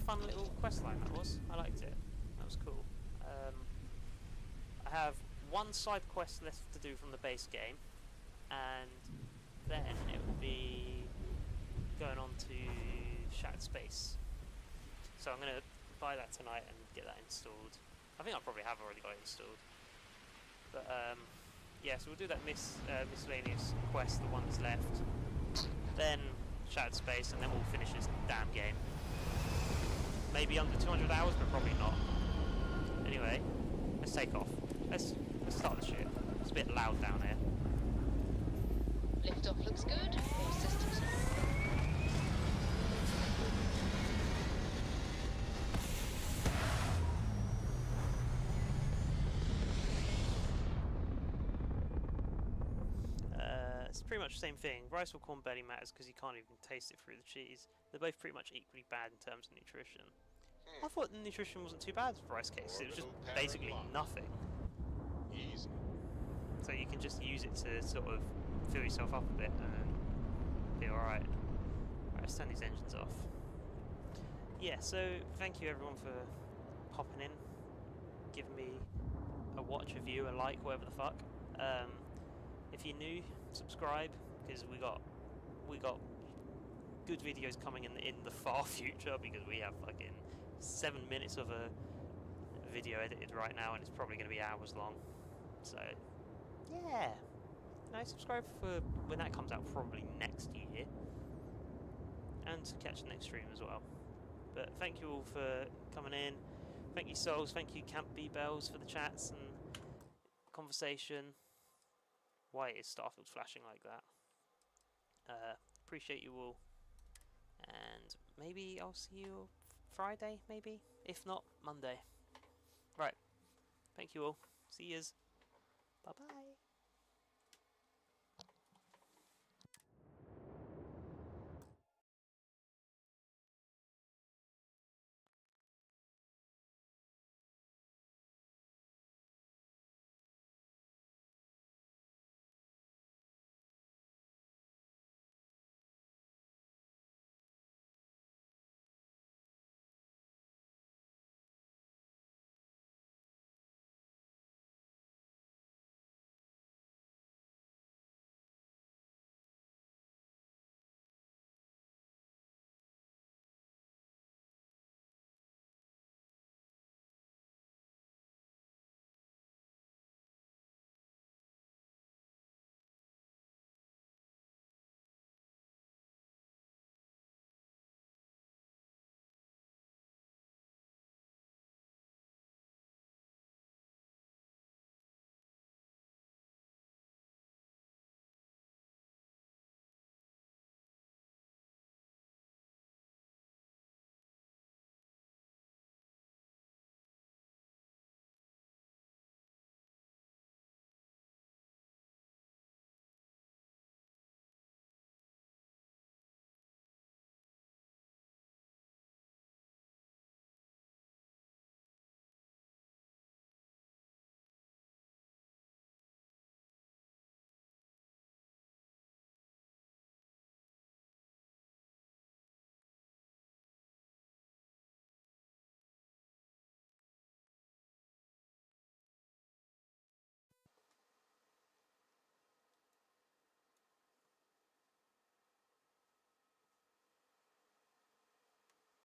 fun little quest line, that was. I liked it. That was cool. I have one side quest left to do from the base game, and then it will be going on to Shattered Space. So I'm going to buy that tonight and get that installed. I think I probably have already got it installed. But yeah, so we'll do that miscellaneous quest, the one that's left. Then Shattered Space, and then we'll finish this damn game. Maybe under 200 hours, but probably not. Anyway, let's take off. Let's start the shit. It's a bit loud down here. Liftoff looks good. All systems It's pretty much the same thing. Rice or corn barely matters because you can't even taste it through the cheese. They're both pretty much equally bad in terms of nutrition. I thought the nutrition wasn't too bad for rice cakes. It was just basically nothing. Easy. So you can just use it to sort of fill yourself up a bit and be alright. Right, let's turn these engines off. Yeah, so thank you everyone for popping in, giving me a watch, a view, a like, whatever the fuck. If you're new, subscribe, because we got good videos coming in the far future, because we have fucking 7 minutes of a video edited right now, and it's probably going to be hours long. So yeah, subscribe for when that comes out, probably next year, and to catch the next stream as well. But thank you all for coming in. Thank you Souls, thank you Camp B Bells for the chats and conversation. Why is Starfield flashing like that? Appreciate you all, and maybe I'll see you Friday, maybe, if not Monday. Right, thank you all, see yous, bye bye.